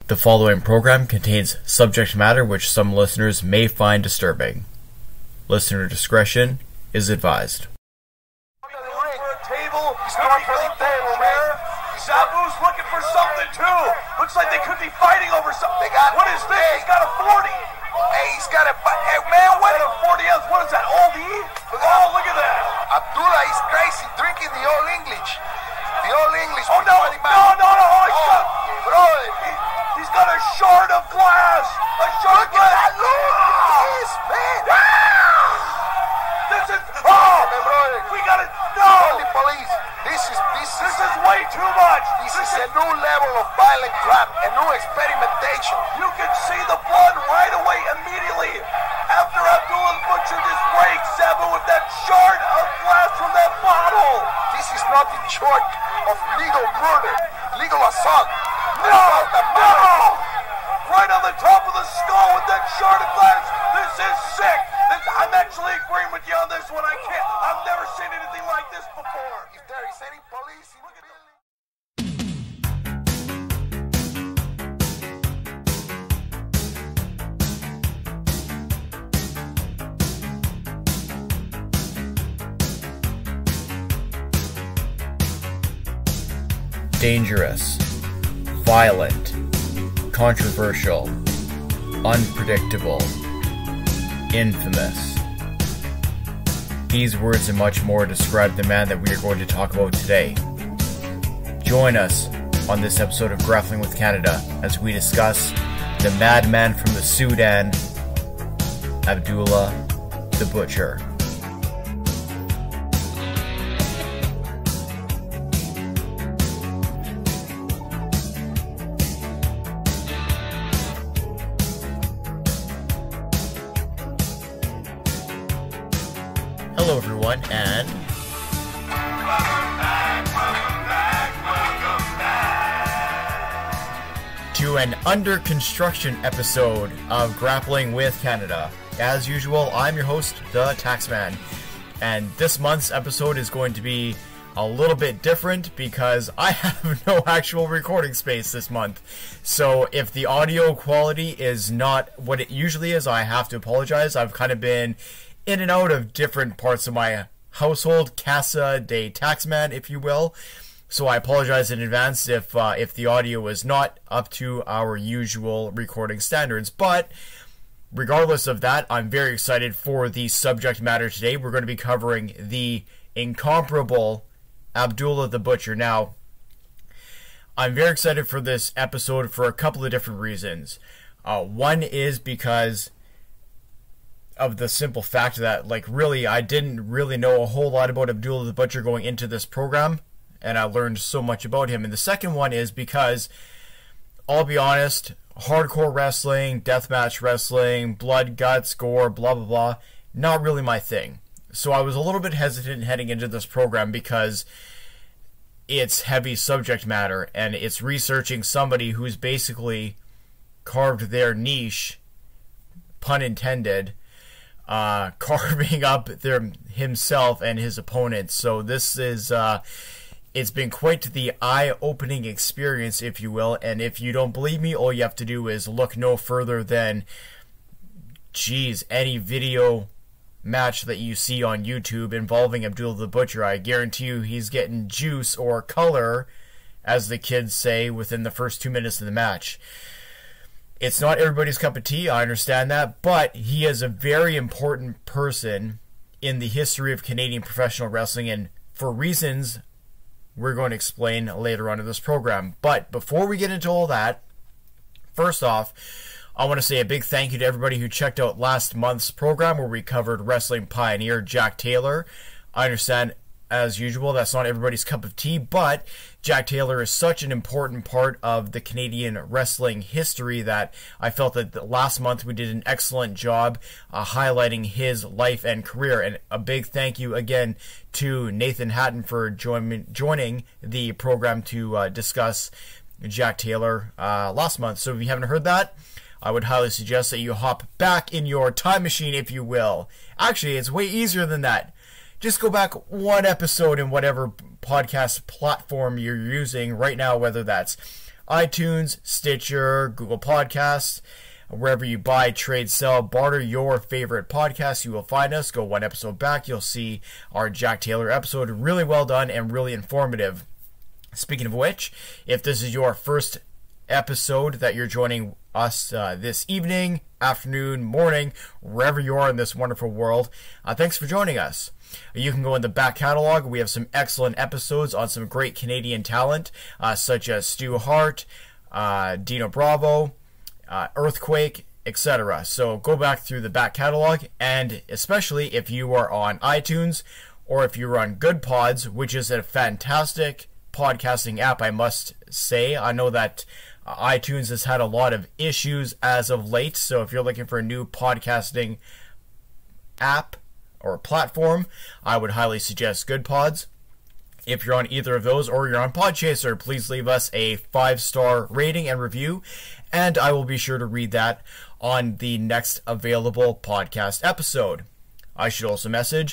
The following program contains subject matter which some listeners may find disturbing. Listener discretion is advised. Sabu's looking for something too. Looks like they could be fighting over something. What is this? He's got a 40. Hey, he's got a... Hey, man, what? A 40 ounce. What is that? Old E? Oh, look at that. Abdullah is crazy drinking the Old English. The Old English. Oh, no. Oh, brother. He's got a shard of glass. A shard of glass. Look at this, man. This is... Oh, brother. We got to... No. The police. This is way too much. This is a new level of violent crap, a new experimentation. You can see the blood right away, immediately, after Abdullah The Butcher just rakes Sabu with that shard of glass from that bottle. This is nothing short of legal murder, legal assault. No! Right on the top of the skull with that shard of glass. This is sick. I'm actually agreeing with you on this one. I've never seen anything like this before. If there is any police in the building. Dangerous, violent, controversial, unpredictable, infamous. These words and much more describe the man that we are going to talk about today. Join us on this episode of Grappling with Canada as we discuss the madman from the Sudan, Abdullah The Butcher. Hello everyone, and to an under construction episode of Grappling with Canada. As usual, I'm your host, the Taxman, and this month's episode is going to be a little bit different because I have no actual recording space this month. So if the audio quality is not what it usually is, I have to apologize. I've kind of been in and out of different parts of my household, Casa de Taxman, if you will. So I apologize in advance if the audio is not up to our usual recording standards. But regardless of that, I'm very excited for the subject matter today. We're going to be covering the incomparable Abdullah The Butcher. Now, I'm very excited for this episode for a couple of different reasons. One is because of the simple fact that, really, I didn't really know a whole lot about Abdullah The Butcher going into this program, and I learned so much about him. And the second one is because, I'll be honest, hardcore wrestling, deathmatch wrestling, blood, guts, gore, blah, blah, blah, not really my thing. So I was a little bit hesitant heading into this program because it's heavy subject matter, and it's researching somebody who's basically carved their niche, pun intended, carving up himself and his opponents. So this is it's been quite the eye-opening experience, if you will. And if you don't believe me, all you have to do is look no further than, any video match that you see on YouTube involving Abdullah The Butcher. I guarantee you he's getting juice or color, as the kids say, within the first 2 minutes of the match. It's not everybody's cup of tea, I understand that, but he is a very important person in the history of Canadian professional wrestling, and for reasons we're going to explain later on in this program. But before we get into all that, first off, I want to say a big thank you to everybody who checked out last month's program where we covered wrestling pioneer Jack Taylor. I understand, as usual, that's not everybody's cup of tea, but Jack Taylor is such an important part of the Canadian wrestling history that I felt that last month we did an excellent job highlighting his life and career. And a big thank you again to Nathan Hatton for joining the program to discuss Jack Taylor last month. So if you haven't heard that, I would highly suggest that you hop back in your time machine, if you will. Actually, it's way easier than that. Just go back one episode in whatever podcast platform you're using right now, whether that's iTunes, Stitcher, Google Podcasts, wherever you buy, trade, sell, barter your favorite podcast, you will find us. Go one episode back, you'll see our Jack Taylor episode. Really well done and really informative. Speaking of which, if this is your first episode that you're joining us this evening, afternoon, morning, wherever you are in this wonderful world, thanks for joining us. You can go in the back catalog. We have some excellent episodes on some great Canadian talent, such as Stu Hart, Dino Bravo, Earthquake, etc. So go back through the back catalog, and especially if you are on iTunes or if you're on Good Pods, which is a fantastic podcasting app, I must say. I know that iTunes has had a lot of issues as of late, so if you're looking for a new podcasting app or platform, I would highly suggest Good Pods. If you're on either of those or you're on Podchaser, please leave us a 5-star rating and review, and I will be sure to read that on the next available podcast episode. I should also mention,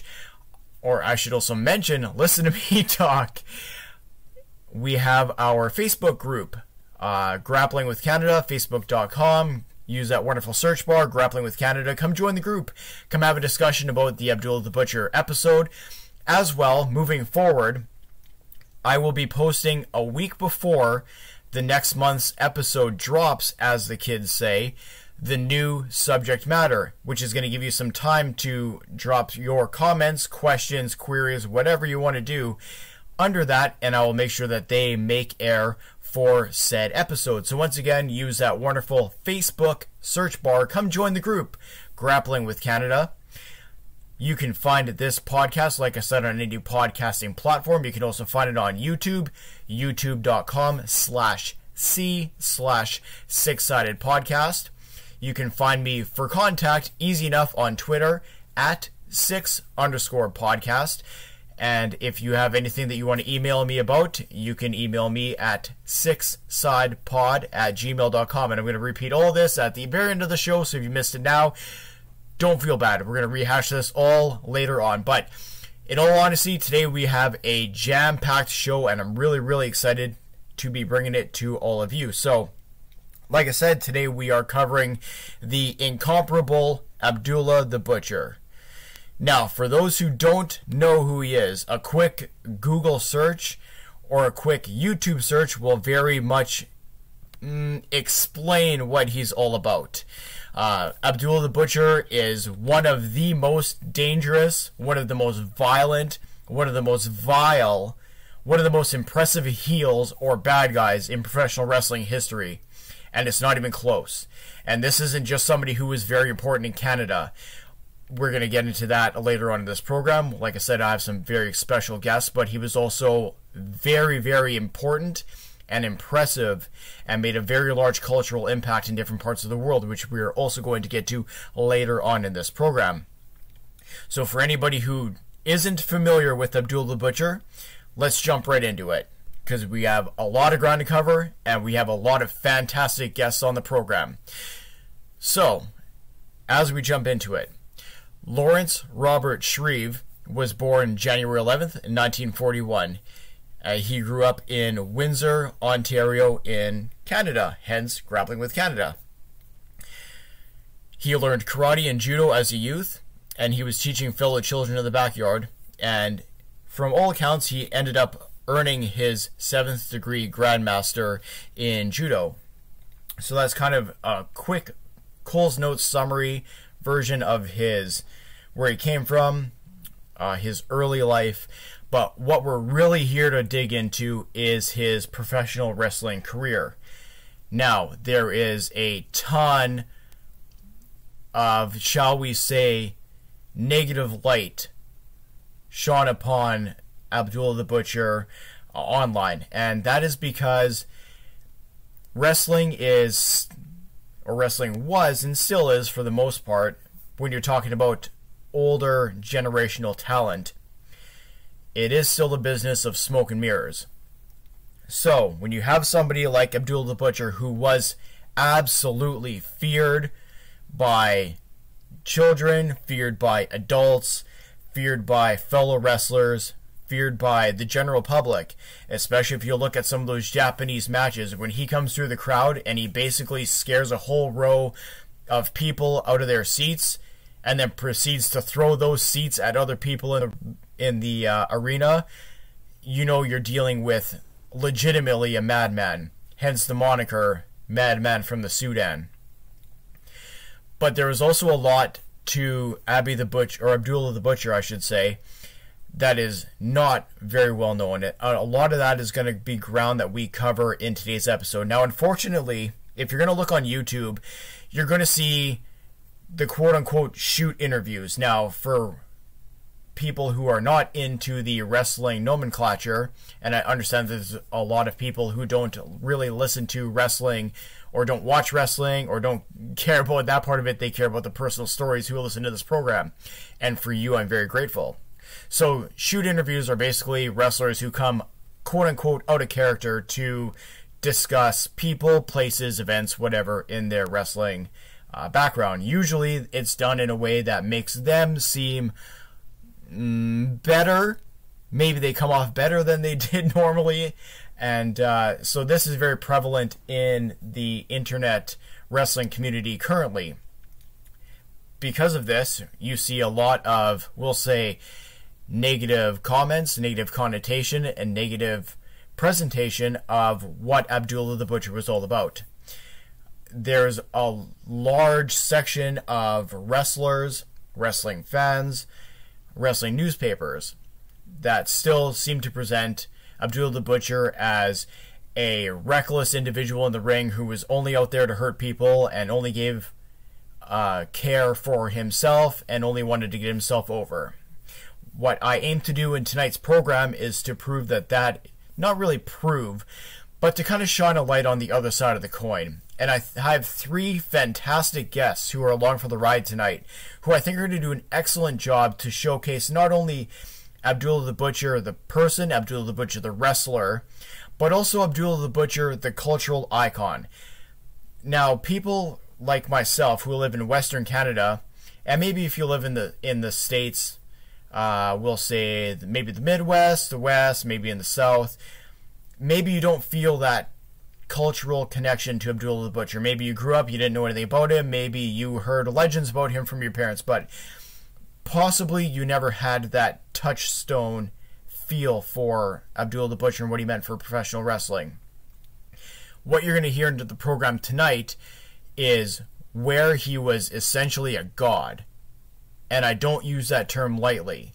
listen to me talk. We have our Facebook group, Grappling With Canada, facebook.com. Use that wonderful search bar, Grappling With Canada. Come join the group. Come have a discussion about the Abdullah the Butcher episode. As well, moving forward, I will be posting a week before the next month's episode drops, as the kids say, the new subject matter, which is going to give you some time to drop your comments, questions, queries, whatever you want to do under that, and I will make sure that they make air for said episode. So once again, use that wonderful Facebook search bar. Come join the group, Grappling With Canada. You can find this podcast, like I said, on any podcasting platform. You can also find it on YouTube, youtube.com/C/six-sided podcast. You can find me for contact, easy enough, on Twitter, at 6_podcast. And if you have anything that you want to email me about, you can email me at sixsidepod@gmail.com. And I'm going to repeat all this at the very end of the show, so if you missed it now, don't feel bad. We're going to rehash this all later on. But in all honesty, today we have a jam-packed show, and I'm really, really excited to be bringing it to all of you. So, like I said, today we are covering the incomparable Abdullah the Butcher. Now, for those who don't know who he is, a quick Google search or a quick YouTube search will very much explain what he's all about. Abdullah the Butcher is one of the most dangerous, one of the most violent, one of the most vile, one of the most impressive heels or bad guys in professional wrestling history. And it's not even close. And this isn't just somebody who is very important in Canada. We're going to get into that later on in this program. Like I said, I have some very special guests, but he was also very, very important and impressive and made a very large cultural impact in different parts of the world, which we are also going to get to later on in this program. So for anybody who isn't familiar with Abdullah the Butcher, let's jump right into it, because we have a lot of ground to cover and we have a lot of fantastic guests on the program. So, as we jump into it, Lawrence Robert Shreve was born January 11th, 1941. He grew up in Windsor, Ontario in Canada, hence Grappling With Canada. He learned karate and judo as a youth, and he was teaching fellow children in the backyard, and from all accounts, he ended up earning his 7th degree Grandmaster in judo. So that's kind of a quick Cole's Notes summary version of where he came from, his early life. But what we're really here to dig into is his professional wrestling career. Now, there is a ton of, shall we say, negative light shone upon Abdullah the Butcher online. And that is because wrestling was and still is, for the most part, when you're talking about older generational talent, it is still the business of smoke and mirrors. So, when you have somebody like Abdullah the Butcher, who was absolutely feared by children, feared by adults, feared by fellow wrestlers, feared by the general public, especially if you look at some of those Japanese matches when he comes through the crowd and he basically scares a whole row of people out of their seats and then proceeds to throw those seats at other people in the arena. You know you're dealing with legitimately a madman, hence the moniker Madman from the Sudan. But there is also a lot to Abdullah the Butcher, I should say, that is not very well known. A lot of that is going to be ground that we cover in today's episode. Now, unfortunately, if you're going to look on YouTube, you're going to see the quote-unquote shoot interviews. Now, for people who are not into the wrestling nomenclature, and I understand there's a lot of people who don't really listen to wrestling or don't watch wrestling or don't care about that part of it, they care about the personal stories who listen to this program. And for you, I'm very grateful. So shoot interviews are basically wrestlers who come quote-unquote out of character to discuss people, places, events, whatever in their wrestling background. Usually it's done in a way that makes them seem better. Maybe they come off better than they did normally. And so this is very prevalent in the internet wrestling community currently. Because of this, you see a lot of, we'll say, negative comments, negative connotation, and negative presentation of what Abdullah the Butcher was all about. There's a large section of wrestlers, wrestling fans, wrestling newspapers that still seem to present Abdullah the Butcher as a reckless individual in the ring who was only out there to hurt people and only gave care for himself and only wanted to get himself over. What I aim to do in tonight's program is to prove that, not really prove, but to kind of shine a light on the other side of the coin. And I have three fantastic guests who are along for the ride tonight, who I think are going to do an excellent job to showcase not only Abdullah the Butcher, the person, Abdullah the Butcher, the wrestler, but also Abdullah the Butcher, the cultural icon. Now, people like myself who live in Western Canada, and maybe if you live in the States, we'll say maybe the Midwest, the West, maybe in the South, maybe you don't feel that cultural connection to Abdullah the Butcher. Maybe you grew up, you didn't know anything about him, maybe you heard legends about him from your parents, but possibly you never had that touchstone feel for Abdullah the Butcher and what he meant for professional wrestling. What you're going to hear into the program tonight is where he was essentially a god. And I don't use that term lightly.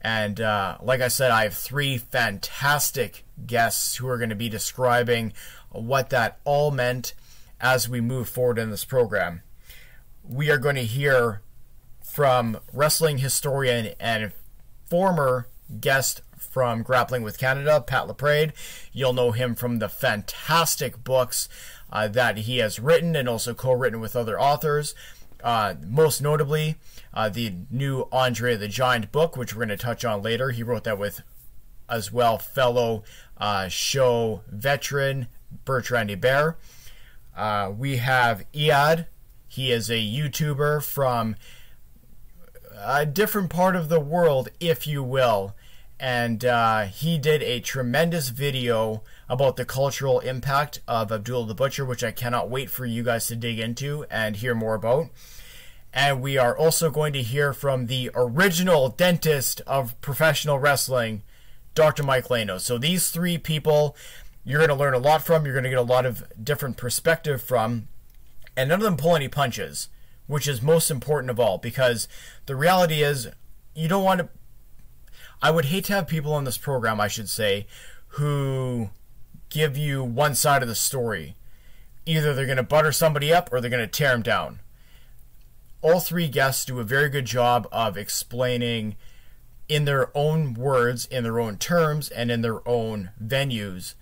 And like I said, I have three fantastic guests who are going to be describing what that all meant as we move forward in this program. We are going to hear from wrestling historian and former guest from Grappling With Canada, Pat Laprade. You'll know him from the fantastic books that he has written and also co-written with other authors. Most notably, the new Andre the Giant book, which we're going to touch on later. He wrote that with, as well, fellow show veteran Betrand Hebert. We have Eyad. He is a YouTuber from a different part of the world, if you will. And he did a tremendous video about the cultural impact of Abdullah the Butcher, which I cannot wait for you guys to dig into and hear more about. And we are also going to hear from the original dentist of professional wrestling, Dr. Mike Lano. So these three people you're going to learn a lot from, you're going to get a lot of different perspective from, and none of them pull any punches, which is most important of all, because the reality is you don't want to... I would hate to have people on this program, I should say, who give you one side of the story. Either they're going to butter somebody up or they're going to tear them down. All three guests do a very good job of explaining in their own words, in their own terms, and in their own venues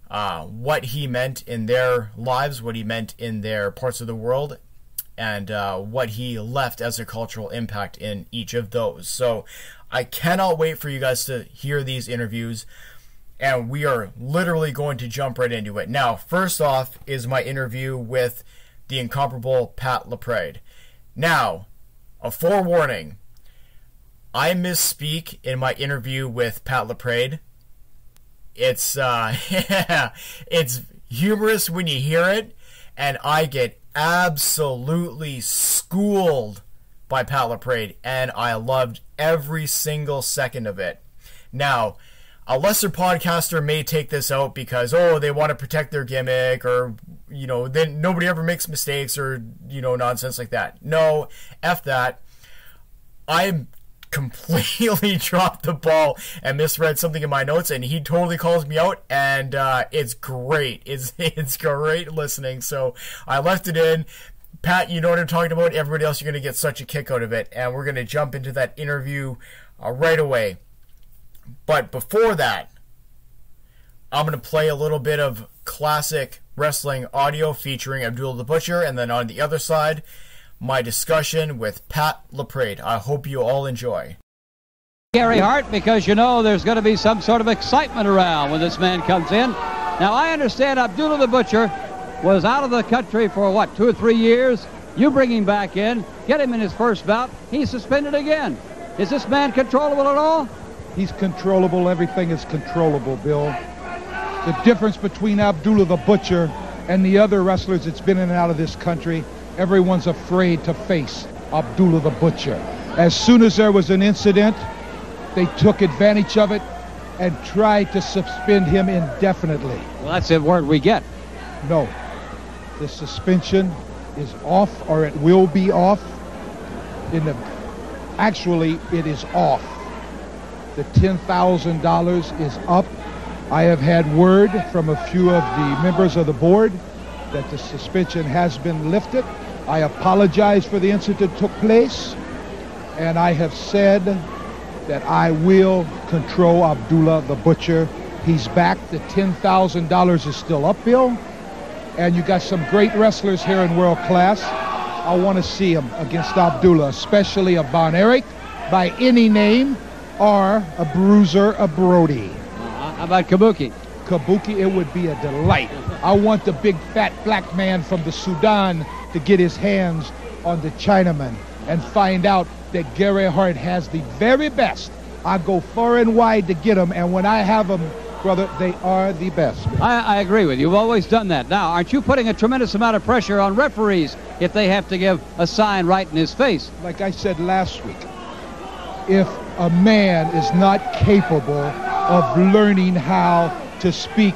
what he meant in their lives, what he meant in their parts of the world, and what he left as a cultural impact in each of those. So I cannot wait for you guys to hear these interviews, and we are literally going to jump right into it. Now, first off is my interview with the incomparable Pat Laprade. Now, a forewarning, I misspeak in my interview with Pat Laprade. It's it's humorous when you hear it, and I get absolutely schooled by Pat Laprade, and I loved every single second of it. Now, a lesser podcaster may take this out because, oh, they want to protect their gimmick, or, you know, then nobody ever makes mistakes, or, you know, nonsense like that. No, F that. I completely dropped the ball and misread something in my notes, and he totally calls me out, and it's great. It's great listening, so I left it in. Pat, you know what I'm talking about. Everybody else, you're going to get such a kick out of it, and we're going to jump into that interview right away. But before that, I'm going to play a little bit of classic wrestling audio featuring Abdullah the Butcher, and then on the other side, my discussion with Pat Laprade. I hope you all enjoy. Gary Hart, because you know there's going to be some sort of excitement around when this man comes in. Now, I understand Abdullah the Butcher was out of the country for, what, 2 or 3 years? You bring him back in, get him in his first bout, he's suspended again. Is this man controllable at all? He's controllable. Everything is controllable, Bill. The difference between Abdullah the Butcher and the other wrestlers that's been in and out of this country, everyone's afraid to face Abdullah the Butcher. As soon as there was an incident, they took advantage of it and tried to suspend him indefinitely. Well, that's the word we get. No. The suspension is off, or it will be off. Actually, it is off. The $10,000 is up. I have had word from a few of the members of the board that the suspension has been lifted. I apologize for the incident that took place, and I have said that I will control Abdullah the Butcher. He's back. The $10,000 is still up, Bill, and you got some great wrestlers here in world class. I want to see him against Abdullah, especially a Von Erich by any name, or a Bruiser, a Brody. How about Kabuki? Kabuki, it would be a delight. I want the big fat black man from the Sudan to get his hands on the Chinaman and find out that Gary Hart has the very best. I go far and wide to get them, and when I have them, brother, they are the best. I agree with you. You've always done that. Now, aren't you putting a tremendous amount of pressure on referees if they have to give a sign right in his face? Like I said last week, if a man is not capable of learning how to speak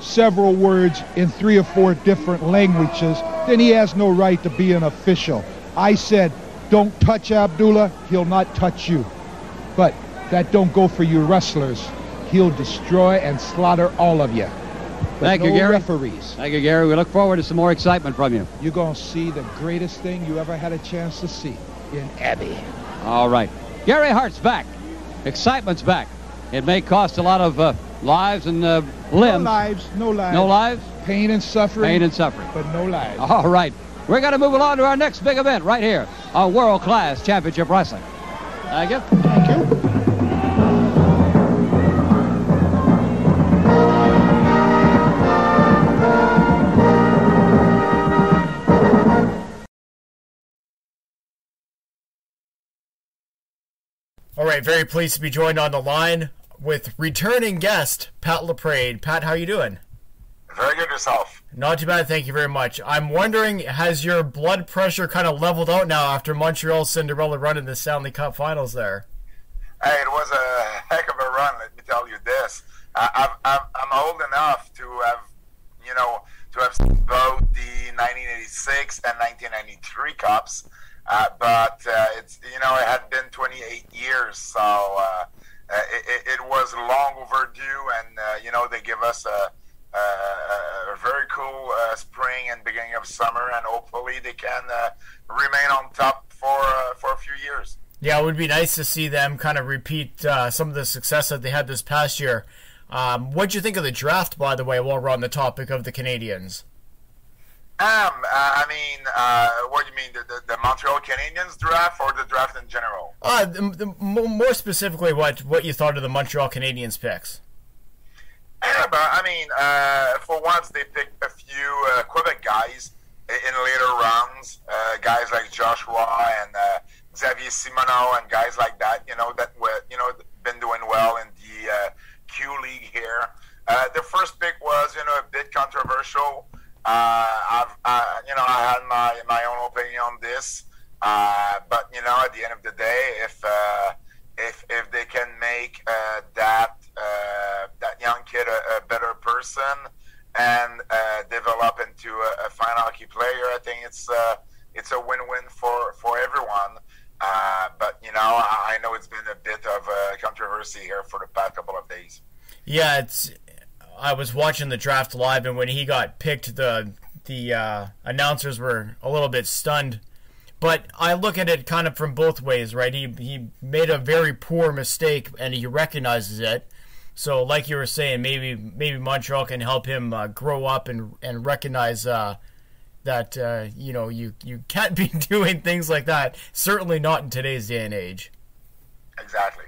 several words in 3 or 4 different languages, then he has no right to be an official. I said, don't touch Abdullah, he'll not touch you. But that don't go for you wrestlers. He'll destroy and slaughter all of you. Thank you, Gary. Referees. Thank you, Gary. We look forward to some more excitement from you. You're going to see the greatest thing you ever had a chance to see in Abbey. All right. Gary Hart's back. Excitement's back. It may cost a lot of lives and limbs. No lives. No lives. No lives? Pain and suffering. Pain and suffering. But no lives. All right. We're going to move along to our next big event right here on World Class Championship Wrestling. Thank you. Thank you. All right, very pleased to be joined on the line with returning guest Pat Laprade. Pat, how are you doing? Very good yourself. Not too bad, thank you very much. I'm wondering, has your blood pressure kind of leveled out now after Montreal's Cinderella run in the Stanley Cup Finals there? Hey, it was a heck of a run, let me tell you this. I'm old enough to have, seen both the 1986 and 1993 Cups. But it's it had been 28 years, so it was long overdue, and they give us a very cool spring and beginning of summer, and hopefully they can remain on top for a few years. Yeah, it would be nice to see them kind of repeat some of the success that they had this past year. What'd you think of the draft, by the way, while we're on the topic of the Canadians? What do you mean, the Montreal Canadiens draft or the draft in general? More specifically, what you thought of the Montreal Canadiens picks? Yeah, but for once they picked a few Quebec guys in later rounds, guys like Joshua and Xavier Simoneau and guys like that, been doing well in the Q League here. The first pick was, a bit controversial. I had my own opinion on this, but at the end of the day, if they can make that young kid a better person and develop into a fine hockey player, I think it's a win-win for everyone. But I know it's been a bit of a controversy here for the past couple of days. Yeah, I was watching the draft live, and when he got picked, the announcers were a little bit stunned. But I look at it kind of from both ways, right? He made a very poor mistake, and he recognizes it. So, like you were saying, maybe Montreal can help him grow up and recognize that you can't be doing things like that. Certainly not in today's day and age. Exactly.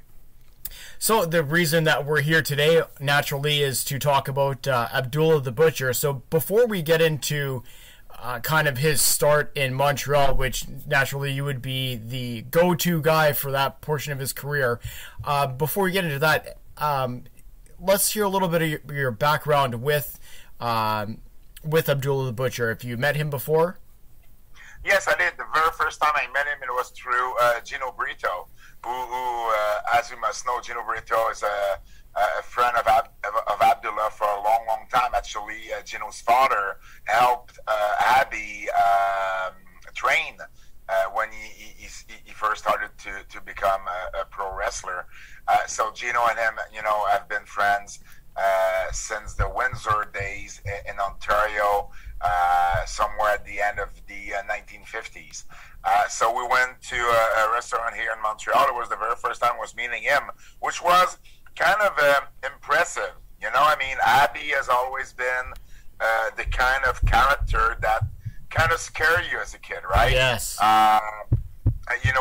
So the reason that we're here today, naturally, is to talk about Abdullah the Butcher. So before we get into kind of his start in Montreal, which naturally you would be the go-to guy for that portion of his career, before we get into that, let's hear a little bit of your background with Abdullah the Butcher. If you met him before? Yes, I did. The very first time I met him, it was through Gino Brito, who as you must know, Gino Brito is a friend of Abdullah for a long, long time. Actually, Gino's father helped Abby train when he first started to become a pro wrestler. So Gino and him, have been friends since the Windsor days in Ontario, somewhere at the end of the 1950s. So we went to a restaurant here in Montreal. It was the very first time I was meeting him, which was kind of impressive. Abby has always been the kind of character that kind of scare you as a kid, right? Yes.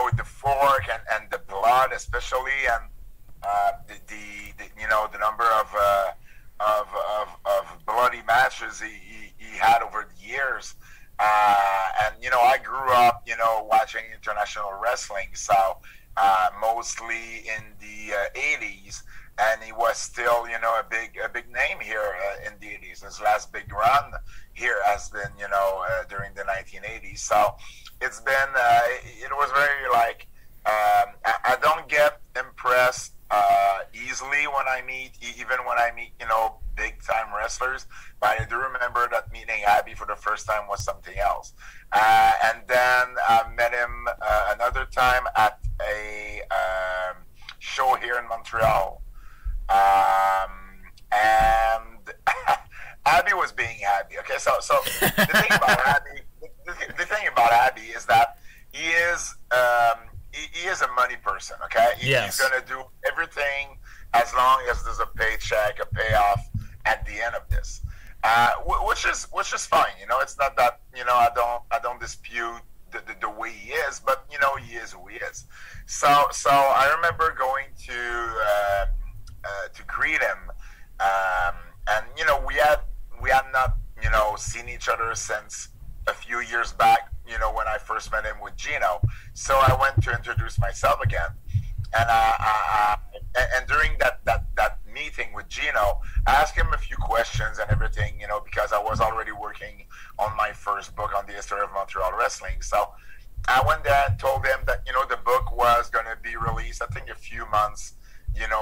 With the fork and the blood, especially, and the number of bloody matches he had over the years. I grew up, watching international wrestling, so mostly in the 80s, and he was still, a big name here in the 80s. His last big run here has been, during the 1980s. So it's been, it was very I don't get impressed easily when I meet, big time wrestlers, but I do remember that meeting Abby for the first time was something else. And then I met him another time at a show here in Montreal, and Abby was being Abby. Okay, so the thing about Abby, the thing about Abby is that he is a money person. Okay, yes. He's gonna do everything as long as there's a paycheck, a payoff at the end of this, which is fine. It's not that I don't dispute the way he is, but he is who he is. So I remember going to greet him, and we had not seen each other since a few years back. When I first met him with Gino. So I went to introduce myself again, and during that meeting with Gino, I asked him a few questions and everything, because I was already working on my first book on the history of Montreal wrestling. So I went there and told him that the book was going to be released, I think, a few months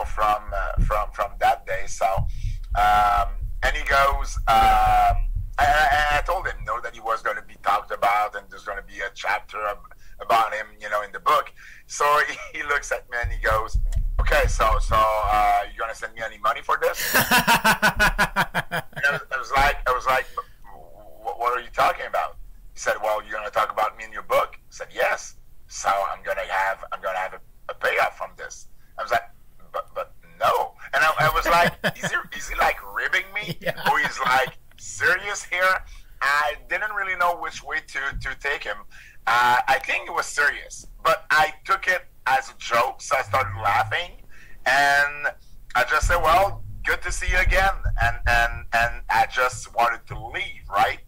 from that day. So and he goes. I told him, that he was going to be talked about, and there's going to be a chapter about him, in the book. So he looks at me and he goes, "Okay, so you're going to send me any money for this?" And I was like, "What are you talking about?" He said, "Well, you're going to talk about me in your book." I said, "Yes." So I'm going to have a payoff from this. I was like, but no. And I was like, is he like ribbing me? Yeah. Or he's like serious here? I didn't really know which way to take him. I think it was serious, but I took it as a joke, so I started laughing, and I just said, "Well, good to see you again," and I just wanted to leave, right?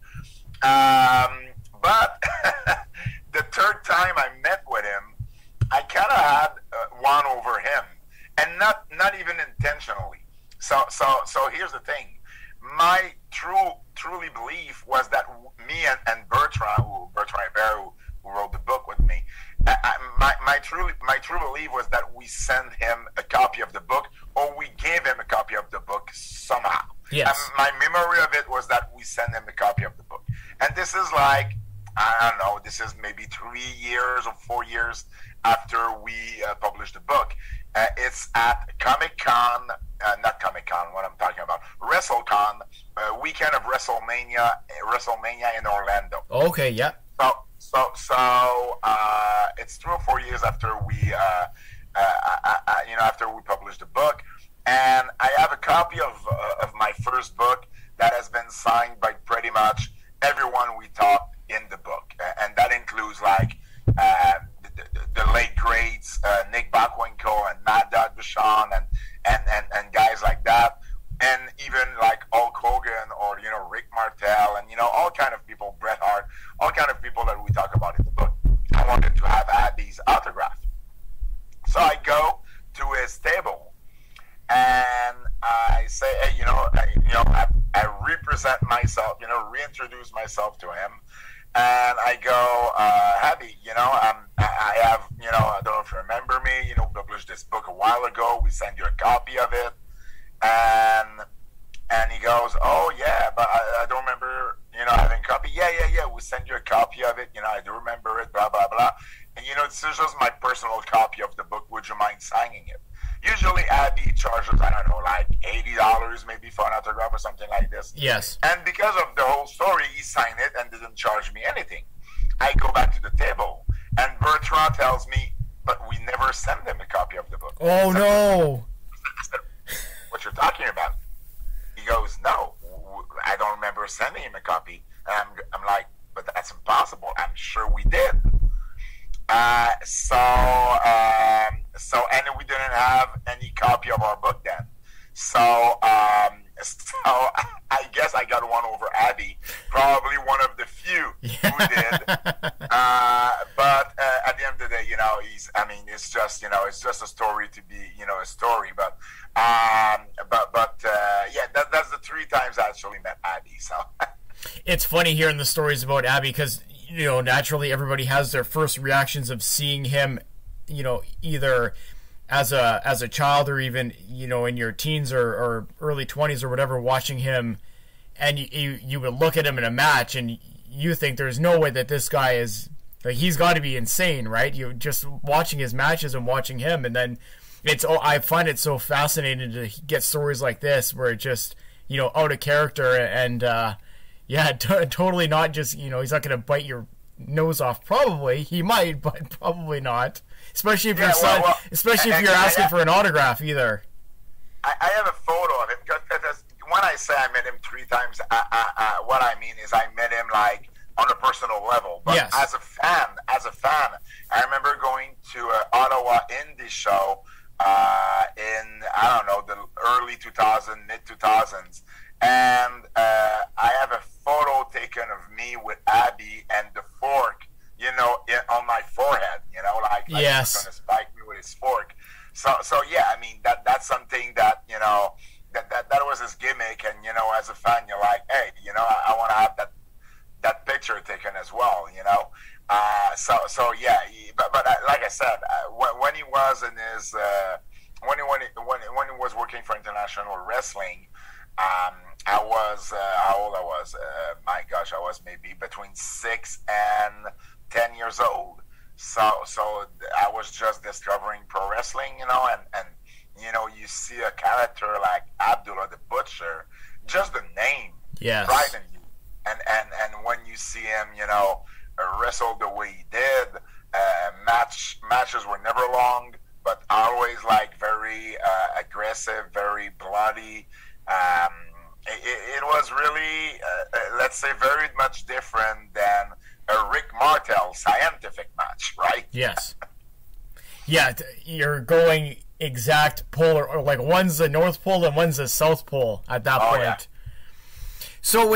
But the third time I met with him, I kind of had won over him, and not even intentionally. So here's the thing. My truly belief was that me and Betrand Hebert, who wrote the book with me, my true belief was that we sent him a copy of the book, or we gave him a copy of the book somehow. Yes. My memory of it was that we sent him a copy of the book. And this is like, I don't know, this is maybe 3 years or 4 years after we published the book. It's at Comic-Con, not Comic-Con, what I'm talking about, WrestleCon, weekend of WrestleMania in Orlando. Okay, yeah. So it's 3 or 4 years after we, after we published the book, and I have a copy of my first book that has been signed by pretty much everyone we talked in the book, and that includes like the late greats, Nick Bockwinkel and Mad Dog Vachon and guys like that, and even like Hulk Hogan or Rick Martel and all kind of people, Bret Hart, all kind of people that we talk about in the book. I wanted to have Abby's autograph, so I go to his table and I say, hey, I represent myself, reintroduce myself to him. And I go, Abby, I have, I don't know if you remember me, published this book a while ago. We sent you a copy of it. And he goes, oh, yeah, but I don't remember, having a copy. Yeah, we sent you a copy of it. I do remember it, blah, blah, blah. And, this is just my personal copy of the book. Would you mind signing it? Usually Abby charges, I don't know, like $80 maybe for an autograph or something like this. Yes. And because of the whole story, he signed it and didn't charge me anything. I go back to the table, and Betrand tells me, but we never sent him a copy of the book. Oh, no. I said, what you're talking about? He goes, no, I don't remember sending him a copy. And I'm like, but that's impossible. I'm sure we did. And we didn't have any copy of our book then. So I guess I got one over Abby, probably one of the few who did. But at the end of the day, it's just, it's just a story to be, a story. But that's the 3 times I actually met Abby. So it's funny hearing the stories about Abby because, naturally everybody has their first reactions of seeing him, either as a child or even, in your teens or early 20s or whatever, watching him, and you would look at him in a match and you think there's no way that this guy is, like, he's got to be insane, right? You're just watching his matches and watching him, and then I find it so fascinating to get stories like this where it just, out of character and, totally not just, he's not going to bite your nose off. Probably he might, but probably not. Especially if if you're asking for an autograph either. I have a photo of him because when I say I met him 3 times, what I mean is I met him like on a personal level. But yes. as a fan, I remember going to an Ottawa indie show in, I don't know, the early 2000s, mid 2000s. And I have a photo taken of me with Abby and the fork, on my forehead, like yes. He's going to spike me with his fork. So yeah, that's something that, that was his gimmick. And, as a fan, you're like, hey, I want to have that picture taken as well, So yeah, but like I said, when he was in his, when he was working for International Wrestling, I was, how old I was? My gosh, I was maybe between 6 and 10 years old. So I was just discovering pro wrestling, and you see a character like Abdullah The Butcher, just the name, yes, frightening you. And when you see him, wrestle the way he did, matches were never long, but always like very aggressive, very bloody. It was really, let's say, very much different than a Rick Martel scientific match, right? Yes. Yeah, you're going exact polar, or like one's the North Pole and one's the South Pole at that point. Yeah. So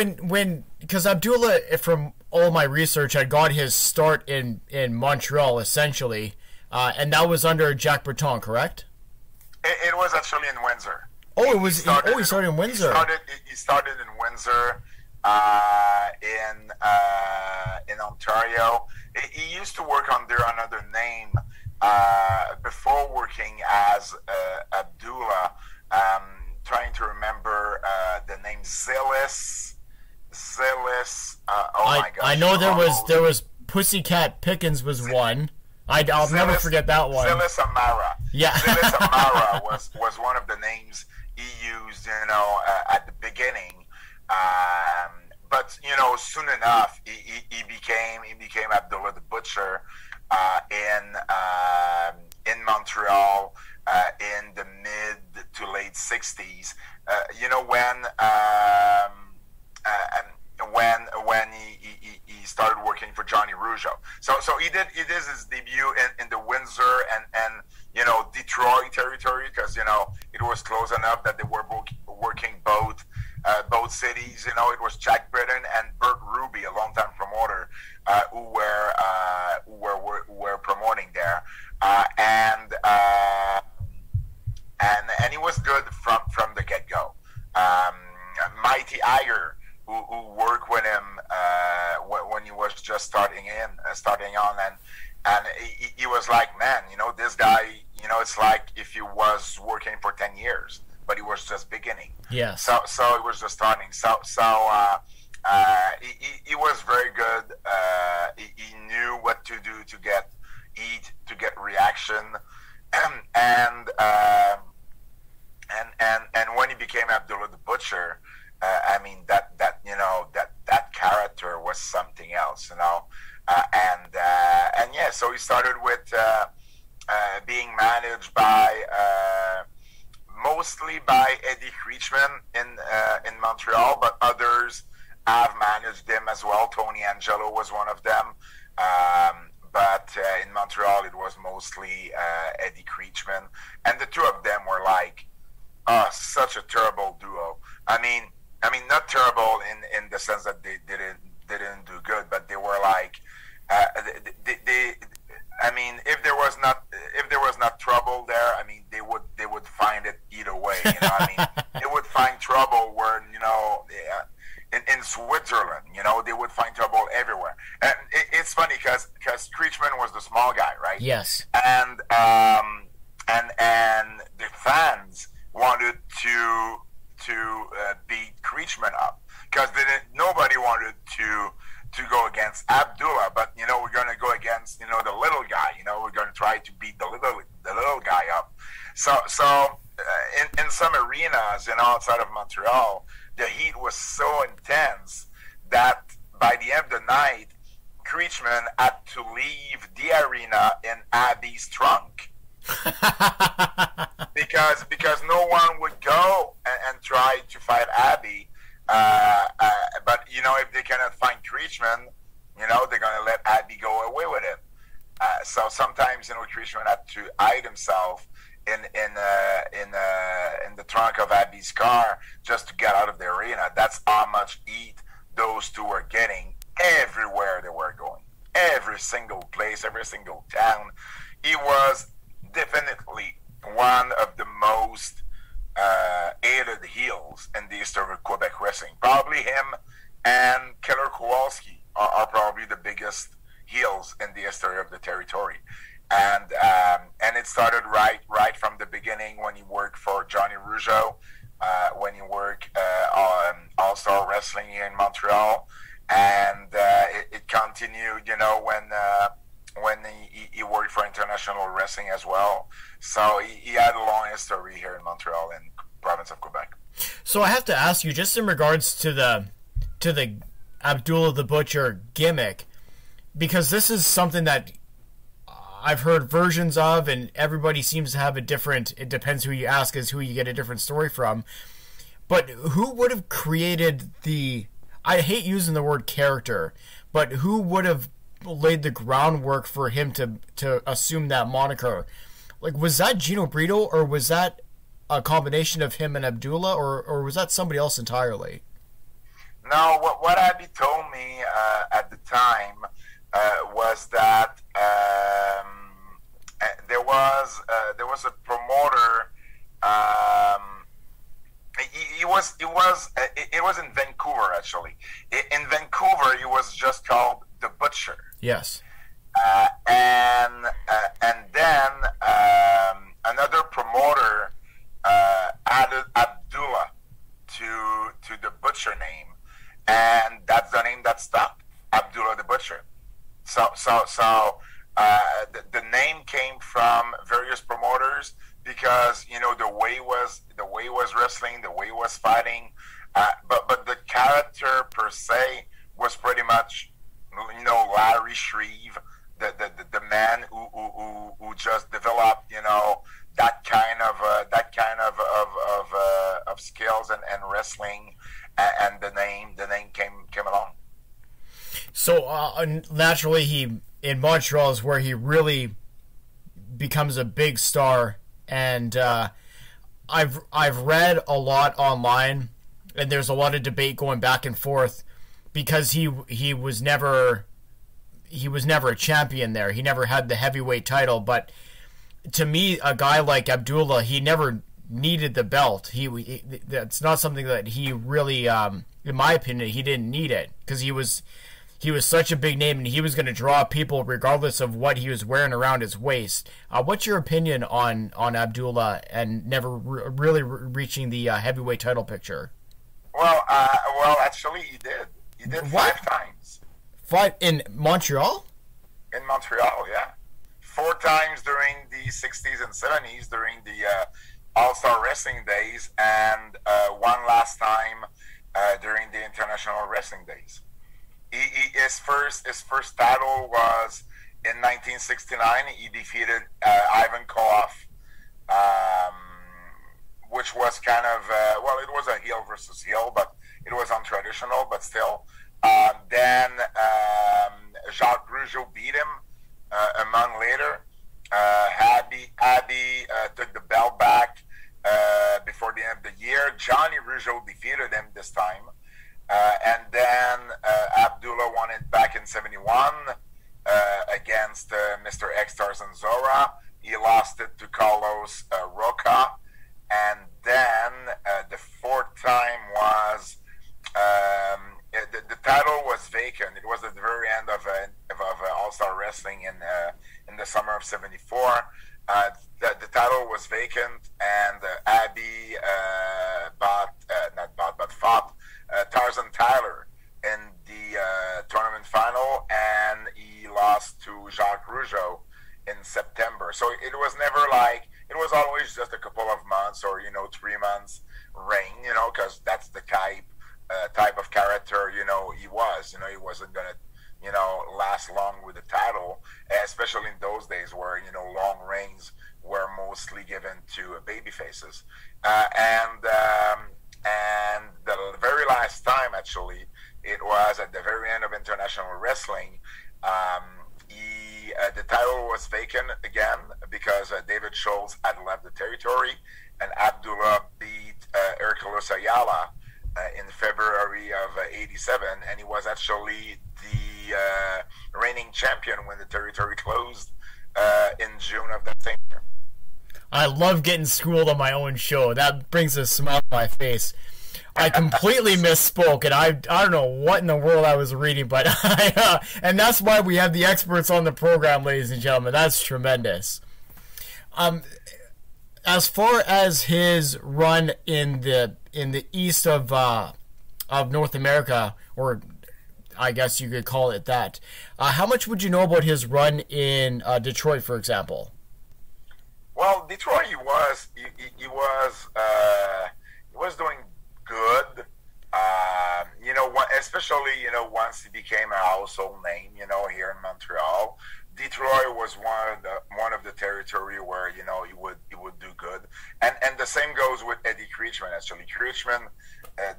because Abdullah, from all my research, I got his start in Montreal, essentially, and that was under Jack Breton, correct? It was actually in Windsor. Oh, he started in Windsor. He started in Windsor, in Ontario. He used to work under another name before working as Abdullah. Trying to remember the name Zillis. Oh my gosh! I know there was Pussycat Pickens was one. I'll never forget that one. Zillis Amara. Yeah. Zillis Amara was one of the names he used, at the beginning. But soon enough, he became Abdullah the Butcher in Montreal in the mid to late '60s. When he started working for Johnny Rougeau. So he did his debut in the Windsor and Detroit territory, because it was close enough that they were working both cities. It was Jack Britton and Bert Ruby, a longtime promoter, who were promoting there, and he was good from the get go. Mighty Eyad, who worked with him when he was just starting on, and he was like, man, this guy, it's like if he was working for 10 years, but he was just beginning. Yeah. So it was just starting. He was very good. He knew what to do to get reaction, and when he became Abdullah the Butcher, that character was something else, and yeah. So he started with being managed by mostly by Eddie Creechman in Montreal, but others have managed him as well. Tony Angelo was one of them, but in Montreal it was mostly Eddie Creechman, and the two of them were like such a terrible duo. I mean, not terrible in the sense that they didn't do good, but they were like if there was not trouble there, they would find it either way. They would find trouble where in Switzerland, they would find trouble everywhere. And it's funny because Creechman was the small guy, right? Yes. And the fans wanted to beat Creechman up, because nobody wanted to go against Abdullah, but we're going to go against the little guy. We're going to try to beat the little guy up. So in some arenas outside of Montreal, the heat was so intense that by the end of the night, Creechman had to leave the arena in Abby's trunk. because no one would go and try to fight Abby, but if they cannot find Creechman, they're going to let Abby go away with it. So sometimes Creechman had to hide himself in the trunk of Abby's car just to get out of the arena. That's how much heat those two were getting everywhere they were going, every single place, every single town. He was definitely one of the most hated heels in the history of Quebec wrestling. Probably him and Keller Kowalski are probably the biggest heels in the history of the territory. And it started right from the beginning when he worked for Johnny Rougeau, when he worked on All-Star Wrestling here in Montreal, and it continued, when he worked for International Wrestling as well. So he had a long history here in Montreal and province of Quebec. So I have to ask you, just in regards to the Abdullah the Butcher gimmick, because this is something that I've heard versions of, and everybody seems to have a different, it depends who you ask is who you get a different story from. But who would have created I hate using the word character, but who would have laid the groundwork for him to assume that moniker? Like, was that Gino Brito, or was that a combination of him and Abdullah, or was that somebody else entirely? No, what Abby told me at the time was that was in Vancouver, actually. In Vancouver, he was just called The Butcher. Yes. And then another promoter added Abdullah to the Butcher name, and that's the name that stuck, Abdullah the Butcher. So the name came from various promoters because the way he was wrestling, the way he was fighting, but the character per se was pretty much Larry Shreve, the man who just developed that kind of skills and wrestling, and the name came along. So naturally, he in Montreal is where he really becomes a big star, and I've read a lot online, and there's a lot of debate going back and forth because he was never a champion there. He never had the heavyweight title, but to me, a guy like Abdullah, he never needed the belt. That's not something that he really, in my opinion, he didn't need it because he was such a big name, and he was going to draw people regardless of what he was wearing around his waist. What's your opinion on Abdullah and never really reaching the heavyweight title picture? Well, actually, he did. He did What? 5 times. 5 in Montreal? In Montreal, yeah. 4 times during the 60s and 70s during the All-Star Wrestling days, and one last time during the International Wrestling days. His first title was in 1969. He defeated Ivan Koloff, which was kind of it was a heel versus heel, but it was untraditional, but still. Then Jacques Rougeau beat him a month later. Abby took the belt back before the end of the year. Johnny Rougeau defeated him this time. And then Abdullah won it back in 71 against Mr. X Tarzan Zora. He lost it to Carlos Roca. And then the 4th time was the title was vacant. It was at the very end of All-Star Wrestling in the summer of 74. The title was vacant, and Abby fought Tarzan Tyler in the tournament final, and he lost to Jacques Rougeau in September. So it was never like, it was always just a couple of months or 3 months reign, because that's the type of character he was. He wasn't gonna last long with the title, especially in those days where long reigns were mostly given to baby faces. And the very last time, actually, it was at the very end of International Wrestling. The title was vacant again because David Schultz had left the territory, and Abdullah beat Hercules Ayala in February of '87, and he was actually the reigning champion when the territory closed in June of that same year. I love getting schooled on my own show. That brings a smile to my face. I completely misspoke, and I don't know what in the world I was reading, but and that's why we have the experts on the program, ladies and gentlemen. That's tremendous. As far as his run in the east of North America, or I guess you could call it that, how much would you know about his run in Detroit, for example? Well, Detroit, he was doing good. Especially once he became a household name, here in Montreal. Detroit was one of the territory where he would do good, and the same goes with Eddie Creechman. Actually, Creechman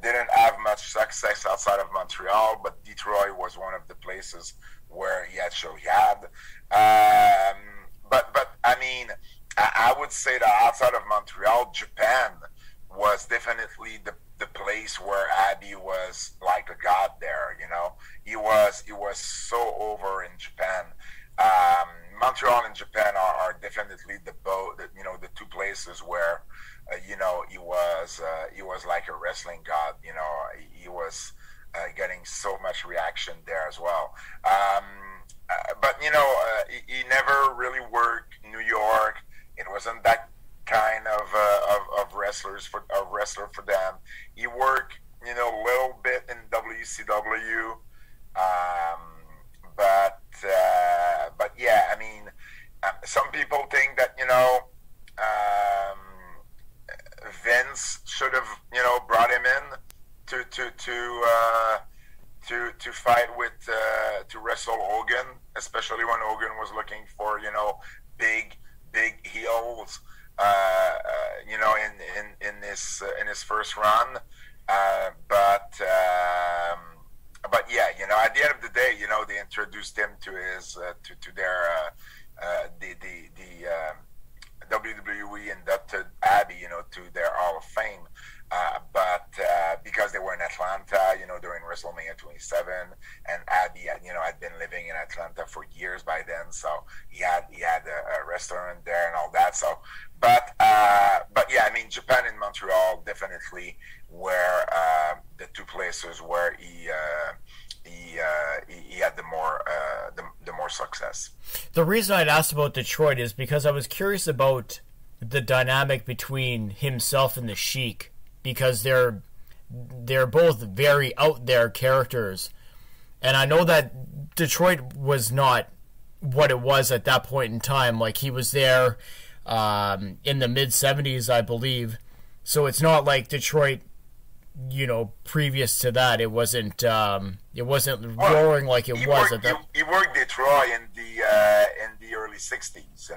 didn't have much success outside of Montreal, but Detroit was one of the places where he actually had. But I mean, I would say that outside of Montreal, Japan was definitely the place where Abby was like a god there. He was so over in Japan. Montreal and Japan are definitely the two places where he was like a wrestling god. He was getting so much reaction there as well. But he never really worked New York. It wasn't that kind of wrestler for them. He worked a little bit in WCW, but yeah, I mean, some people think that Vince should have brought him in to fight with to wrestle Hogan, especially when Hogan was looking for big heels in his first run, but yeah, at the end of the day, they introduced him to his to their the WWE inducted Abby to their Hall of Fame. But because they were in Atlanta, during WrestleMania 27, and Abby, had been living in Atlanta for years by then, so he had a restaurant there and all that. So, but yeah, I mean, Japan and Montreal definitely were the two places where he had the more success. The reason I'd asked about Detroit is because I was curious about the dynamic between himself and the Sheik, because they're both very out there characters, and I know that Detroit was not what it was at that point in time. Like, he was there in the mid-70s, I believe, so it's not like Detroit, previous to that, it wasn't roaring like it was at that. He worked Detroit in the early '60s.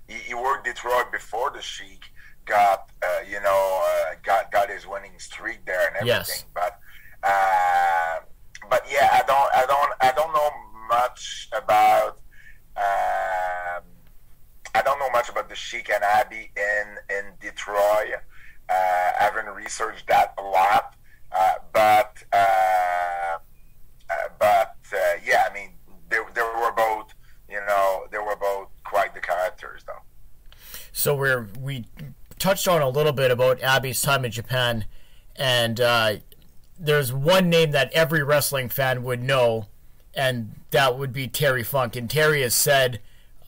He worked Detroit before the Sheik got got his winning streak there and everything. Yes. But yeah, I don't know much about the Sheik and Abby in Detroit. I haven't researched that a lot, but yeah, I mean, they were both quite the characters, though. So we touched on a little bit about Abby's time in Japan, and there's one name that every wrestling fan would know, and that would be Terry Funk. And Terry has said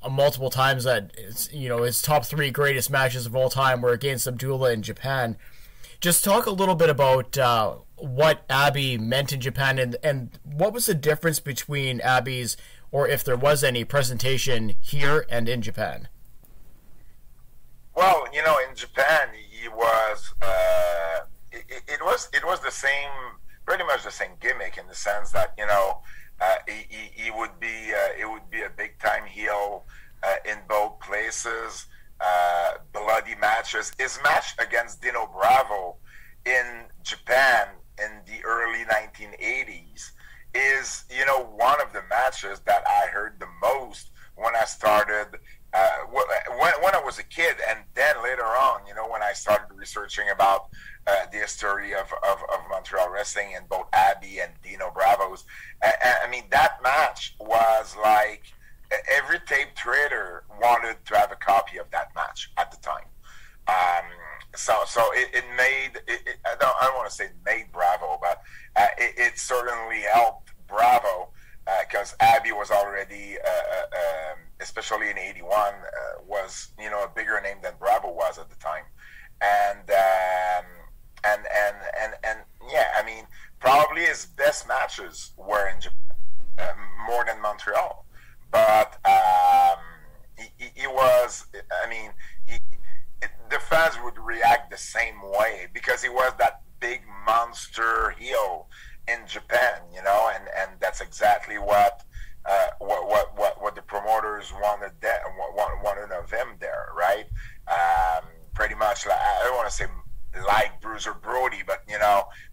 multiple times that his top 3 greatest matches of all time were against Abdullah in Japan. Just talk a little bit about what Abby meant in Japan, and what was the difference between Abby's, or if there was any, presentation here and in Japan. Well, in Japan, he was. It was the same, pretty much the same gimmick, in the sense that he would be a big time heel in both places. Bloody matches. His match against Dino Bravo in Japan in the early 1980s is one of the matches that I heard the most when I started. When I was a kid, and then later on, when I started researching about the history of Montreal wrestling and both Abby and Dino Bravos, I mean, that match was like every tape trader wanted to have a copy of that match at the time. So it made I don't want to say made Bravo, but it certainly helped Bravo, because Abby was already, especially in '81, was a bigger name than Bravo was at the time, and yeah, I mean, probably his best matches were in Japan, more than Montreal, but he was, I mean, the fans would react the same way because he was that big monster heel in Japan, and that's exactly what the promoters wanted of him there, right? Pretty much, I don't want to say like Bruiser Brody, but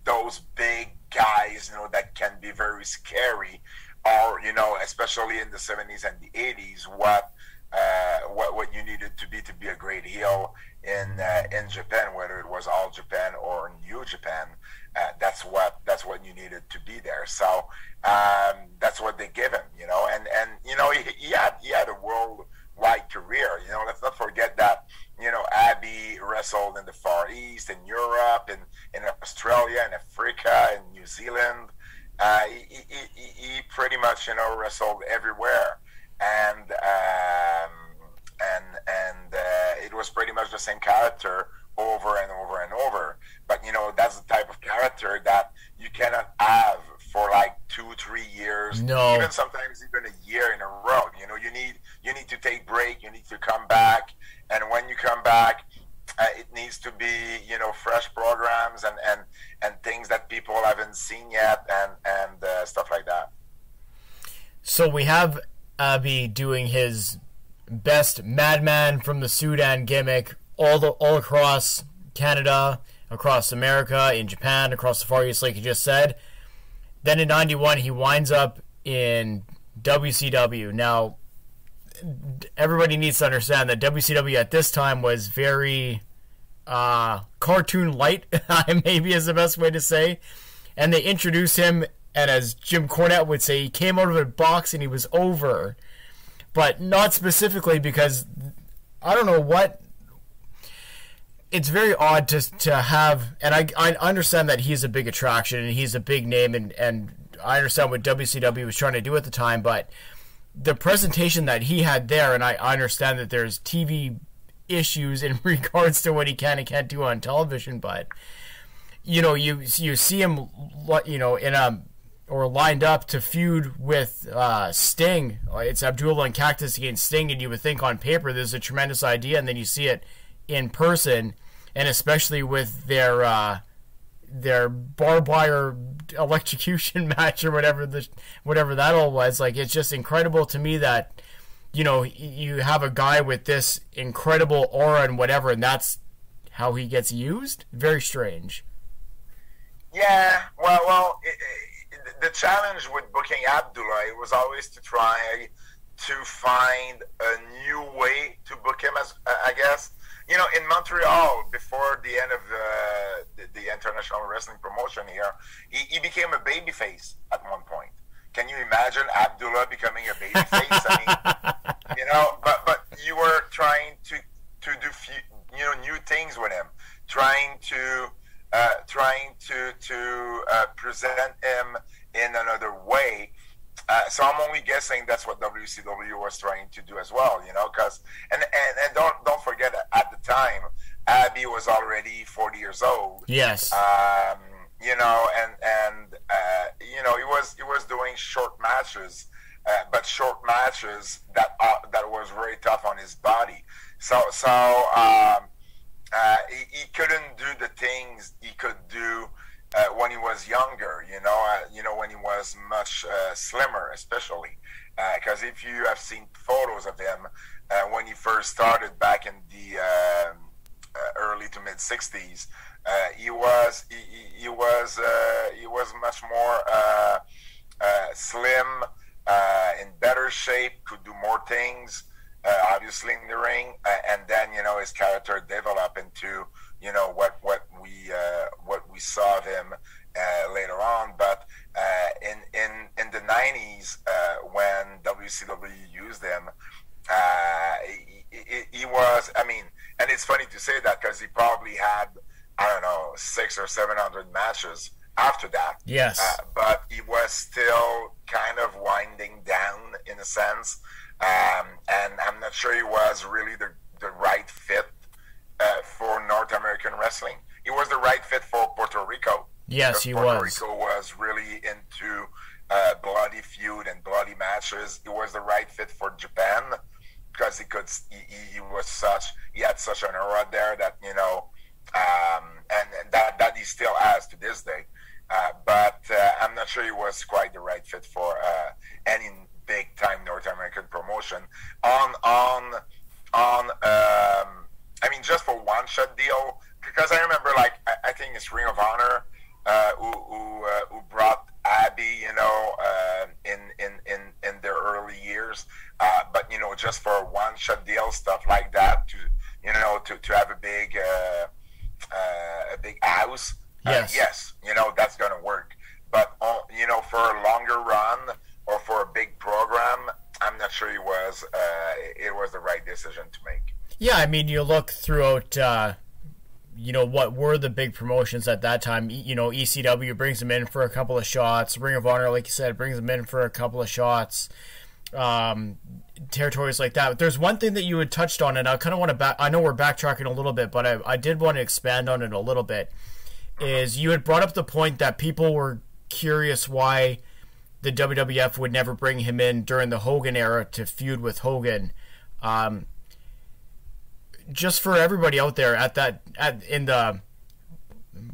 those big guys, that can be very scary, or especially in the '70s and the '80s, what you needed to be a great heel in Japan, whether it was All Japan or New Japan. That's what you needed to be there. So that's what they give him, and he had a worldwide career. Let's not forget that Abby wrestled in the Far East, in Europe, in Australia, in Africa, in New much, wrestled everywhere, and it was pretty much the same character over and over and over. But that's the type of character that you cannot have for like 2-3 years, no, even sometimes even a year in a row. You need to take break, you need to come back, and when you come back, it needs to be fresh programs and things that people haven't seen yet, and stuff like that. So we have Abby doing his best Madman from the Sudan gimmick all across Canada, across America, in Japan, across the Far East, like you just said. Then in 91, he winds up in WCW. Now, everybody needs to understand that WCW at this time was very cartoon light, maybe is the best way to say. And they introduced him, and as Jim Cornette would say, he came out of a box and he was over. But not specifically because, I don't know what, it's very odd to have, and I understand that he's a big attraction and he's a big name, and I understand what WCW was trying to do at the time, but the presentation that he had there, and I understand that there's TV issues in regards to what he can and can't do on television, but you see him in a or lined up to feud with Sting. It's Abdullah and Cactus against Sting, and you would think on paper there's a tremendous idea, and then you see it in person, and especially with their barbed wire electrocution match or whatever that all was. Like, it's just incredible to me that you have a guy with this incredible aura and whatever, and that's how he gets used. Very strange. Yeah, well, the challenge with booking Abdullah, it was always to try to find a new way to book him, as I guess. In Montreal, before the end of the international wrestling promotion here, he became a babyface at one point. Can you imagine Abdullah becoming a babyface? I mean, but you were trying to do new things with him, trying to present him in another way. So I'm only guessing that's what WCW was trying to do as well, because and don't forget, at the time, Abby was already 40 years old. Yes. He was doing short matches, but short matches that was very tough on his body. So he couldn't do the things he could do when he was younger, when he was much slimmer, especially. Because if you have seen photos of him when he first started back in the early to mid '60s, he was much more slim, in better shape, could do more things, obviously in the ring, and then his character developed into what we saw of him later on. But in the 90s, when WCW used him, he was, and it's funny to say that because he probably had, I don't know, 600 or 700 matches after that. Yes. But he was still kind of winding down in a sense, and I'm not sure he was really the right fit for North American wrestling. He was the right fit for Puerto Rico. Yes, he Puerto was. Rico was really into bloody feud and bloody matches. He was the right fit for Japan because he had such an aura there that and that he still has to this day. But I'm not sure he was quite the right fit for any big time North American promotion. Just for one shot deal, because I remember, I think it's Ring of Honor who brought Abby, in their early years, but just for one shot deal, stuff like that, to have a big house. Yes. Yes, that's gonna work. But for a longer run or for a big program, I'm not sure it was the right decision to make. Yeah, you look throughout you know, what were the big promotions at that time. You know, ECW brings him in for a couple of shots. Ring of Honor, like you said, brings him in for a couple of shots. Territories like that. But there's one thing that you had touched on, and I kind of want to I know we're backtracking a little bit, but I did want to expand on it a little bit. Is you had brought up the point that people were curious why the WWF would never bring him in during the Hogan era to feud with Hogan. Just for everybody out there, in the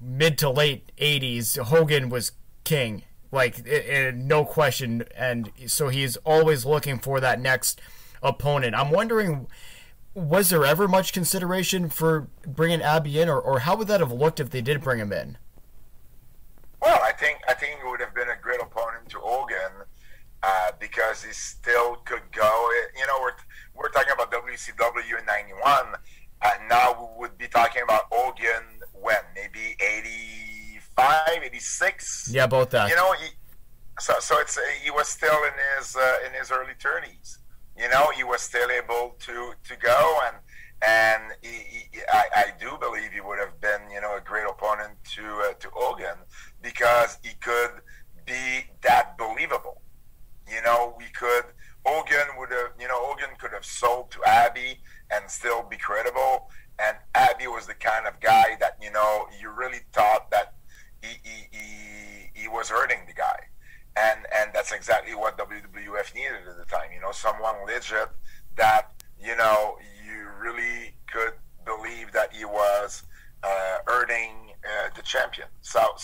mid to late 80s, Hogan was king, like, no question, and so he's always looking for that next opponent. I'm wondering, was there ever much consideration for bringing Abby in, or how would that have looked if they did bring him in? Well, I think it would have been a great opponent to Hogan, because he still could go. You know, we're talking about WCW in '91. Now we would be talking about Hogan when, maybe 85, 86. Yeah, about that. You know, so it's he was still in his early 30s. You know, he was still able to go, and I do believe he would have been, you know, a great opponent to Hogan, because he could be that believable. You know, Hogan could have sold to Abby and still be credible. And Abby was the kind of guy that, you know, you really thought that he was hurting the guy. And that's exactly what WWF needed at the time. You know, someone legit that, you know, you really could believe that he was hurting the champion. So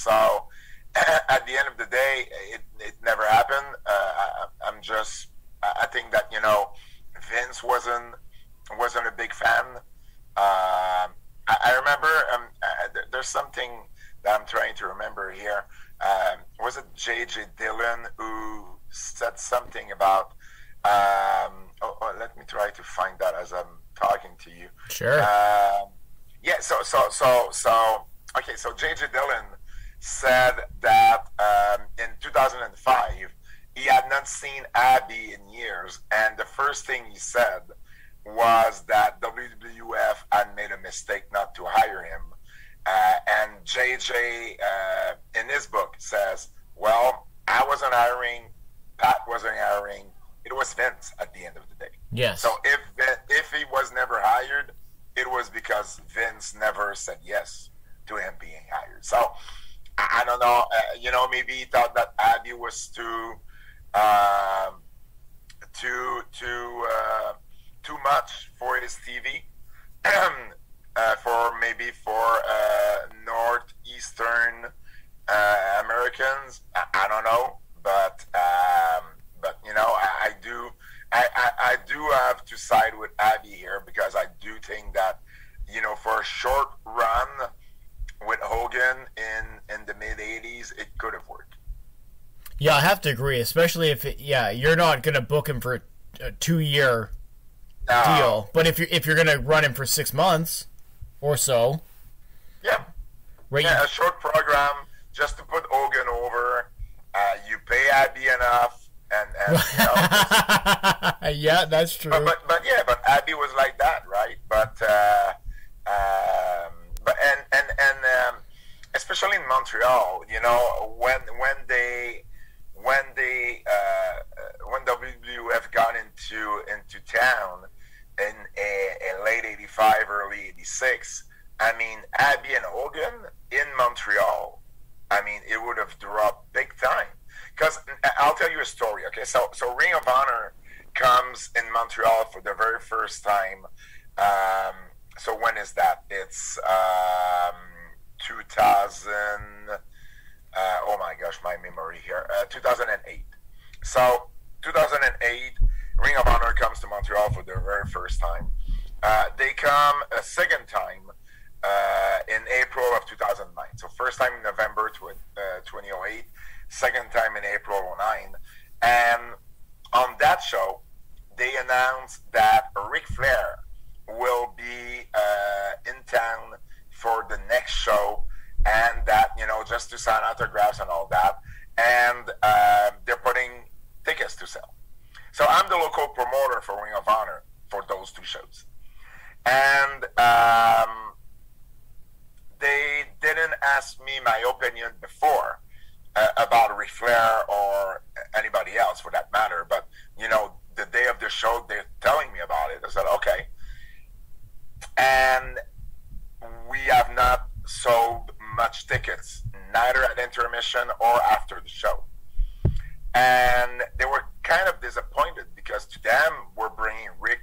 at the end of the day, it never happened. I think that, you know, Vince wasn't a big fan. I remember there's something that I'm trying to remember here. Was it J.J. Dillon who said something about? Let me try to find that as I'm talking to you. Sure. Yeah. Okay. So J.J. Dillon said that in 2005 he had not seen Abby in years, and the first thing he said was that WWF had made a mistake not to hire him. And JJ, in his book, says, well, I wasn't hiring, Pat wasn't hiring, it was Vince at the end of the day. Yes. So if he was never hired, it was because Vince never said yes to him being hired. So I don't know, you know, maybe he thought that Abby was too much for his TV, for northeastern Americans. I don't know, but you know, I do have to side with Abby here, because I do think that, you know, for a short run with Hogan in the mid 80s, it could have worked. Yeah, I have to agree, especially if you're not going to book him for a 2-year deal, but if you're going to run him for 6 months or so, right? Yeah, a short program just to put Hogan over. You pay Abby enough, and you know, yeah, that's true. But Abby was like that, right? But especially in Montreal, you know, when WWF got into town in late '85, early '86, I mean, Abby and Hogan in Montreal, I mean, it would have dropped big time. Because I'll tell you a story. Okay, so Ring of Honor comes in Montreal for the very first time. So when is that? It's 2000. Oh my gosh, my memory here. 2008. So 2008, Ring of Honor comes to Montreal for their very first time. They come a second time in April of 2009. So first time in November 2008, second time in April 2009. And on that show, they announced that Ric Flair will be in town for the next show, and that, you know, just to sign autographs and all that. And they're putting tickets to sell. So I'm the local promoter for Ring of Honor for those two shows. And they didn't ask me my opinion before about Ric Flair or anybody else for that matter. But, you know, the day of the show, they're telling me about it. I said, okay. And we have not sold much tickets, neither at intermission or after the show. And they were kind of disappointed because to them, we're bringing Ric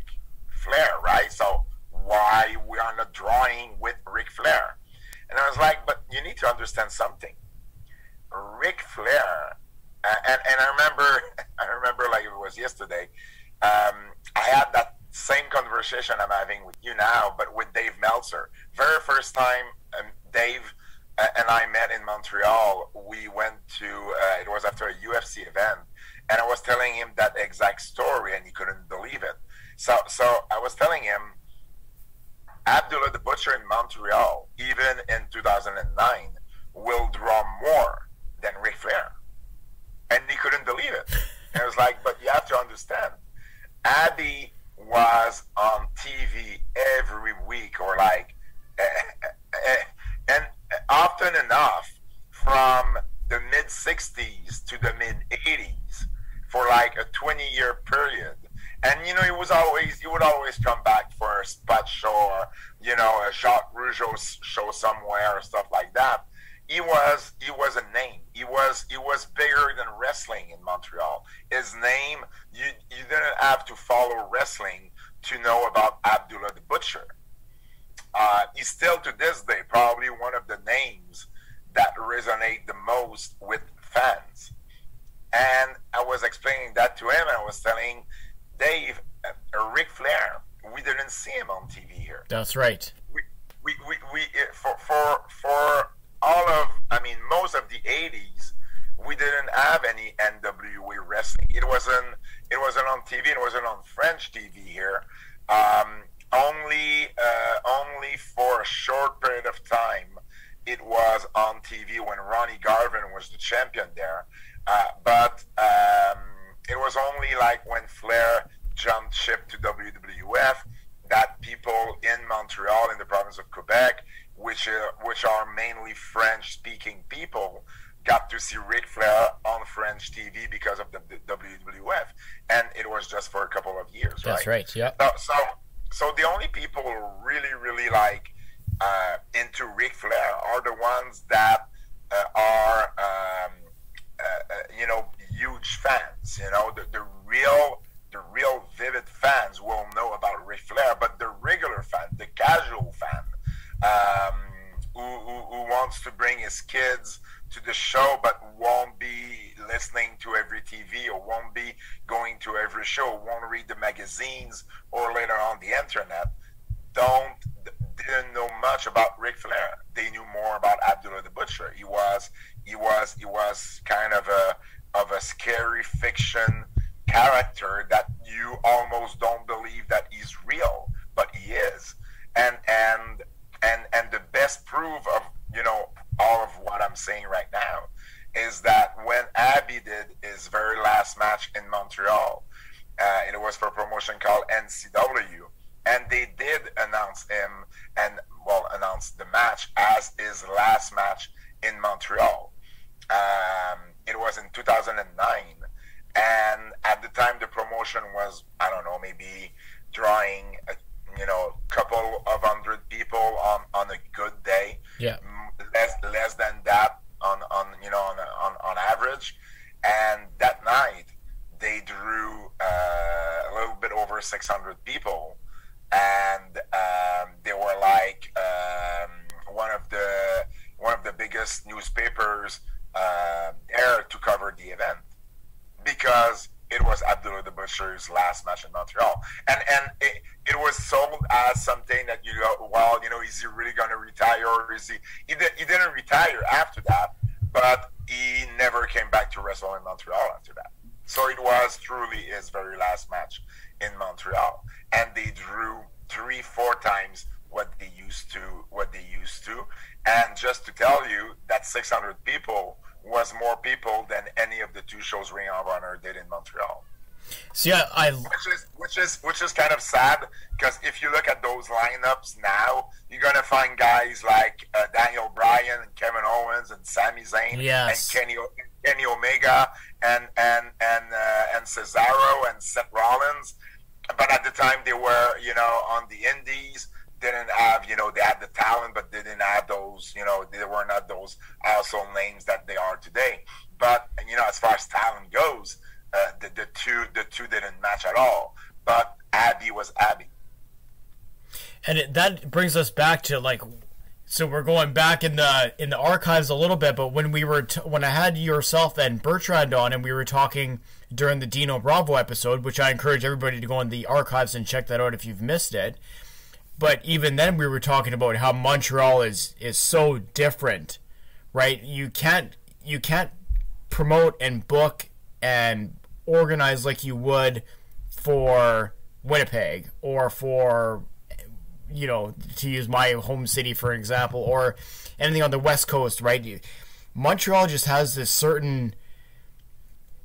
Flair, right? So why we are not drawing with Ric Flair? And I was like, but you need to understand something. Ric Flair, and I remember like it was yesterday, I had that same conversation I'm having with you now, but with Dave Meltzer. Very first time Dave and I met in Montreal, we went to, it was after a UFC event, and I was telling him that exact story, and he couldn't believe it. So I was telling him, Abdullah the Butcher in Montreal, even in 2009, will draw more than Ric Flair. And he couldn't believe it. And I was like, but you have to understand, Abby was on TV every week, or like, and often enough from the mid-60s to the mid-80s for like a 20-year period. And, you know, he would always come back for a spot show or, you know, a Jacques Rougeau show somewhere or stuff like that. He was a name. He was bigger than wrestling in Montreal. His name, you didn't have to follow wrestling to know about Abdullah the Butcher. He's still to this day probably one of the names that resonate the most with fans. And I was explaining that to him, and I was telling Dave, Ric Flair, we didn't see him on TV here. That's right. We for all of, I mean, most of the 80s, we didn't have any NWA wrestling. It wasn't on TV. It wasn't on French TV here. Only for a short period of time, it was on TV when Ronnie Garvin was the champion there. But it was only like when Flair jumped ship to WWF that people in Montreal, in the province of Quebec, which are mainly French-speaking people, got to see Ric Flair on French TV because of the WWF, and it was just for a couple of years. That's right. Yeah. So the only people who really like into Ric Flair are the ones that are you know, huge fans. You know, the real vivid fans will know about Ric Flair, but the regular fan, the casual fan, who wants to bring his kids to the show but won't be listening to every TV or won't be going to every show, won't read the magazines or later on the internet, didn't know much about Ric Flair. They knew more about Abdullah the Butcher. He was kind of a scary fiction character that you almost don't believe that he's real, but he is. And the best proof of, you know, all of what I'm saying right now is that when Abby did his very last match in Montreal, it was for a promotion called NCW, and they did announce him and, well, announce the match as his last match in Montreal. It was in 2009, and at the time the promotion was, I don't know, maybe drawing a couple of hundred people on a good day. Yeah. Less than that on average. And that night they drew a little bit over 600 people, and they were like one of the biggest newspapers there to cover the event, because it was Abdullah the Butcher's last match in Montreal, and it was sold as something that, you go, well, you know, is he really going to retire, or is he didn't retire after that, but he never came back to wrestle in Montreal after that. So it was truly his very last match in Montreal, and they drew 3-4 times what they used to, and just to tell you that 600 people was more people than any of the two shows Ring of Honor did in Montreal. See, which is kind of sad, because if you look at those lineups now, you're gonna find guys like Daniel Bryan and Kevin Owens and Sami Zayn yes. and Kenny Omega and Cesaro and Seth Rollins, but at the time they were, you know, on the indies, didn't have, you know, they had the talent, but they didn't have those, you know, they were not those household names that they are today. But, you know, as far as talent goes, the two didn't match at all. But Abby was Abby. And that brings us back to, like, so we're going back in the archives a little bit, but when we were when I had yourself and Betrand on, and we were talking during the Dino Bravo episode, which I encourage everybody to go in the archives and check that out if you've missed it. But even then, we were talking about how Montreal is so different, right? You can't promote and book and organize like you would for Winnipeg, or for, you know, to use my home city for example, or anything on the West Coast, right? Montreal just has this certain,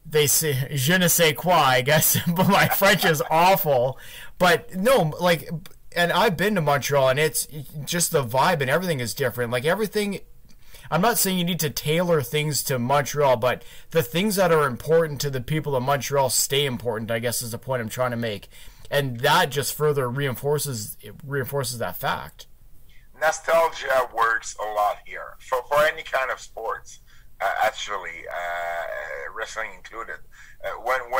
they say je ne sais quoi, I guess, but my French is awful. But no, like, and I've been to Montreal, and it's just the vibe and everything is different. Like, everything, I'm not saying you need to tailor things to Montreal, but the things that are important to the people of Montreal stay important, I guess, is the point I'm trying to make. And that just further reinforces that fact. Nostalgia works a lot here for any kind of sports, actually, wrestling included. When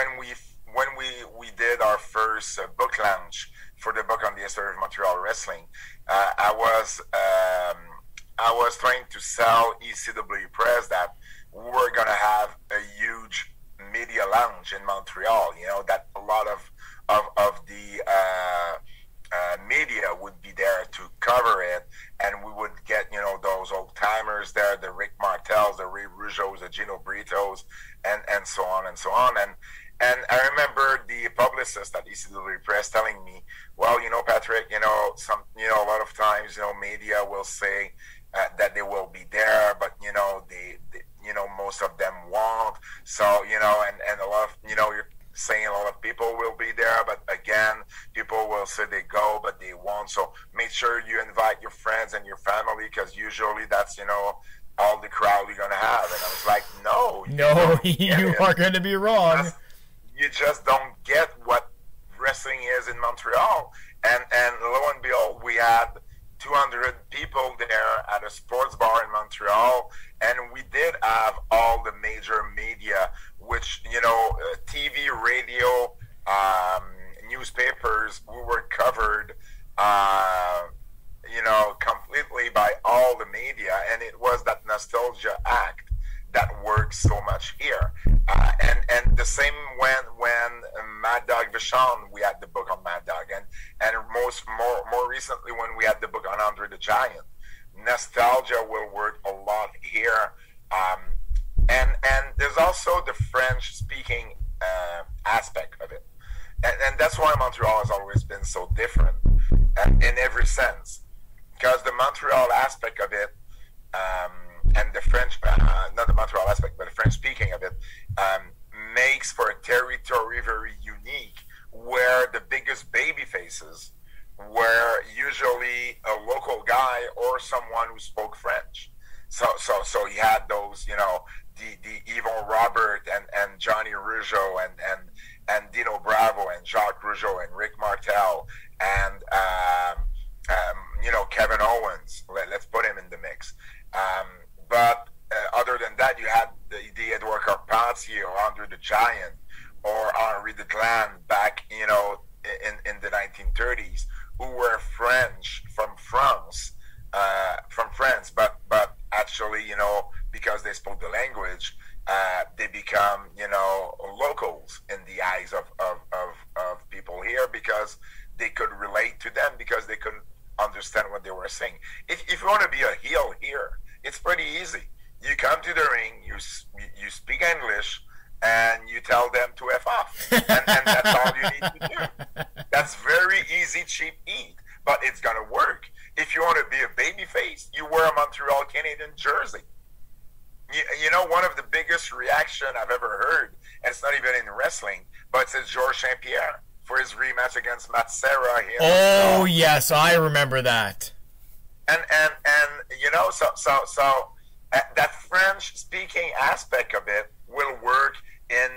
we did our first book launch for the book on the history of Montreal wrestling, I was trying to sell ECW Press that we were going to have a huge media lounge in Montreal. You know, that a lot of the media would be there to cover it, and we would get, you know, those old timers there, the Rick Martels, the Ray Rougeaus, the Gino Britos, and so on and so on. And I remember the publicist at ECW Press telling me, well, you know, Patrick, you know, a lot of times, you know, media will say that they will be there, but, you know, you know, most of them won't. So, you know, and a lot of, you know, you're saying a lot of people will be there, but again, people will say they go, but they won't. So make sure you invite your friends and your family, because usually that's, you know, all the crowd you're going to have. And I was like, no, you are going to be wrong. You just don't get what wrestling is in Montreal. And lo and behold, we had 200 people there at a sports bar in Montreal, and we did have all the major media, which, you know, TV, radio, newspapers, we were covered, you know, completely by all the media, and it was that nostalgia act that works so much here. And the same when Mad Dog Vachon, we had the book on Mad Dog, and more recently when we had the book on Andre the Giant. Nostalgia will work a lot here. And there's also the French speaking aspect of it. And that's why Montreal has always been so different in every sense. Because the Montreal aspect of it, and the French, not the Montreal aspect, but the French speaking of it, makes for a territory very unique, where the biggest baby faces were usually a local guy or someone who spoke French. So you had those, you know, the Yvon Robert and Johnny Rougeau and Dino Bravo and Jacques Rougeau and Rick Martel and you know, Kevin Owens. Let's put him in the mix. But other than that, you had the Edouard Carpentier or Andre the Giant or Henri de Glan back, you know, in the 1930s, who were French from France, but actually, you know, because they spoke the language, they become, you know, locals in the eyes of people here, because they could relate to them, because they couldn't understand what they were saying. If you want to be a heel here, it's pretty easy. You come to the ring, you speak English, and you tell them to F off. And that's all you need to do. That's very easy, cheap eat, but it's going to work. If you want to be a babyface, you wear a Montreal Canadian jersey. You know, one of the biggest reaction I've ever heard, and it's not even in wrestling, but since there for his rematch against Matt Serra here. Oh yes, I remember that. And you know, so that French speaking aspect of it will work in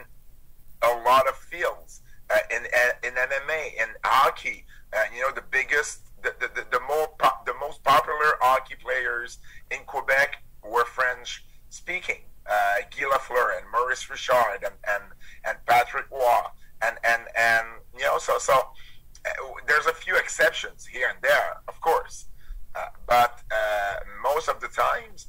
a lot of fields, in MMA, in hockey. You know, the most popular hockey players in Quebec were French speaking. Guy Lafleur and Maurice Richard and Patrick Roy and you know, so there's a few exceptions here and there, of course, but most of the times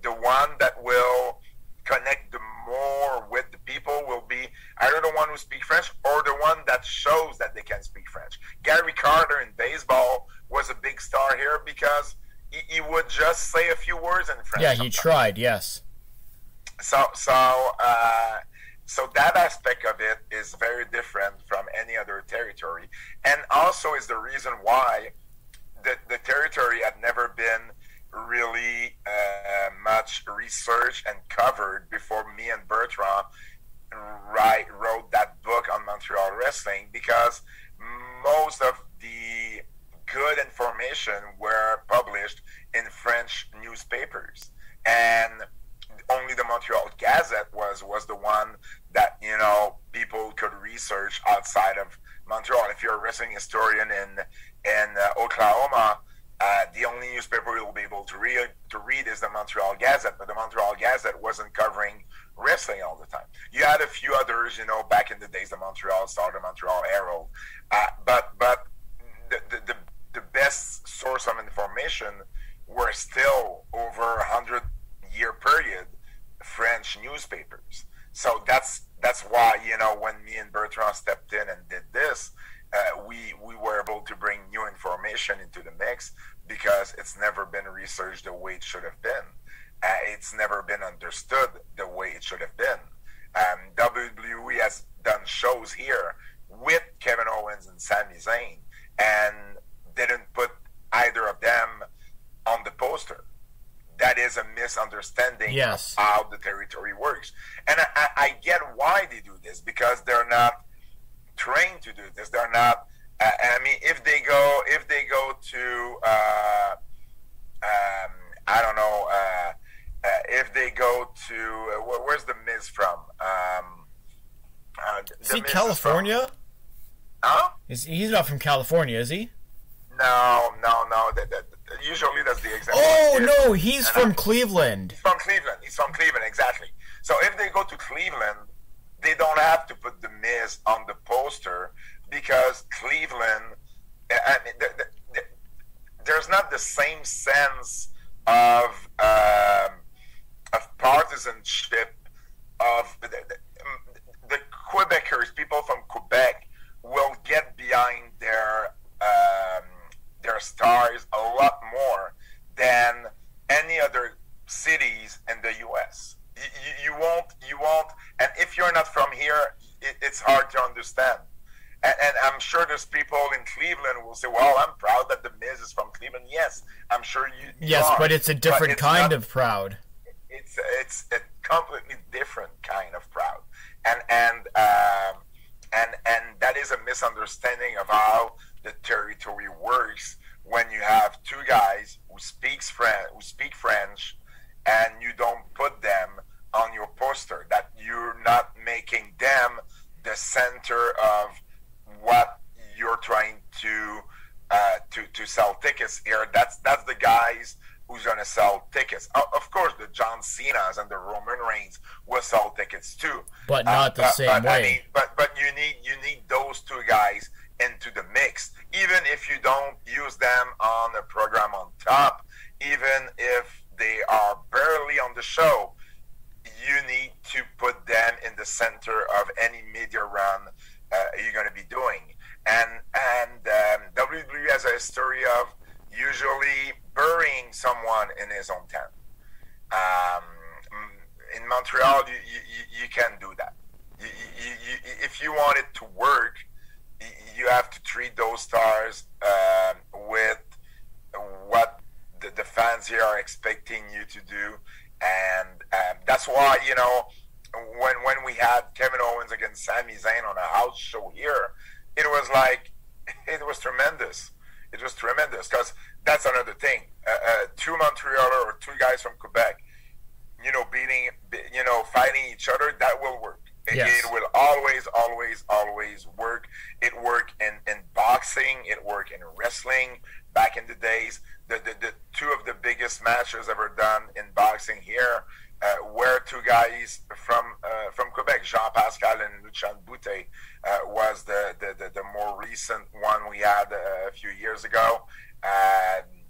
the one that will connect the more with the people will be either the one who speaks French or the one that shows that they can speak French. Gary Carter in baseball was a big star here because he would just say a few words in French. Yeah, he tried, yes. So that aspect of it is very different from any other territory, and also is the reason why the territory had never been really much researched and covered before me and Betrand wrote that book on Montreal wrestling, because most of the good information were published in French newspapers, and only the Montreal Gazette was the one that, you know, people could research outside of Montreal. If you're a wrestling historian in Oklahoma, the only newspaper you'll be able to read is the Montreal Gazette, but the Montreal Gazette wasn't covering wrestling all the time. You had a few others, you know, back in the days, the Montreal Star, the Montreal Herald, but the best source of information were still over 100-year period French newspapers. So that's why, you know, when me and Betrand stepped in and did this, we were able to bring new information into the mix, because it's never been researched the way it should have been. It's never been understood the way it should have been. WWE has done shows here with Kevin Owens and Sami Zayn and didn't put either of them on the poster. That is a misunderstanding Yes. of how the territory works. And I get why they do this, because they're not trained to do this. They're not. I mean, if they go to I don't know, if they go to where's the Miz from? Is he California? Huh? He's not from California, is he? No. Usually that's the example. Oh no, he's from Cleveland. He's from Cleveland, exactly. So if they go to Cleveland, they don't have to put the Miz on the poster, because Cleveland, I mean, there's not the same sense of partisanship of the Quebecers. People from Quebec will get behind their stars a lot more than any other cities in the U.S. You won't, and if you're not from here, it's hard to understand. And I'm sure there's people in Cleveland who will say, well, I'm proud that the Miz is from Cleveland. Yes, I'm sure you Yes, are, but it's a different kind of proud. It's a completely different kind of proud. And that is a misunderstanding of how the territory works when you have two guys who speak French, and you don't put them on your poster, that you're not making them the center of what you're trying to sell tickets here. That's the guys who's going to sell tickets. Of course, the John Cena's and the Roman Reigns will sell tickets too, but not the same way. I mean, but you need those two guys into the mix, even if you don't use them on a program on top, even if they are barely on the show. You need to put them in the center of any media run you're going to be doing. And WWE has a history of usually burying someone in his own town. In Montreal, you can't do that. If you want it to work, you have to treat those stars with what the fans here are expecting you to do. And that's why, you know, when we had Kevin Owens against Sami Zayn on a house show here, it was tremendous. It was tremendous because that's another thing. Two Montrealer or two guys from Quebec, fighting each other, that will work. Yes. It will always work. It worked in boxing. It worked in wrestling back in the days. The two of the biggest matches ever done in boxing here were two guys from Quebec. Jean Pascal and Lucien Boutte was the more recent one we had a few years ago.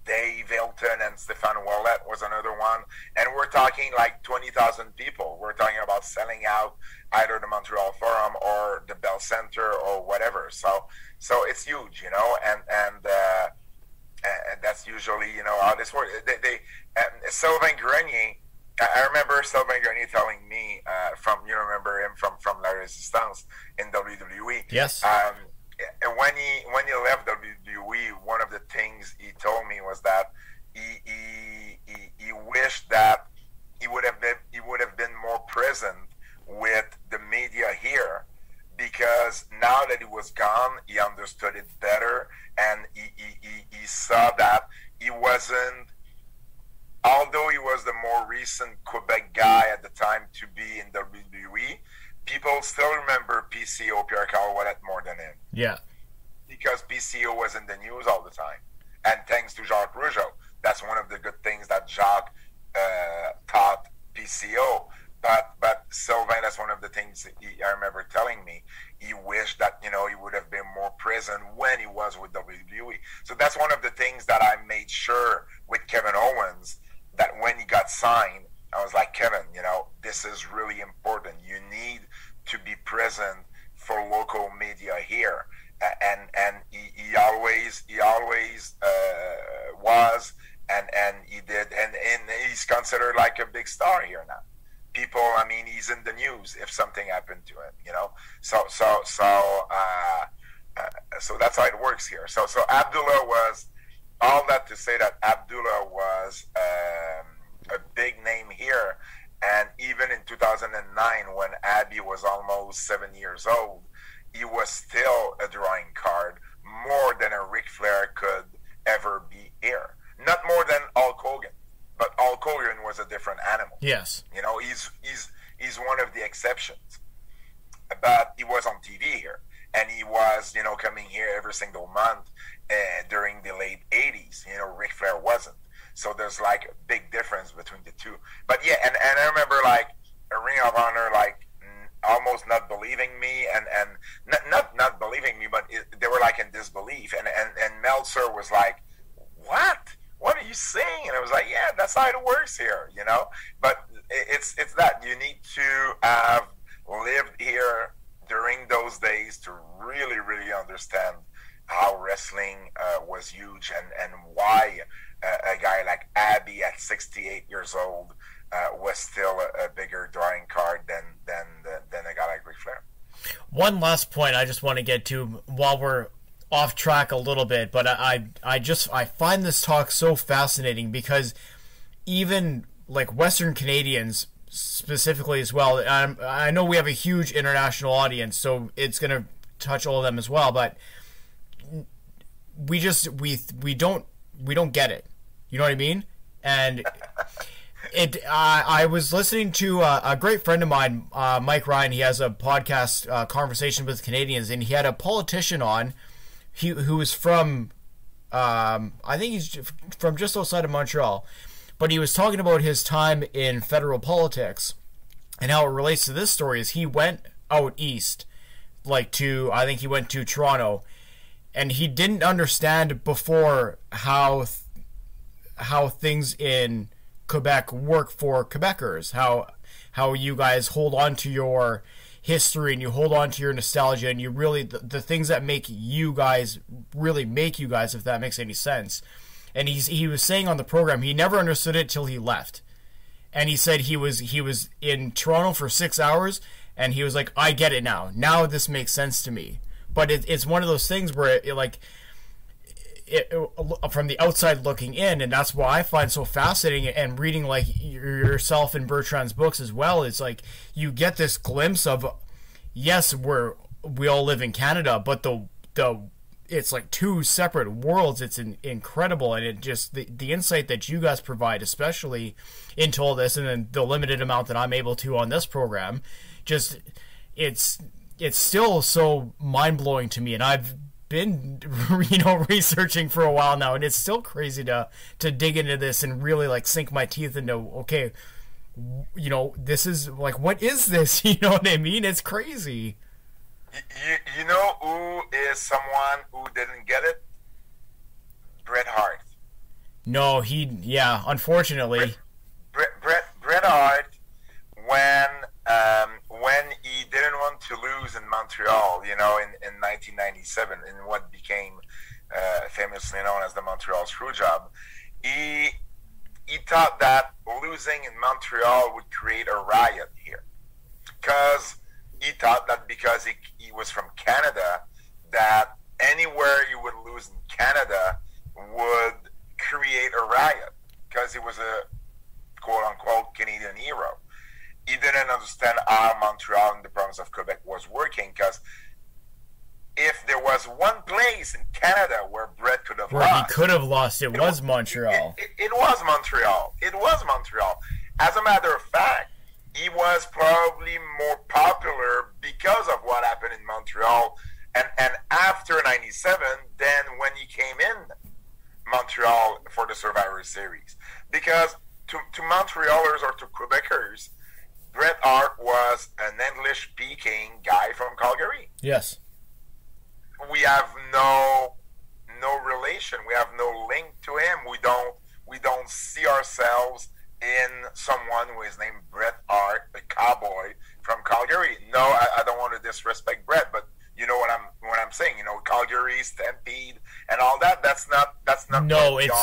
Dave Hilton and Stéphane Ouellet was another one. And we're talking like 20,000 people. We're talking about selling out either the Montreal Forum or the Bell Center or whatever. So it's huge, and that's usually, how this works. Sylvain Grenier, I remember Sylvain Grenier telling me you remember him from La Resistance in WWE. Yes. And when he left WWE, one of the things he told me was that he wished that he would have been more present with the media here, because now that he was gone, he understood it better, and he saw that he wasn't, although he was the more recent Quebec guy at the time to be in WWE, people still remember PCO, Pierre-Carl Ouellet, more than him. Yeah. Because PCO was in the news all the time. And thanks to Jacques Rougeau. That's one of the good things that Jacques taught PCO. But Sylvain, that's one of the things I remember telling me. He wished that, he would have been more present when he was with WWE. So that's one of the things that I made sure with Kevin Owens, that when he got signed, I was like, Kevin, this is really important. You need to be present for local media here, and he always was, and he did, and he's considered like a big star here now. People, he's in the news if something happened to him, So that's how it works here. So Abdullah was, all that to say that Abdullah was a big name here. And even in 2009, when Abby was almost 7 years old, he was still a drawing card, more than a Ric Flair could ever be here. Not more than Hulk Hogan, but Hulk Hogan was a different animal. Yes. He's one of the exceptions. But he was on TV here, and he was, coming here every single month during the late 80s. Ric Flair wasn't. So there's like a big difference between the two. But yeah, and I remember like a Ring of Honor, like almost not believing me, and not believing me, but they were like in disbelief. And Meltzer was like, what are you saying? And I was like, yeah, that's how it works here, But it's that you need to have lived here during those days to really, really understand how wrestling was huge, and why a guy like Abby at 68 years old was still a bigger drawing card than a guy like Ric Flair. One last point I just want to get to while we're off track a little bit, but I find this talk so fascinating, because even like Western Canadians specifically as well, I know we have a huge international audience, so it's going to touch all of them as well, but we don't get it. You know what I mean? And I was listening to a great friend of mine, Mike Ryan. He has a podcast, Conversation with Canadians, and he had a politician on who was from, I think he's from just outside of Montreal, but he was talking about his time in federal politics, and how it relates to this story is he went out east, I think he went to Toronto, and he didn't understand before how things in Quebec work for Quebecers, how you guys hold on to your history and you hold on to your nostalgia, and you really the things that make you guys really make you guys, if that makes any sense. And he was saying on the program he never understood it till he left, and he said he was in Toronto for 6 hours, and he was like, I get it now this makes sense to me. But it's one of those things where from the outside looking in, and that's what I find so fascinating. And reading like yourself and Bertrand's books as well, is like you get this glimpse of, yes, we all live in Canada, but the it's like two separate worlds. It's incredible, and it just the insight that you guys provide, especially into all this, and then the limited amount that I'm able to on this program, just it's still so mind-blowing to me. And I've been researching for a while now, and it's still crazy to dig into this and really like sink my teeth into, okay, this is like, what is this? You know what I mean? It's crazy. You know who is someone who didn't get it? Bret Hart. No, unfortunately. Bret Hart, when he didn't want to lose in Montreal, in 1997, in what became famously known as the Montreal Screwjob, he thought that losing in Montreal would create a riot here. Because he thought that because he was from Canada, that anywhere he would lose in Canada would create a riot, because he was a quote-unquote Canadian hero. He didn't understand how Montreal and the province of Quebec was working, because if there was one place in Canada where Bret could have lost... he could have lost, it was Montreal. It was Montreal. It was Montreal. As a matter of fact, he was probably more popular because of what happened in Montreal. And after 97, then when he came in Montreal for the Survivor Series. Because to Montrealers or to Quebecers, Bret Hart was an English-speaking guy from Calgary. Yes. We have no relation. We have no link to him. We don't see ourselves in someone who is named Bret Hart, a cowboy from Calgary. No, I don't want to disrespect Bret, but you know what I'm saying. Calgary, Stampede, and all that. That's not. No, it's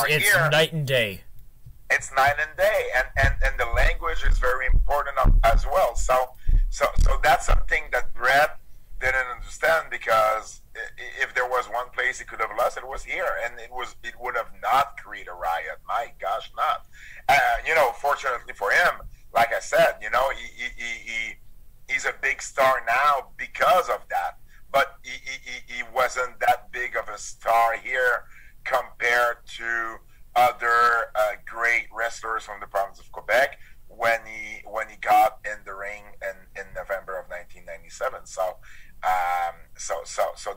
night and day. It's night and day, and the language is very important as well. So that's something that Bret didn't understand, because if there was one place he could have lost, it was here, and it would have not created a riot. My gosh, not. Fortunately for him, like I said, he's a big star now because of that. But he wasn't that big of a star here compared to other great wrestlers from the province of Quebec when he got in the ring in November of 1997. So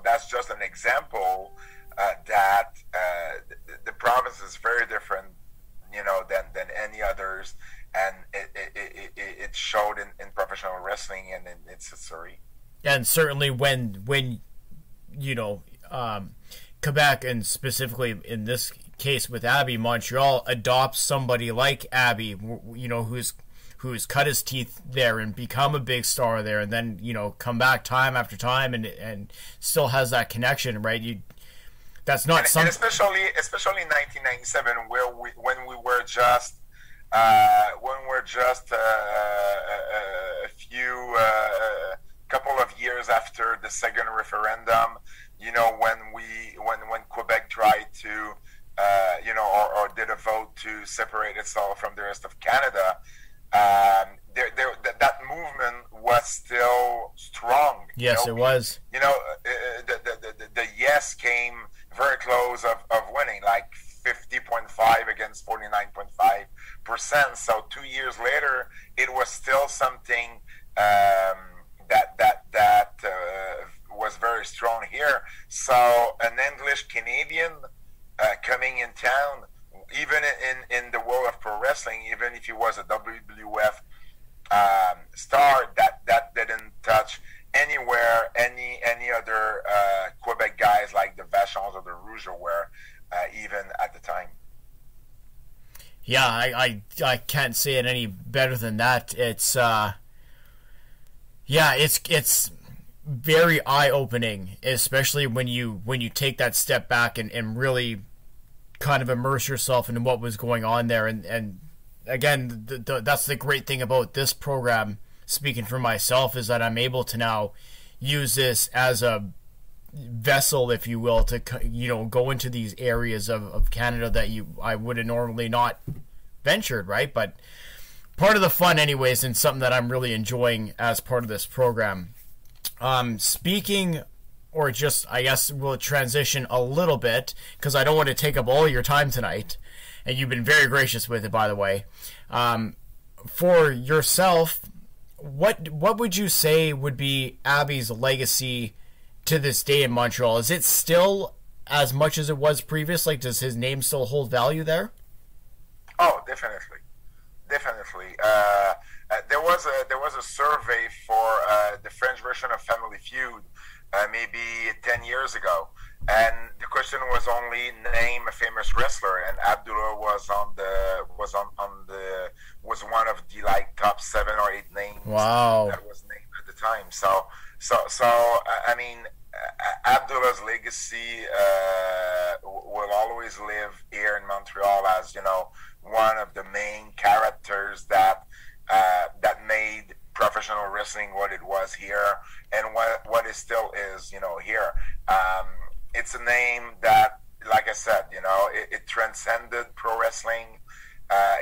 that's just an example that the province is very different, than any others, and it showed in professional wrestling and in its history. And certainly when Quebec, and specifically in this case with Abby, Montreal adopts somebody like Abby, who's cut his teeth there and become a big star there, and then come back time after time and still has that connection, right? That's not something. And especially in 1997, when we were just a few couple of years after the second referendum, when Quebec tried to or did a vote to separate itself from the rest of Canada, that movement was still strong. Yes, it was. The yes came very close of winning, like 50.5 against 49.5%. So 2 years later, it was still something that was very strong here. So an English Canadian coming in town, even in the world of pro wrestling, even if he was a WWF star, that didn't touch anywhere any other Quebec guys like the Vachons or the Rougeau were, even at the time. Yeah, I can't say it any better than that. It's it's very eye-opening, especially when you take that step back and really kind of immerse yourself into what was going on there. And again, that's the great thing about this program, speaking for myself, is that I'm able to now use this as a vessel, if you will, to go into these areas of Canada that I would have normally not ventured, right? But part of the fun, anyways, and something that I'm really enjoying as part of this program. Speaking, or just I guess we'll transition a little bit because I don't want to take up all your time tonight, and you've been very gracious with it, by the way. For yourself, what would you say would be Abby's legacy to this day in Montreal? Is it still as much as it was previous? Like, does his name still hold value there? Oh, definitely. There was a survey for the French version of Family Feud maybe 10 years ago, and the question was only name a famous wrestler, and Abdullah was one of the top 7 or 8 names. Wow. That was named at the time. So I mean, Abdullah's legacy will always live here in Montreal as one of the main characters that made professional wrestling what it was here, and what it still is here. It's a name that, like I said, it transcended pro wrestling.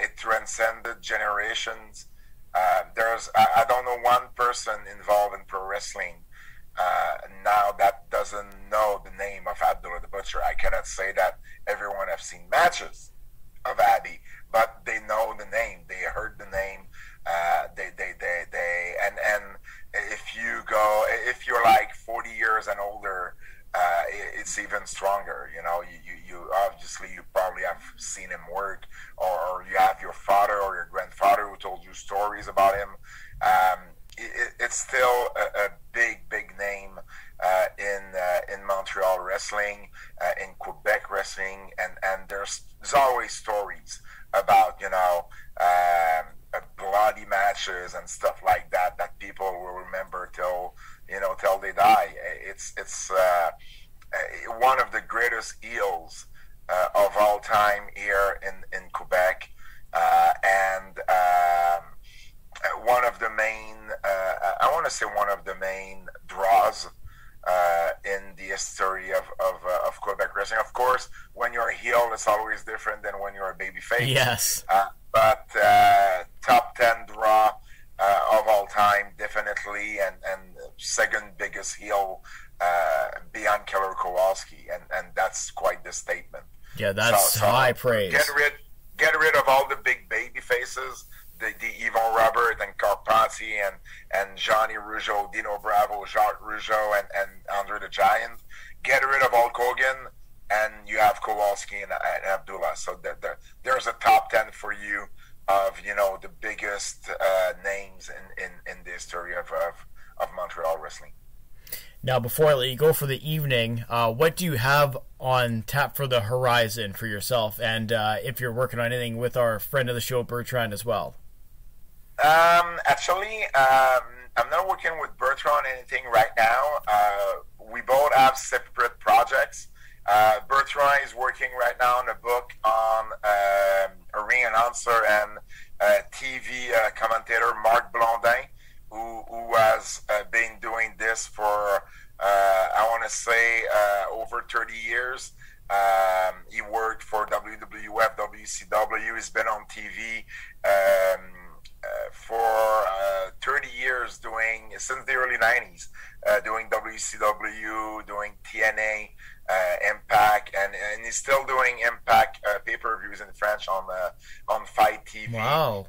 It transcended generations. I don't know one person involved in pro wrestling now that doesn't know the name of Abdullah the Butcher. I cannot say that everyone have seen matches of Abby, but they know the name. They heard the name. And if you're like 40 years and older, it's even stronger. You obviously you probably have seen him work, or you have your father or your grandfather who told you stories about him. It's still a big name in Montreal wrestling, in Quebec wrestling, and there's always stories about bloody matches and stuff like that people will remember till they die. It's one of the greatest heels of all time here in Quebec, and one of the main I want to say one of the main draws in the history of Quebec wrestling. Of course, when you're a heel, it's always different than when you're a babyface. Yes. But top 10 draw of all time, definitely, and second biggest heel beyond Keller Kowalski, and that's quite the statement. Yeah, that's high praise. Get rid of all the big baby faces, the Yvon Robert and Carpati and Johnny Rougeau, Dino Bravo, Jacques Rougeau, and Andre the Giant. Get rid of Hulk Hogan, and you have Kowalski and Abdullah. So there's a top 10 for you of the biggest names in the history of Montreal wrestling. Now, before I let you go for the evening, what do you have on tap for the horizon for yourself, and if you're working on anything with our friend of the show, Betrand, as well? Actually, I'm not working with Betrand on anything right now. We both have separate projects. Betrand is working right now on a book on a ring announcer and TV commentator, Marc Blondin, who has been doing this for, I want to say, over 30 years. He worked for WWF, WCW. He's been on TV for 30 years, since the early 90s, doing WCW, doing TNA, Impact, and he's still doing Impact pay-per-views in French on Fight TV. Wow.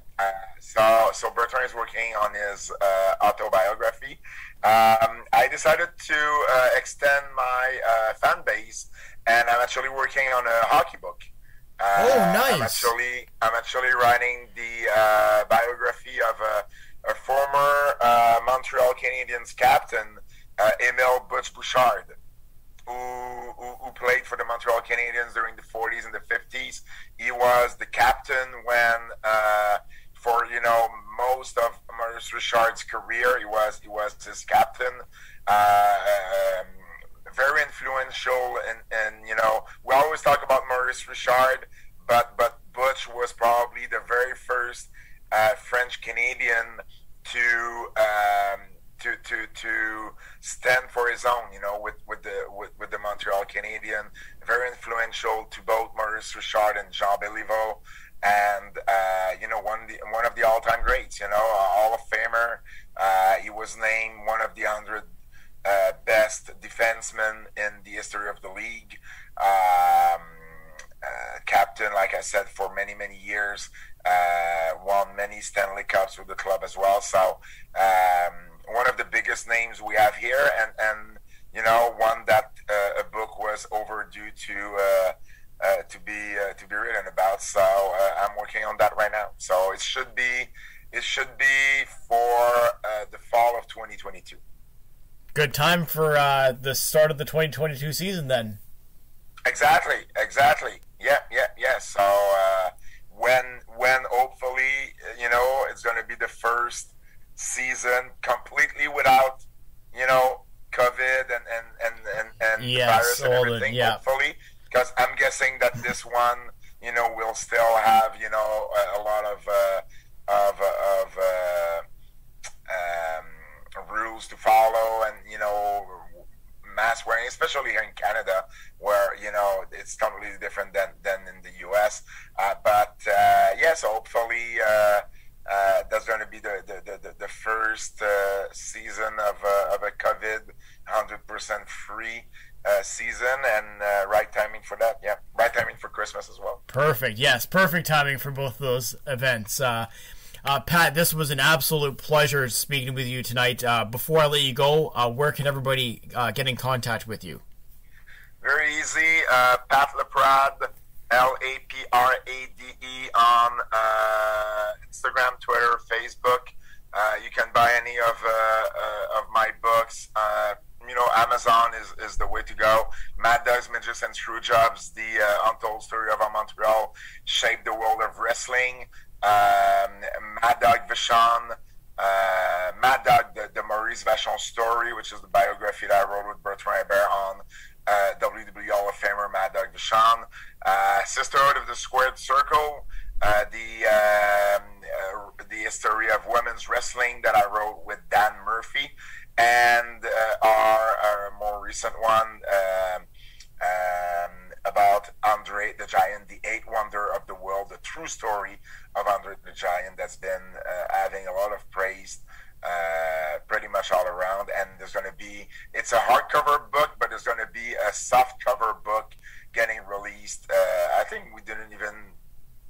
So Bertrand is working on his autobiography. I decided to extend my fan base, and I'm actually working on a hockey book. Nice. I'm actually writing the biography of a former Montreal Canadiens captain, Émile Butch Bouchard, who played for the Montreal Canadiens during the 40s and the 50s. He was the captain when, for most of Maurice Richard's career, he was his captain. Very influential, and we always talk about Maurice Richard, but Butch was probably the very first French Canadian to to stand for his own, with the Montreal Canadian, very influential to both Maurice Richard and Jean Béliveau, and one of the all-time greats, a Hall of Famer. He was named one of the 100 best defensemen in the history of the league. Captain, like I said, for many years. Won many Stanley Cups with the club as well. So one of the biggest names we have here, and one that a book was overdue to be written about. So I'm working on that right now. So it should be for the fall of 2022. Good time for the start of the 2022 season then. Exactly. Yeah. So when hopefully it's going to be the first season completely without COVID and virus and everything. Yeah. Hopefully, because I'm guessing that this one will still have a lot of rules to follow, and mask wearing, especially here in Canada, where it's completely different than in the US. So hopefully that's going to be the first season of a COVID 100% free season, and right timing for that. Yeah, right timing for Christmas as well. Perfect. Yes, perfect timing for both of those events. Pat, this was an absolute pleasure speaking with you tonight. Before I let you go, where can everybody get in contact with you? Very easy. Pat Laprade, Laprade on Instagram, Twitter, Facebook. You can buy any of my books. Amazon is the way to go. Mad Dogs, Midgets, and Screwjobs, the untold story of how Montreal shaped the world of wrestling. Mad Dog Vachon, Mad Dog, the Maurice Vachon story, which is the biography that I wrote with Betrand Hebert on WWE Hall of Famer Mad Dog Vachon. Sisterhood of the Squared Circle, the history of women's wrestling that I wrote with Dan Murphy, and our more recent one about Andre the Giant, the eighth wonder of the world, the true story of Andre the Giant, that's been having a lot of praise pretty much all around. And there's going to be, it's a hardcover book, but there's going to be a soft cover book getting released. I think we didn't even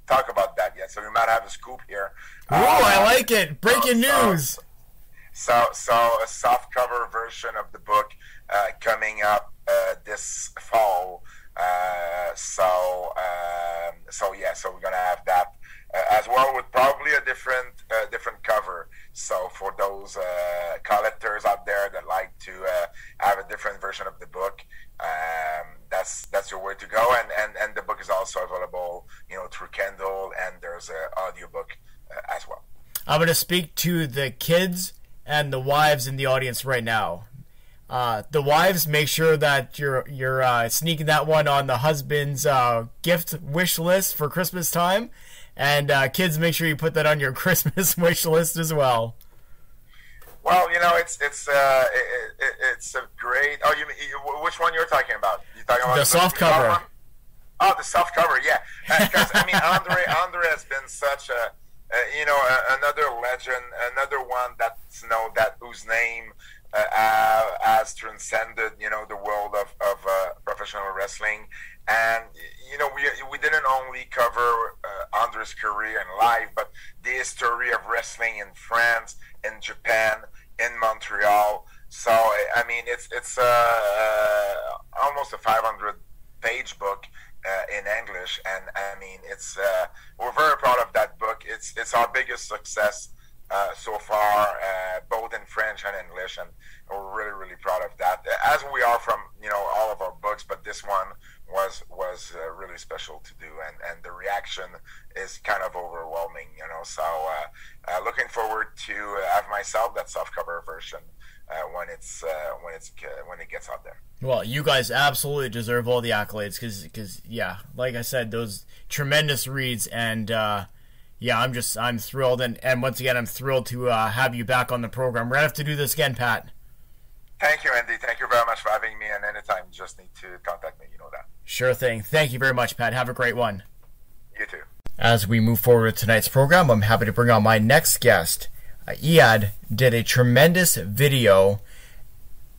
talk about that yet, so we might have a scoop here. Oh, I like it. Breaking news. So a soft cover version of the book coming up this fall. So we're gonna have that as well, with probably a different cover. So for those collectors out there that like to have a different version of the book, that's your way to go. And the book is also available, through Kindle, and there's an audiobook as well. I'm gonna speak to the kids and the wives in the audience right now. The wives, make sure that you're sneaking that one on the husband's gift wish list for Christmas time, and kids, make sure you put that on your Christmas wish list as well. Well, it's a great. Oh, which one you're talking about? You talking about the soft cover? One? Oh, the soft cover, yeah. Because Andre has been such a another legend, another one that's whose name has transcended, the world of professional wrestling. And, we didn't only cover Andre's career and life, but the history of wrestling in France, in Japan, in Montreal. So, I mean, it's almost a 500-page book in English. And, I mean, we're very proud of that book. It's our biggest success so far, both in French and English, and we're really, really proud of that, as we are from all of our books. But this one was really special to do, and the reaction is kind of overwhelming, So looking forward to have myself that softcover version when it gets out there. Well, you guys absolutely deserve all the accolades, because yeah, like I said, those tremendous reads, and Yeah, I'm thrilled, and once again, I'm thrilled to have you back on the program. We're going to have to do this again, Pat. Thank you, Andy. Thank you very much for having me, and anytime you just need to contact me, you know that. Sure thing. Thank you very much, Pat. Have a great one. You too. As we move forward with tonight's program, I'm happy to bring on my next guest. Eyad did a tremendous video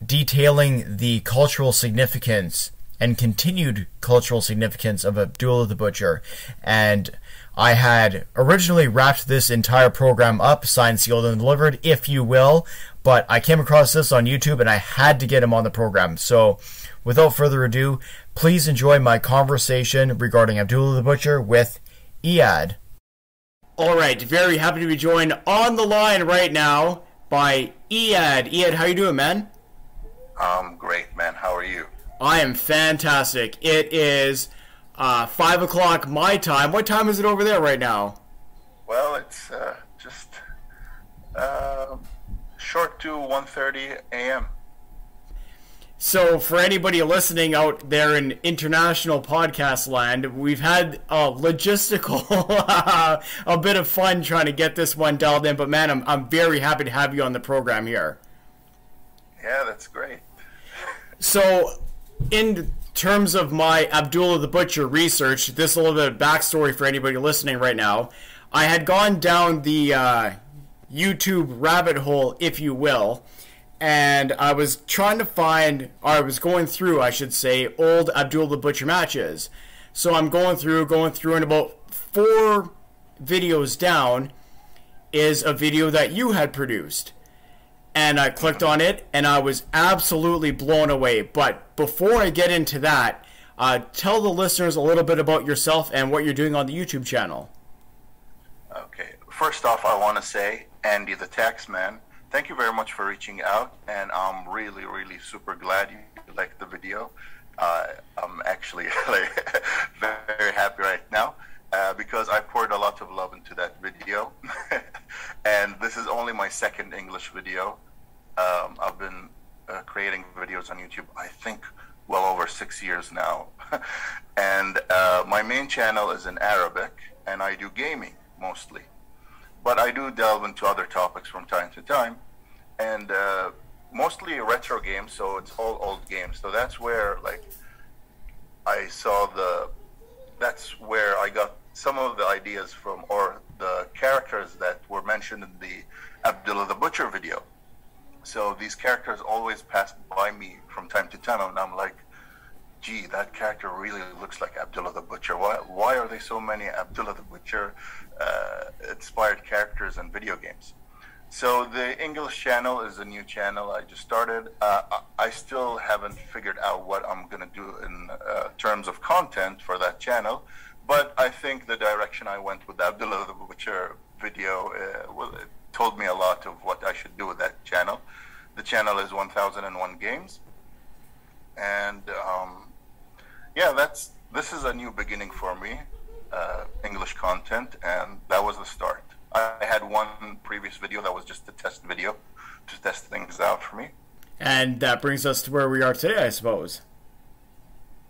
detailing the cultural significance and continued cultural significance of Abdullah the Butcher, and I had originally wrapped this entire program up, signed, sealed, and delivered, if you will, but I came across this on YouTube and I had to get him on the program. So, without further ado, please enjoy my conversation regarding Abdullah the Butcher with Eyad. Alright, very happy to be joined on the line right now by Eyad. Eyad, how you doing, man? I'm great, man. How are you? I am fantastic. It is 5 o'clock my time. What time is it over there right now? Well, it's just short to 1:30 a.m. So for anybody listening out there in international podcast land, we've had a logistical a bit of fun trying to get this one dialed in, but man, I'm very happy to have you on the program here. Yeah, that's great. So in terms of my Abdullah the Butcher research, this is a little bit of backstory for anybody listening right now. I had gone down the YouTube rabbit hole, if you will, and I was trying to find, or I was going through, I should say, old Abdullah the Butcher matches. So I'm going through, and about 4 videos down is a video that you had produced. And I clicked on it, and I was absolutely blown away. But before I get into that, tell the listeners a little bit about yourself and what you're doing on the YouTube channel. Okay. First off, I want to say, Andy the Taxman, thank you very much for reaching out, and I'm really, really super glad you liked the video. I'm actually very happy right now because I poured a lot of love into that video. And this is only my second English video. I've been creating videos on YouTube, I think, well over 6 years now. And my main channel is in Arabic, and I do gaming mostly. But I do delve into other topics from time to time, and mostly retro games, so it's all old games. So that's where, like, that's where I got some of the ideas from, or the characters that were mentioned in the Abdullah the Butcher video. So these characters always passed by me from time to time, and I'm like, gee, that character really looks like Abdullah the Butcher. Why are there so many Abdullah the Butcher inspired characters in video games? So the English channel is a new channel I just started. I still haven't figured out what I'm going to do in terms of content for that channel, but I think the direction I went with the Abdullah the Butcher video it told me a lot of what I should do with that channel. The channel is 1001 Games, and yeah, this is a new beginning for me, English content, and that was the start. I had one previous video that was just a test video to test things out for me. And that brings us to where we are today, I suppose.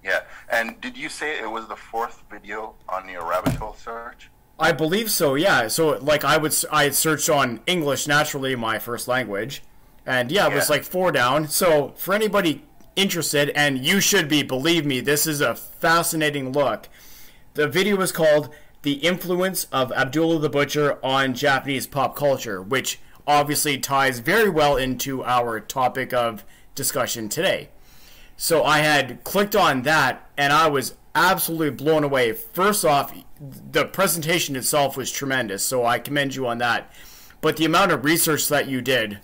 Yeah, and did you say it was the 4th video on your rabbit hole search? I believe so, yeah. So, like, I had searched on English, naturally, my first language, and yeah, it was like 4 down. So, for anybody interested, and you should be, believe me, this is a fascinating look. The video is called The Influence of Abdullah the Butcher on Japanese Pop Culture, which obviously ties very well into our topic of discussion today. So I had clicked on that, and I was absolutely blown away. First off, the presentation itself was tremendous, so I commend you on that. But the amount of research that you did,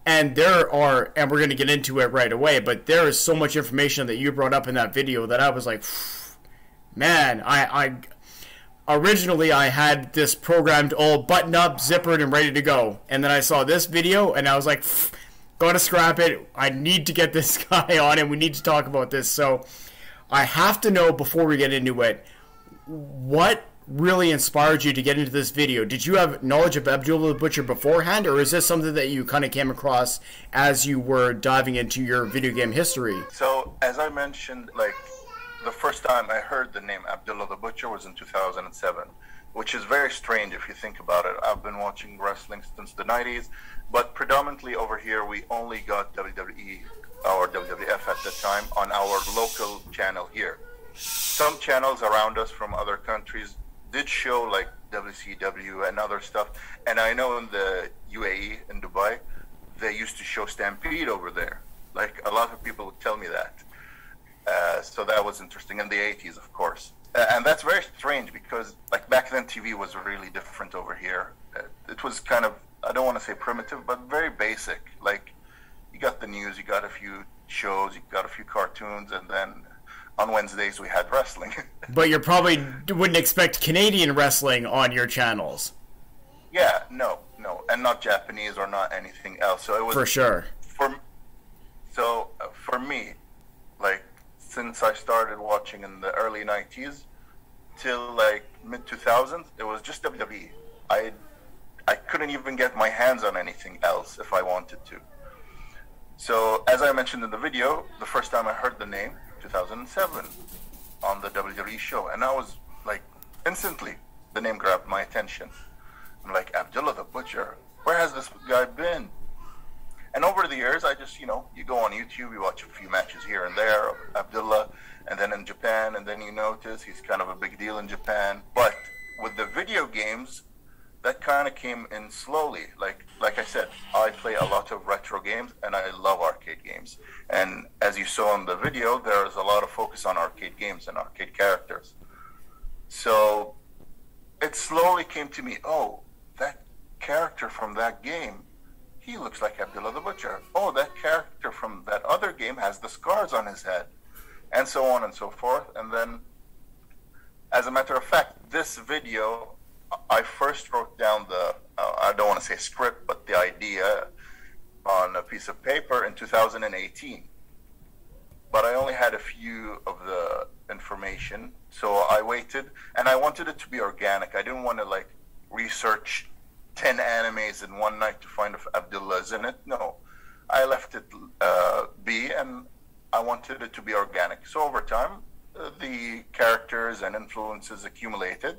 and we're going to get into it right away, but there is so much information that you brought up in that video that I was like, man, originally I had this programmed all buttoned up, zippered, and ready to go. And then I saw this video, and I was like, gotta scrap it. I need to get this guy on, and we need to talk about this. So I have to know, before we get into it, what really inspired you to get into this video? Did you have knowledge of Abdullah the Butcher beforehand, or is this something that you kind of came across as you were diving into your video game history? So, as I mentioned, like, the first time I heard the name Abdullah the Butcher was in 2007, which is very strange if you think about it. I've been watching wrestling since the 90s, but predominantly over here we only got WWE or WWF at the time on our local channel here. Some channels around us from other countries did show like WCW and other stuff, and I know in the UAE, in Dubai, they used to show Stampede over there. Like, a lot of people would tell me that. So that was interesting, in the 80s, of course. And that's very strange because, like, back then TV was really different over here. It was kind of, I don't want to say primitive, but very basic. Like, you got the news, you got a few shows, you got a few cartoons, and then on Wednesdays we had wrestling. But you probably wouldn't expect Canadian wrestling on your channels. Yeah, no, and not Japanese or not anything else. So it was for sure. For me, like, since I started watching in the early 90s till like mid 2000s, it was just WWE. I couldn't even get my hands on anything else if I wanted to. So as I mentioned in the video, the first time I heard the name, 2007, on the WWE show, and I was like, instantly the name grabbed my attention. I'm like, Abdullah the Butcher, where has this guy been? And over the years, I just, you go on YouTube, you watch a few matches here and there of Abdullah, and then in Japan, and then you notice he's kind of a big deal in Japan. But with the video games, that kind of came in slowly. Like I said, I play a lot of retro games, and I love arcade games. And as you saw in the video, there's a lot of focus on arcade games and arcade characters. So it slowly came to me, oh, that character from that game, he looks like Abdullah the Butcher. Oh, that character from that other game has the scars on his head. And so on and so forth. And then, as a matter of fact, this video, I first wrote down the, I don't want to say script, but the idea on a piece of paper in 2018. But I only had a few of the information. So I waited, and I wanted it to be organic. I didn't want to, like, research 10 animes in one night to find if Abdullah is in it. No, I left it be, and I wanted it to be organic. So over time, the characters and influences accumulated,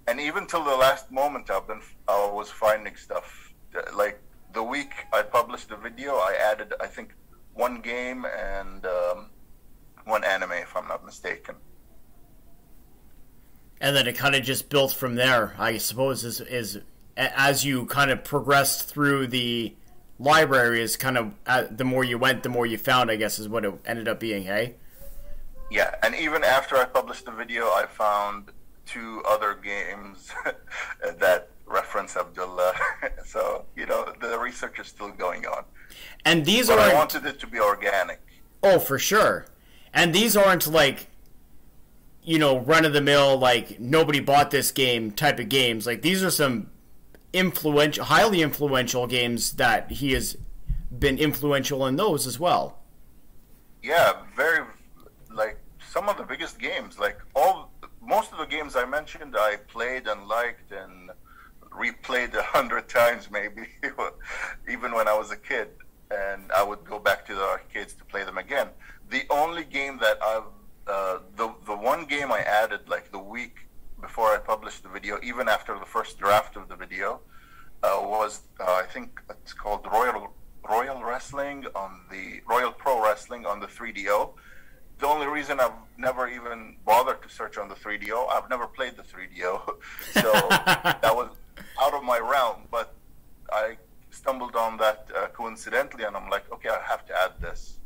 and even till the last moment, I was finding stuff. Like, the week I published the video, I added, I think, one game and one anime, if I'm not mistaken. And then it kind of just built from there, I suppose, is as you kind of progressed through the library, is kind of the more you went, the more you found, I guess, is what it ended up being, hey? Yeah, and even after I published the video, I found 2 other games that reference Abdullah. So, the research is still going on. And these but aren't... I wanted it to be organic. Oh, for sure. And these aren't like, run-of-the-mill, like, nobody bought this game type of games. Like, these are some highly influential games that he has been influential in those as well. Yeah, very, like, some of the biggest games. Like, most of the games I mentioned, I played and liked and replayed 100 times maybe, even when I was a kid. And I would go back to the arcades to play them again. The only game that the one game I added, like, the week before I published the video, even after the first draft of the video, was I think it's called Royal Wrestling on the Royal Pro Wrestling on the 3DO. The only reason I've never even bothered to search on the 3DO, I've never played the 3DO, so that was out of my realm. But I stumbled on that coincidentally, and I'm like, okay, I have to add this.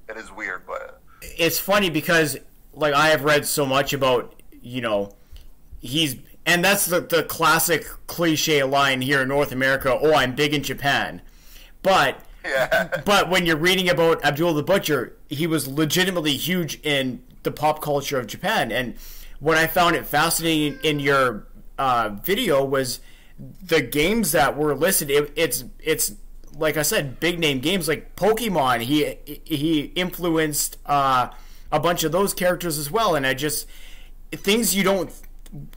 It is weird, but it's funny because, like, I have read so much about, and that's the classic cliche line here in North America, oh, I'm big in Japan. But yeah. But when you're reading about Abdullah the Butcher, he was legitimately huge in the pop culture of Japan. And what I found it fascinating in your video was the games that were listed. It's like I said, big name games like Pokemon. He influenced a bunch of those characters as well. And things you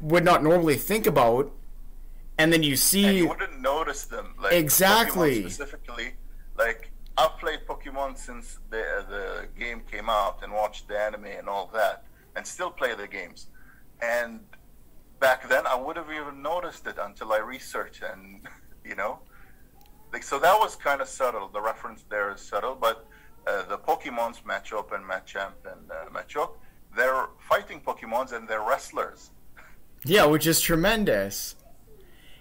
would not normally think about, and then you see, and you wouldn't notice them. Like exactly. Pokemon specifically, like I've played Pokemon since the game came out and watched the anime and all that, and still play the games. And back then, I would have even noticed it until I researched, and like, so that was kind of subtle. The reference there is subtle, but the Pokemons, Machamp and Machoke, they're fighting Pokemons and they're wrestlers. Yeah, which is tremendous.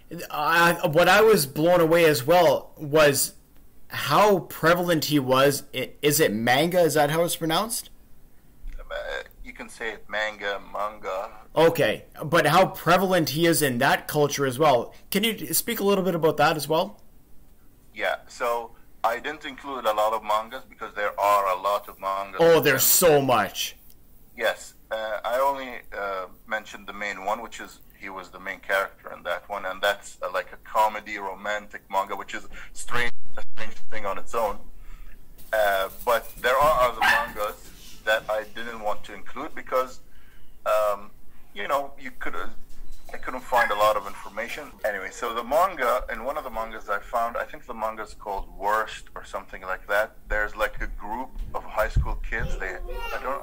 What I was blown away as well was how prevalent he was. Is it manga? Is that how it's pronounced? You can say it manga. Okay, but how prevalent he is in that culture as well. Can you speak a little bit about that as well? Yeah, so I didn't include a lot of mangas because there are a lot of mangas. Oh, there's so much. Yes, I only mentioned the main one, which is he was the main character in that one, and that's like a comedy romantic manga, which is a strange thing on its own. But there are other mangas that I didn't want to include because I couldn't find a lot of information. Anyway, so the manga, in one of the mangas I found, I think the manga is called Worst or something like that. There's like a group of high school kids.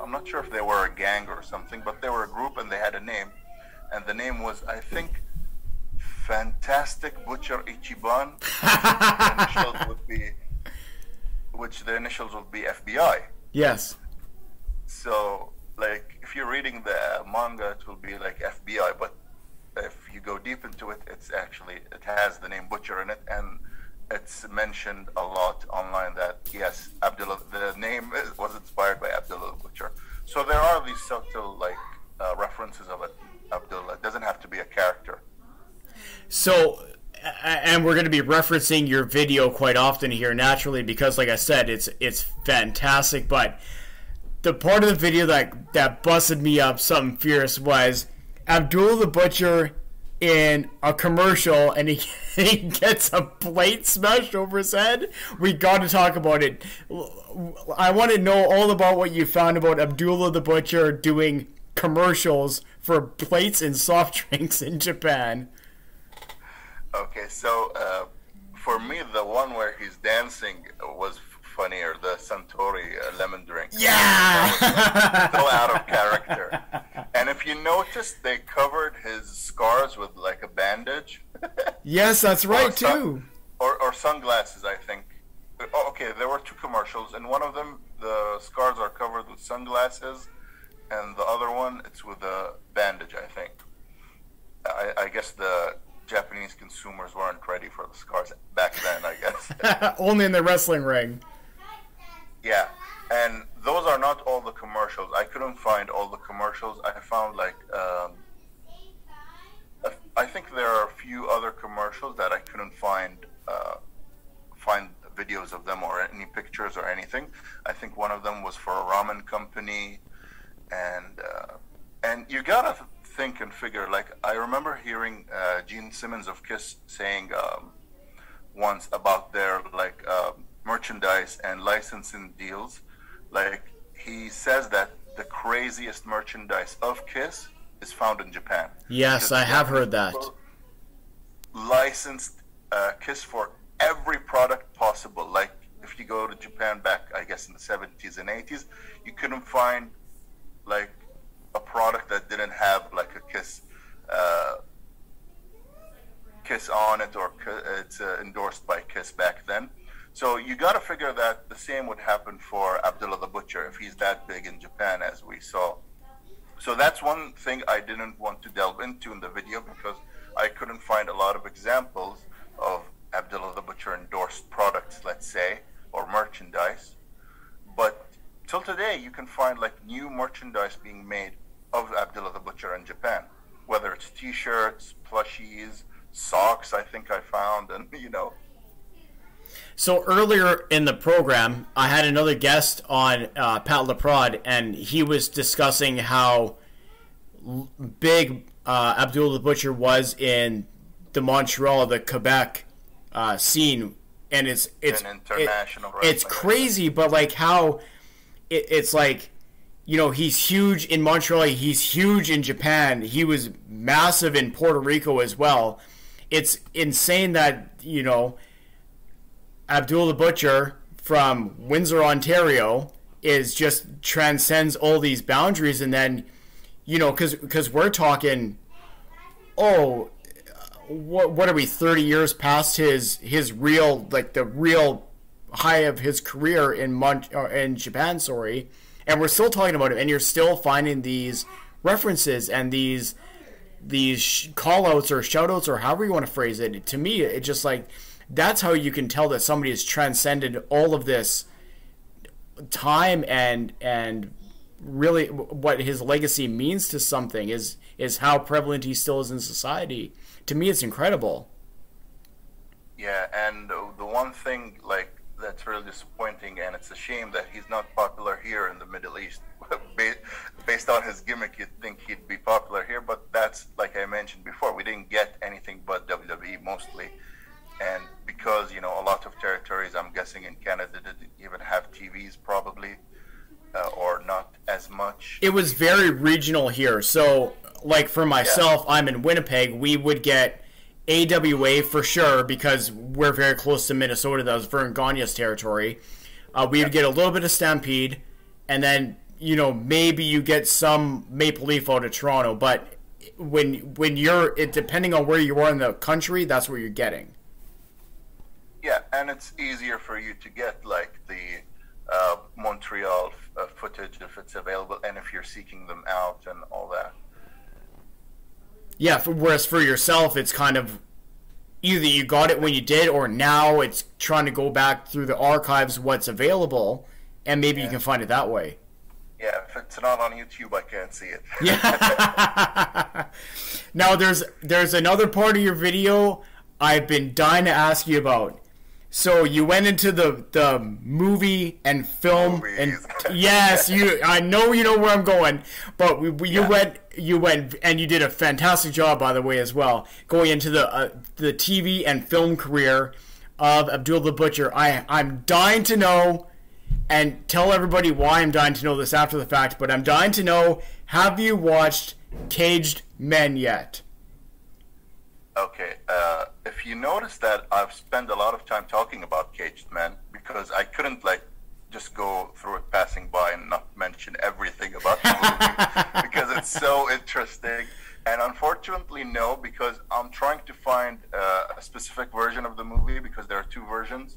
I'm not sure if they were a gang or something, but they were a group and they had a name. And the name was, I think, Fantastic Butcher Ichiban, which the initials would be FBI. Yes. So, like, if you're reading the manga, it will be like FBI, but if you go deep into it, it has the name Butcher in it, and it's mentioned a lot online that, yes, Abdullah, the name was inspired by Abdullah the Butcher. So there are these subtle, references of it. Abdullah. It doesn't have to be a character. So, and we're going to be referencing your video quite often here, naturally, because, like I said, it's fantastic. But the part of the video that busted me up something fierce was Abdullah the Butcher in a commercial, and he gets a plate smashed over his head. We got to talk about it. I want to know all about what you found about Abdullah the Butcher doing commercials for plates and soft drinks in Japan. Okay, so for me, the one where he's dancing was funnier, the Suntory lemon drink. Yeah! So out of character. And if you notice, they covered his scars with like a bandage. Yes, that's right, too. Or sunglasses, I think. Okay, there were two commercials. In one of them, the scars are covered with sunglasses, and the other one, it's with a bandage, I think. I guess the Japanese consumers weren't ready for the scars back then, I guess. Only in the wrestling ring. Yeah, and those are not all the commercials. I couldn't find all the commercials. I found I think there are a few other commercials that I couldn't find videos of them or any pictures or anything. I think one of them was for a ramen company, and you gotta think and figure. Like, I remember hearing Gene Simmons of Kiss saying once about their merchandise and licensing deals. Like, he says that the craziest merchandise of Kiss is found in Japan. Yes, I have heard that. Licensed Kiss for every product possible. Like, if you go to Japan back, I guess, in the 70s and 80s, you couldn't find like a product that didn't have like a Kiss on it, or it's endorsed by Kiss back then. So you got to figure that the same would happen for Abdullah the Butcher if he's that big in Japan, as we saw. So that's one thing I didn't want to delve into in the video, because I couldn't find a lot of examples of Abdullah the Butcher endorsed products, let's say, or merchandise. But till today, you can find like new merchandise being made of Abdullah the Butcher in Japan, whether it's t-shirts, plushies, socks, I think I found, and So earlier in the program, I had another guest on, Pat Laprade, and he was discussing how big Abdullah the Butcher was in the Montreal, the Quebec scene, and it's international. It's crazy, but like how it's like, he's huge in Montreal, he's huge in Japan, he was massive in Puerto Rico as well. It's insane that Abdullah the Butcher from Windsor, Ontario, is just transcends all these boundaries. And then, you know, because we're talking, what are we, 30 years past his real, like the real high of his career in Japan, sorry, and we're still talking about it, and you're still finding these references and these call-outs or shout-outs or however you want to phrase it. To me, it's just like, that's how you can tell that somebody has transcended all of this time, and really what his legacy means to something is how prevalent he still is in society. To me, it's incredible. Yeah, and the one thing like that's really disappointing, and it's a shame that he's not popular here in the Middle East. Based on his gimmick, you'd think he'd be popular here, but that's, like I mentioned before, we didn't get anything but WWE mostly. And because, you know, a lot of territories, I'm guessing in Canada, didn't even have TVs probably, or not as much. It was very regional here. So, like for myself, I'm in Winnipeg. We would get AWA for sure because we're very close to Minnesota. That was Vern Gagne's territory. We would get a little bit of Stampede, and then, you know, maybe you get some Maple Leaf out of Toronto. But when you're, depending on where you are in the country, that's what you're getting. Yeah, and it's easier for you to get like the Montreal footage if it's available, and if you're seeking them out and all that. Yeah, whereas for yourself, it's kind of either you got it when you did, or now it's trying to go back through the archives what's available, and maybe you can find it that way. Yeah, if it's not on YouTube, I can't see it. Yeah. Now, there's another part of your video I've been dying to ask you about. So you went into the movie and film, and yes, I know you know where I'm going, but you went and you did a fantastic job, by the way, as well, going into the TV and film career of Abdullah the Butcher. I'm dying to know, and tell everybody why I'm dying to know this after the fact, but I'm dying to know, have you watched Caged Men yet? Okay, if you notice that I've spent a lot of time talking about Caged Men, because I couldn't like just go through it passing by and not mention everything about the movie because it's so interesting. And unfortunately, no, because I'm trying to find a specific version of the movie, because there are two versions,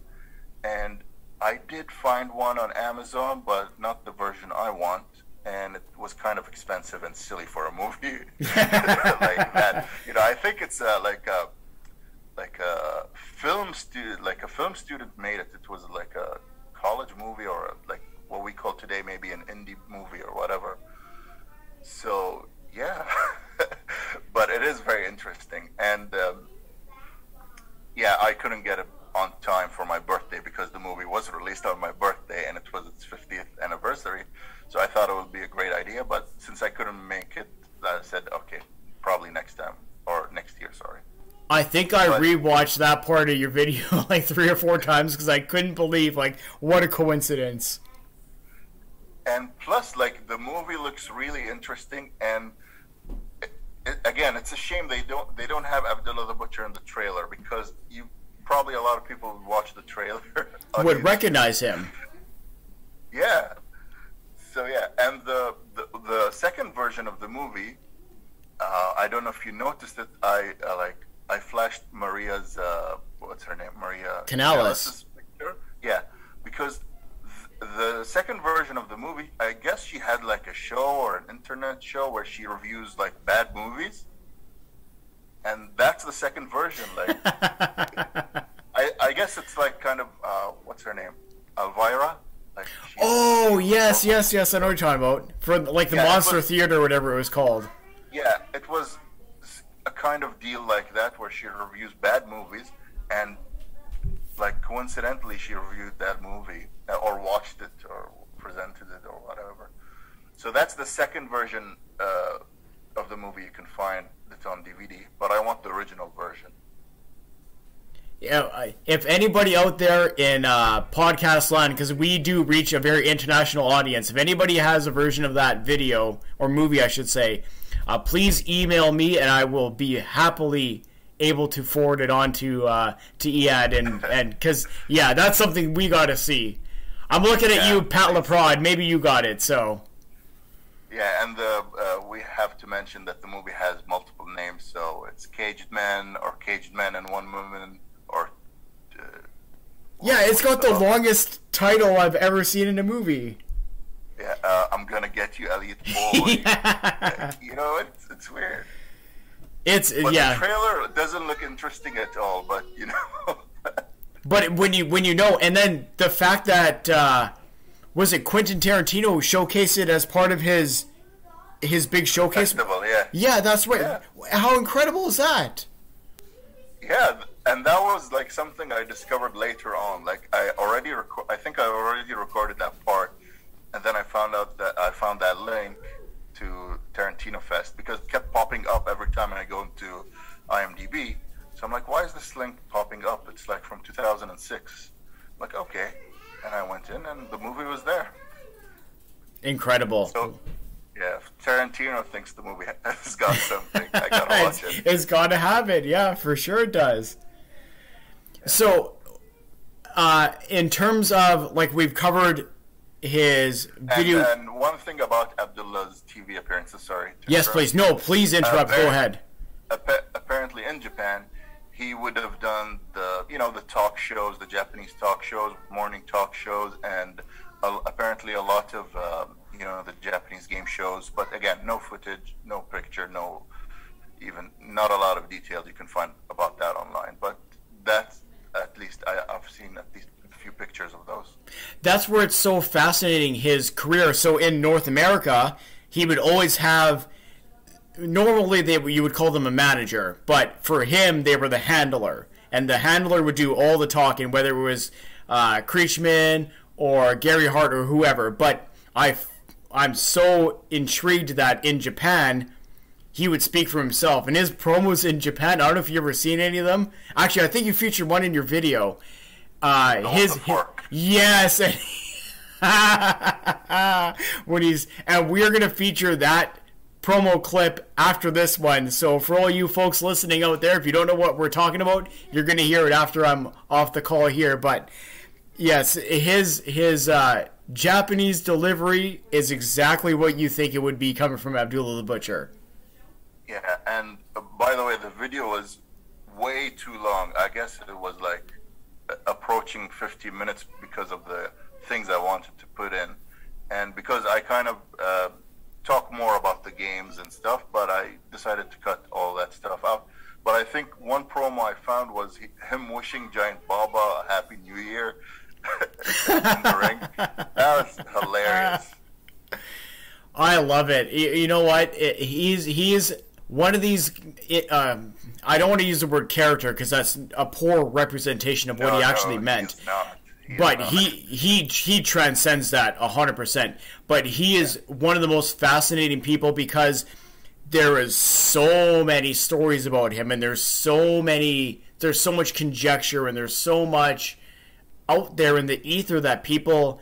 and I did find one on Amazon, but not the version I want. And it was kind of expensive and silly for a movie like that. You know, I think it's like a film student made it. It was like a college movie, or like what we call today maybe an indie movie or whatever. So yeah, but it is very interesting. And yeah, I couldn't get it on time for my birthday because the movie was released on my birthday and it was its 50th anniversary. So I thought it would be a great idea, but since I couldn't make it, I said, okay, probably next time, or next year, sorry. I think I rewatched that part of your video like 3 or 4 times because I couldn't believe, like, what a coincidence. And plus, like, the movie looks really interesting, and again, it's a shame they don't have Abdullah the Butcher in the trailer, because probably a lot of people would watch the trailer. Would recognize him. Yeah. So yeah, and the second version of the movie, I don't know if you noticed it. I flashed Maria's what's her name, Maria Canales' picture. Yeah, because the second version of the movie, I guess she had like a show or an internet show where she reviews like bad movies, and that's the second version. Like, I guess it's like kind of what's her name, Elvira. Like oh yes, I know what you're talking about. For like the Monster Theater or whatever it was called. Yeah, it was a kind of deal like that where she reviews bad movies, and like coincidentally she reviewed that movie or watched it or presented it or whatever. So that's the second version of the movie. You can find it on DVD, but I want the original version. Yeah, if anybody out there in podcast land, because we do reach a very international audience, if anybody has a version of that video, or movie I should say, please email me and I will be happily able to forward it on to Eyad, and because, yeah, that's something we got to see. I'm looking at you, Pat Laprade. Maybe you got it, so. Yeah, and we have to mention that the movie has multiple names, so it's Caged Man or Caged Man and One Woman, or... yeah, it's got the longest title I've ever seen in a movie. Yeah, I'm gonna get you, Elliot Boy. You know, it's weird. But the trailer doesn't look interesting at all, but, you know... But when you know, and then the fact that was it Quentin Tarantino who showcased it as part of his big showcase? Festival, yeah. Yeah, that's right. Yeah. How incredible is that? Yeah, and that was like something I discovered later on. Like I think I already recorded that part, and then I found that link to Tarantino Fest because it kept popping up every time I go into IMDb. So I'm like, why is this link popping up? It's like from 2006. I'm like, okay. And I went in and the movie was there. Incredible. So, yeah, if Tarantino thinks the movie has got something, I gotta watch it. It's gotta have it, yeah, for sure it does. So, in terms of, like, we've covered his video... And one thing about Abdullah's TV appearances, sorry. Yes, please. No, please interrupt. Go ahead. Apparently in Japan, he would have done the talk shows, the Japanese talk shows, morning talk shows, and apparently a lot of the Japanese game shows. But again, no footage, no picture, not a lot of details you can find about that online. But that's at least I've seen at least a few pictures of those. That's where it's so fascinating, his career. So in North America, he would always have. Normally, you would call them a manager, but for him, they were the handler. And the handler would do all the talking, whether it was Creechman or Gary Hart or whoever. But I'm so intrigued that in Japan, he would speak for himself. And his promos in Japan, I don't know if you've ever seen any of them. Actually, I think you featured one in your video. Yes. And we're going to feature that promo clip after this one. So for all you folks listening out there, if you don't know what we're talking about, you're going to hear it after I'm off the call here. But yes, his Japanese delivery is exactly what you think it would be coming from Abdullah the Butcher. Yeah, and by the way, the video was way too long. I guess it was like approaching 50 minutes because of the things I wanted to put in. And because I kind of talk more about the games and stuff, but I decided to cut all that stuff out. But I think one promo I found was him wishing Giant Baba a Happy New Year in the ring. That was hilarious. I love it. You know what? He's one of these... I don't want to use the word character because that's a poor representation of what he actually meant. But he transcends that 100%. But he is one of the most fascinating people because there is so many stories about him, and there's so much conjecture, and there's so much out there in the ether that people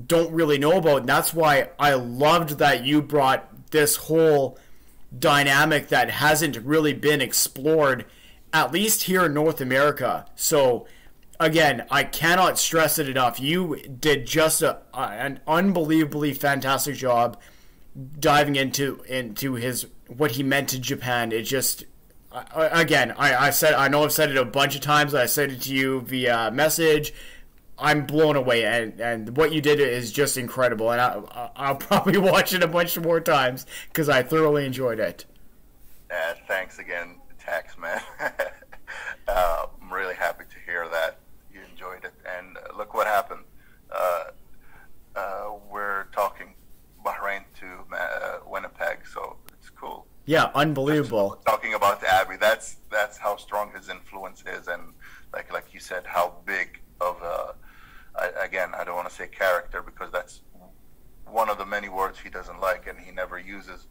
don't really know about. And that's why I loved that you brought this whole dynamic that hasn't really been explored, at least here in North America. So again, I cannot stress it enough. You did just an unbelievably fantastic job diving into what he meant to Japan. It just, again, I know I've said it a bunch of times. I said it to you via message. I'm blown away, and what you did is just incredible. And I'll probably watch it a bunch more times because I thoroughly enjoyed it. Thanks again, Taxman. I'm really happy to hear that you enjoyed it. And look what happened. We're talking Bahrain to Winnipeg, so it's cool. Yeah, unbelievable. Talking about Abby, that's how strong his influence is, and like you said, how big of a... Again, I don't want to say character because that's one of the many words he doesn't like and he never uses.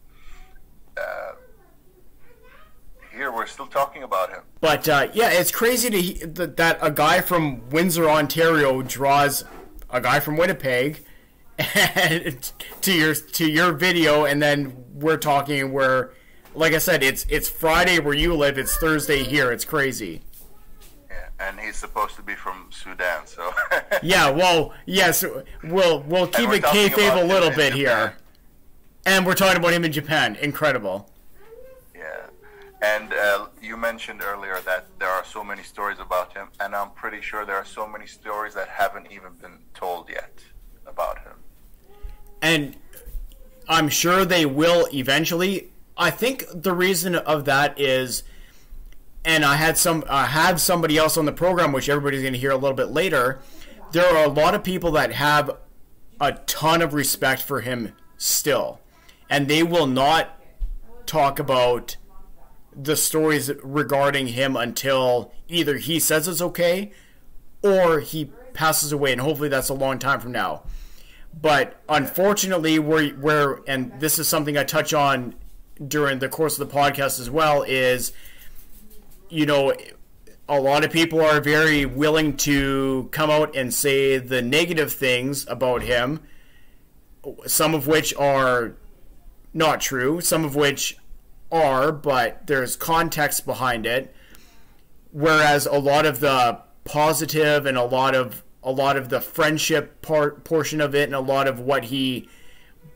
Here, we're still talking about him. But, yeah, it's crazy that a guy from Windsor, Ontario draws a guy from Winnipeg and to your video, and then we're talking where, like I said, it's Friday where you live, it's Thursday here. It's crazy. Yeah, And he's supposed to be from Sudan, so. Yeah, well, yes, we'll keep it kayfabe a little bit here. And we're talking about him in Japan. Incredible. Yeah. And you mentioned earlier that there are so many stories about him, and I'm pretty sure there are so many stories that haven't even been told yet about him. And I'm sure they will eventually. I think the reason of that is, and I had somebody else on the program, which everybody's going to hear a little bit later. There are a lot of people that have a ton of respect for him still, and they will not talk about the stories regarding him until either he says it's okay or he passes away, and hopefully that's a long time from now. But unfortunately, we're and this is something I touch on during the course of the podcast as well, is, you know, a lot of people are very willing to come out and say the negative things about him, some of which are not true, some of which are, but there's context behind it, whereas a lot of the positive and a lot of the friendship portion of it and a lot of what he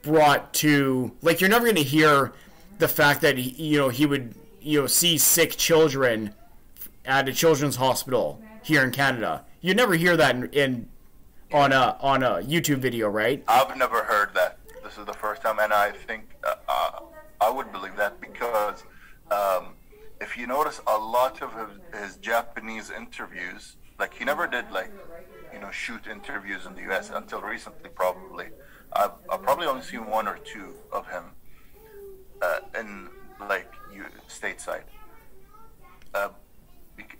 brought to, like, you're never going to hear the fact that he would see sick children at a children's hospital here in Canada. You never hear that on a YouTube video, right? I've never heard that. This is the first time, and I think I would believe that because if you notice, a lot of his Japanese interviews, like, he never did, like, shoot interviews in the U.S. until recently, probably. I've probably only seen one or two of him in, like, stateside.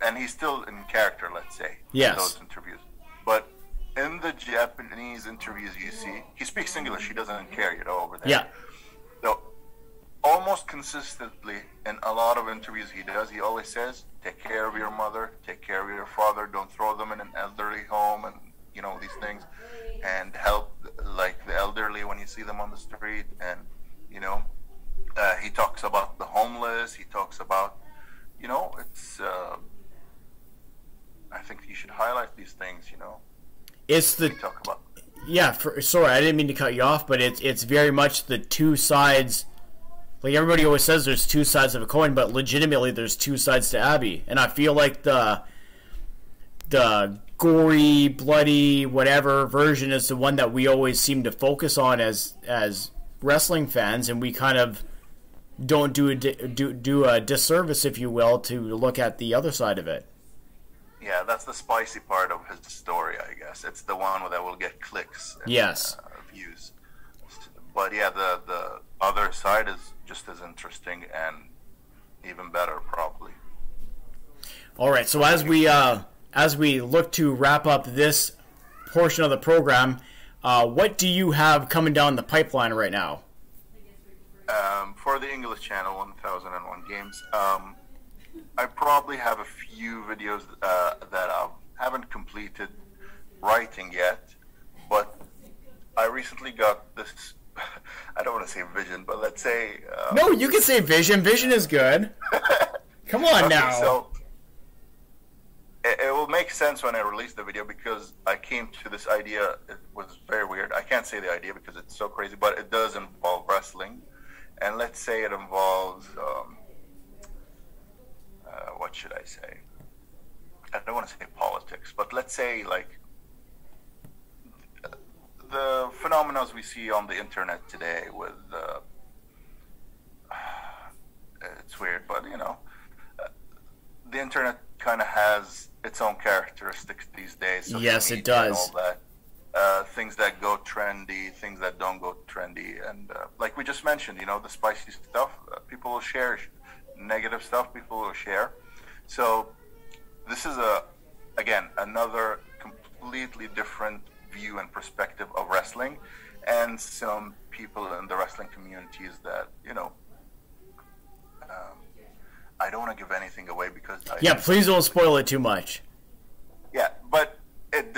And he's still in character, let's say, yes, in those interviews. But in the Japanese interviews you see, he speaks English. He doesn't care, over there. Yeah. So almost consistently in a lot of interviews he always says, take care of your mother, take care of your father, don't throw them in an elderly home, and these things, and help, like, the elderly when you see them on the street. And he talks about the homeless. He talks about, it's I think you should highlight these things. It's the talk about. Yeah, sorry, I didn't mean to cut you off, but it's very much the two sides. Like, everybody always says there's two sides of a coin, but legitimately there's two sides to Abby. And I feel like the gory, bloody, whatever version is the one that we always seem to focus on as wrestling fans, and we kind of don't do a disservice, if you will, to look at the other side of it. Yeah, that's the spicy part of his story, I guess. It's the one that will get clicks and yes, views. But yeah, the other side is just as interesting and even better, probably. All right, so as we look to wrap up this portion of the program, what do you have coming down the pipeline right now? For the English channel, 1001 Games, I probably have a few videos that I haven't completed writing yet, but I recently got this, I don't want to say vision, but let's say... no, you can say vision. Vision is good. Come on, okay, now. So it will make sense when I release the video, because I came to this idea. It was very weird. I can't say the idea because it's so crazy, but it does involve wrestling. And let's say it involves... what should I say? I don't want to say politics, but let's say, like, the phenomena we see on the internet today with it's weird, but the internet kind of has its own characteristics these days. Yes, it does. And all that. Things that go trendy, things that don't go trendy, and like we just mentioned, the spicy stuff, people will share. Negative stuff, people will share. So this is again another completely different view and perspective of wrestling, and some people in the wrestling communities that I don't want to give anything away because please don't spoil it too much. Yeah, but it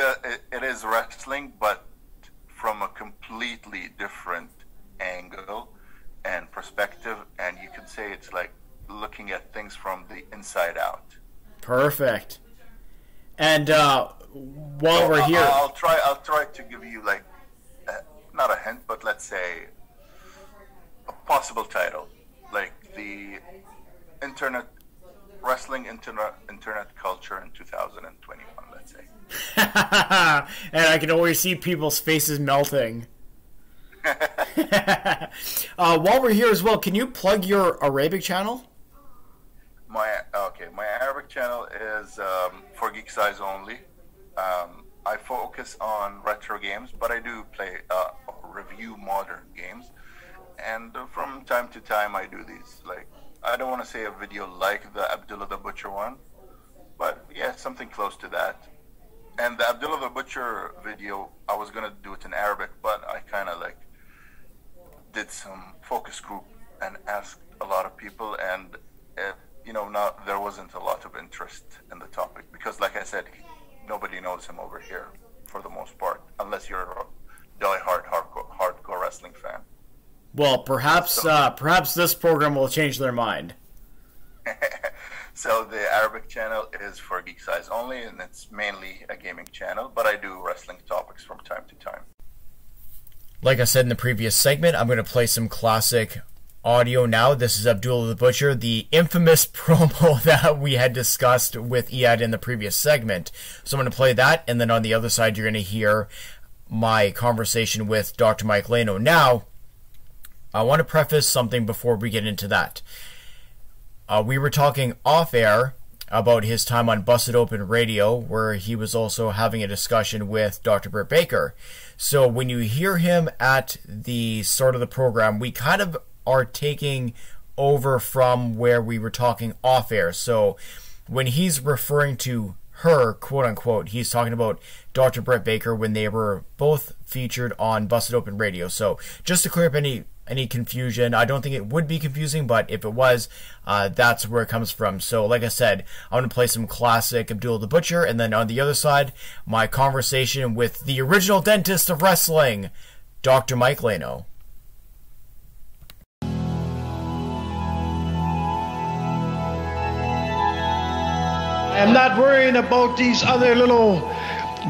is wrestling, but from a completely different angle and perspective, and you can say it's like looking at things from the inside out. Perfect. And while we're here, I'll try to give you like not a hint, but let's say a possible title, like the wrestling internet culture in 2021. Let's say. And I can always see people's faces melting. While we're here as well, can you plug your Arabic channel? My Arabic channel is for geek size only. I focus on retro games, but I do play review modern games, and from time to time I do these. Like, I don't want to say a video like the Abdullah the Butcher one, but yeah, something close to that. And the Abdullah the Butcher video, I was gonna do it in Arabic, but I kind of like did some focus group and asked a lot of people, and there wasn't a lot of interest in the topic because, like I said, nobody knows him over here for the most part, unless you're a die-hard hardcore wrestling fan. Well, perhaps this program will change their mind. So the Arabic channel is for geek size only, and it's mainly a gaming channel, but I do wrestling topics from time to time. Like I said in the previous segment, I'm going to play some classic audio now. This is Abdullah the Butcher, the infamous promo that we had discussed with Eyad in the previous segment. So I'm going to play that, and then on the other side you're going to hear my conversation with Dr. Mike Leno. Now, I want to preface something before we get into that. We were talking off-air about his time on Busted Open Radio, where he was also having a discussion with Dr. Britt Baker. So when you hear him at the start of the program, we kind of are taking over from where we were talking off-air. So when he's referring to her, quote-unquote, he's talking about Dr. Britt Baker when they were both featured on Busted Open Radio. So just to clear up any confusion, I don't think it would be confusing, but if it was, that's where it comes from. So like I said, I'm going to play some classic Abdullah the Butcher, and then on the other side, my conversation with the original dentist of wrestling, Dr. Mike Leno. I am not worrying about these other little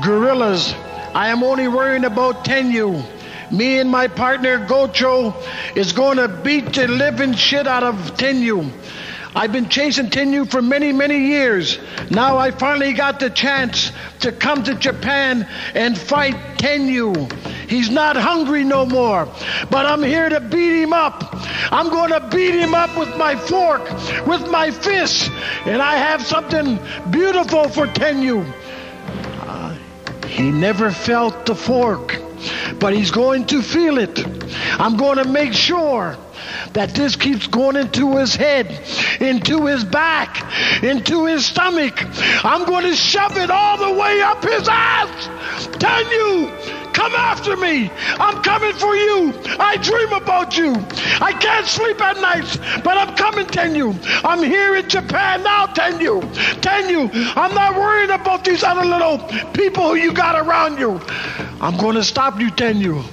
gorillas. I am only worrying about Tenyu. Me and my partner Gocho is going to beat the living shit out of Tenyu. I've been chasing Tenyu for many, many years. Now I finally got the chance to come to Japan and fight Tenyu. He's not hungry no more, but I'm here to beat him up. I'm going to beat him up with my fork, with my fists, and I have something beautiful for Tenyu. He never felt the fork, but he's going to feel it. I'm going to make sure that this keeps going into his head, into his back, into his stomach. I'm going to shove it all the way up his ass. Tenyu, come after me. I'm coming for you. I dream about you. I can't sleep at nights, but I'm coming, Tenyu. I'm here in Japan now, Tenyu. Tenyu, I'm not worried about these other little people who you got around you. I'm going to stop you, Tenyu.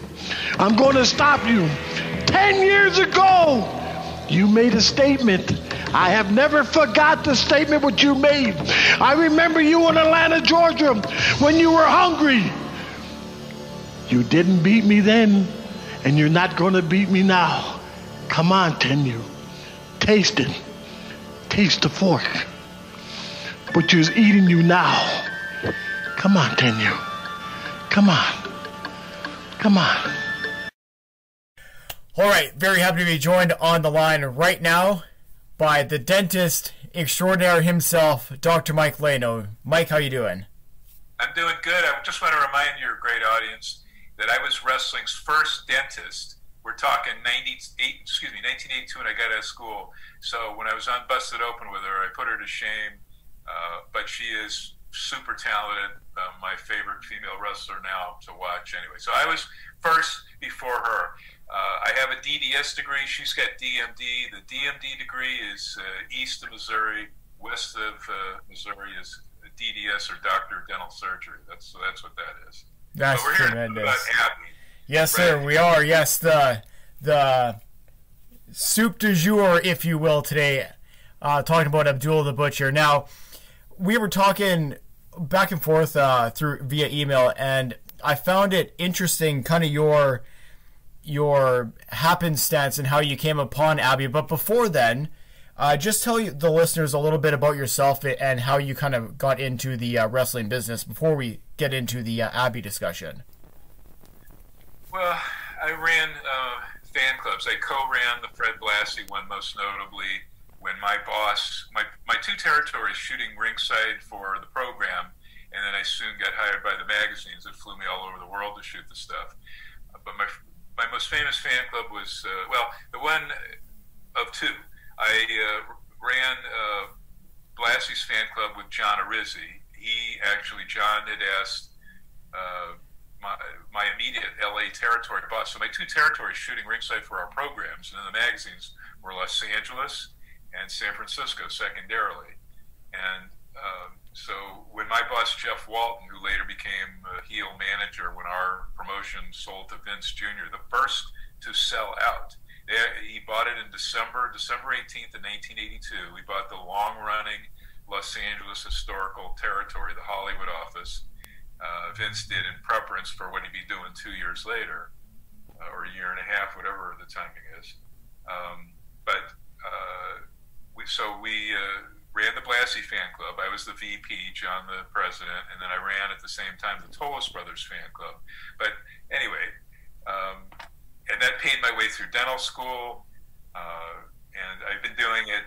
I'm going to stop you. 10 years ago, you made a statement. I have never forgot the statement what you made. I remember you in Atlanta, Georgia, when you were hungry. You didn't beat me then, and you're not going to beat me now. Come on, Tenyu. Taste it. Taste the fork. Butcher's eating you now. Come on, Tenyu. Come on. Come on. All right, very happy to be joined on the line right now by the dentist extraordinaire himself, Dr. Mike Leno. Mike, how you doing? I'm doing good. I just want to remind your great audience that I was wrestling's first dentist. We're talking 1982 when I got out of school. So when I was on Busted Open with her, I put her to shame. But she is super talented, my favorite female wrestler now to watch anyway. So I was first before her. I have a DDS degree. She's got DMD. The DMD degree is east of Missouri. West of Missouri is DDS, or Doctor of Dental Surgery. That's what that is. That's so we're here tremendous. about Abby. Yes, sir, we are. Yes, the soup du jour, if you will, today, talking about Abdullah the Butcher. Now, we were talking back and forth through via email, and I found it interesting, kind of your happenstance and how you came upon Abby. But before then, just tell the listeners a little bit about yourself and how you kind of got into the wrestling business before we get into the Abby discussion. Well, I ran fan clubs. I co-ran the Fred Blassie one, most notably, when my boss, my two territories, shooting ringside for the program, and then I soon got hired by the magazines that flew me all over the world to shoot the stuff. But my most famous fan club was, the one of two. I ran Blassie's fan club with John Arizzi. John had asked my immediate LA territory boss. So my two territories shooting ringside for our programs and in the magazines were Los Angeles and San Francisco secondarily. And so when my boss, Jeff Walton, who later became a heel manager when our promotion sold to Vince Jr., the first to sell out, he bought it in December 18th of 1982. We bought the long-running Los Angeles historical territory, the Hollywood office. Vince did in preference for what he'd be doing 2 years later, or a year and a half, whatever the timing is. We ran the Blassie fan club. I was the VP, John the president, and then I ran at the same time the Tolos Brothers fan club. But anyway, and that paid my way through dental school, and I've been doing it,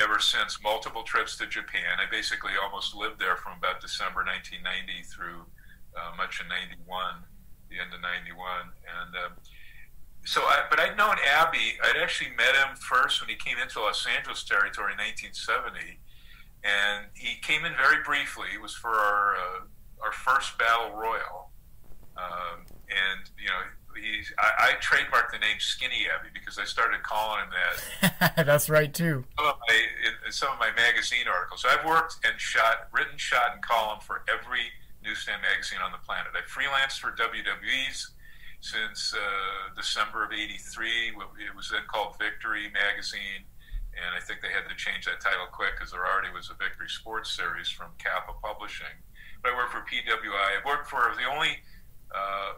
ever since. Multiple trips to Japan. I basically almost lived there from about December 1990 through much of 91, the end of 91, and but I'd known Abby. I'd actually met him first when he came into Los Angeles territory in 1970, and he came in very briefly. It was for our first battle royal, and I trademarked the name Skinny Abby because I started calling him that. That's right too. In some of my magazine articles, so I've worked and written, shot, and columned for every newsstand magazine on the planet. I freelanced for WWE's since December of '83. It was then called Victory Magazine, and I think they had to change that title quick because there already was a Victory Sports Series from Kappa Publishing. But I worked for PWI. I worked for the only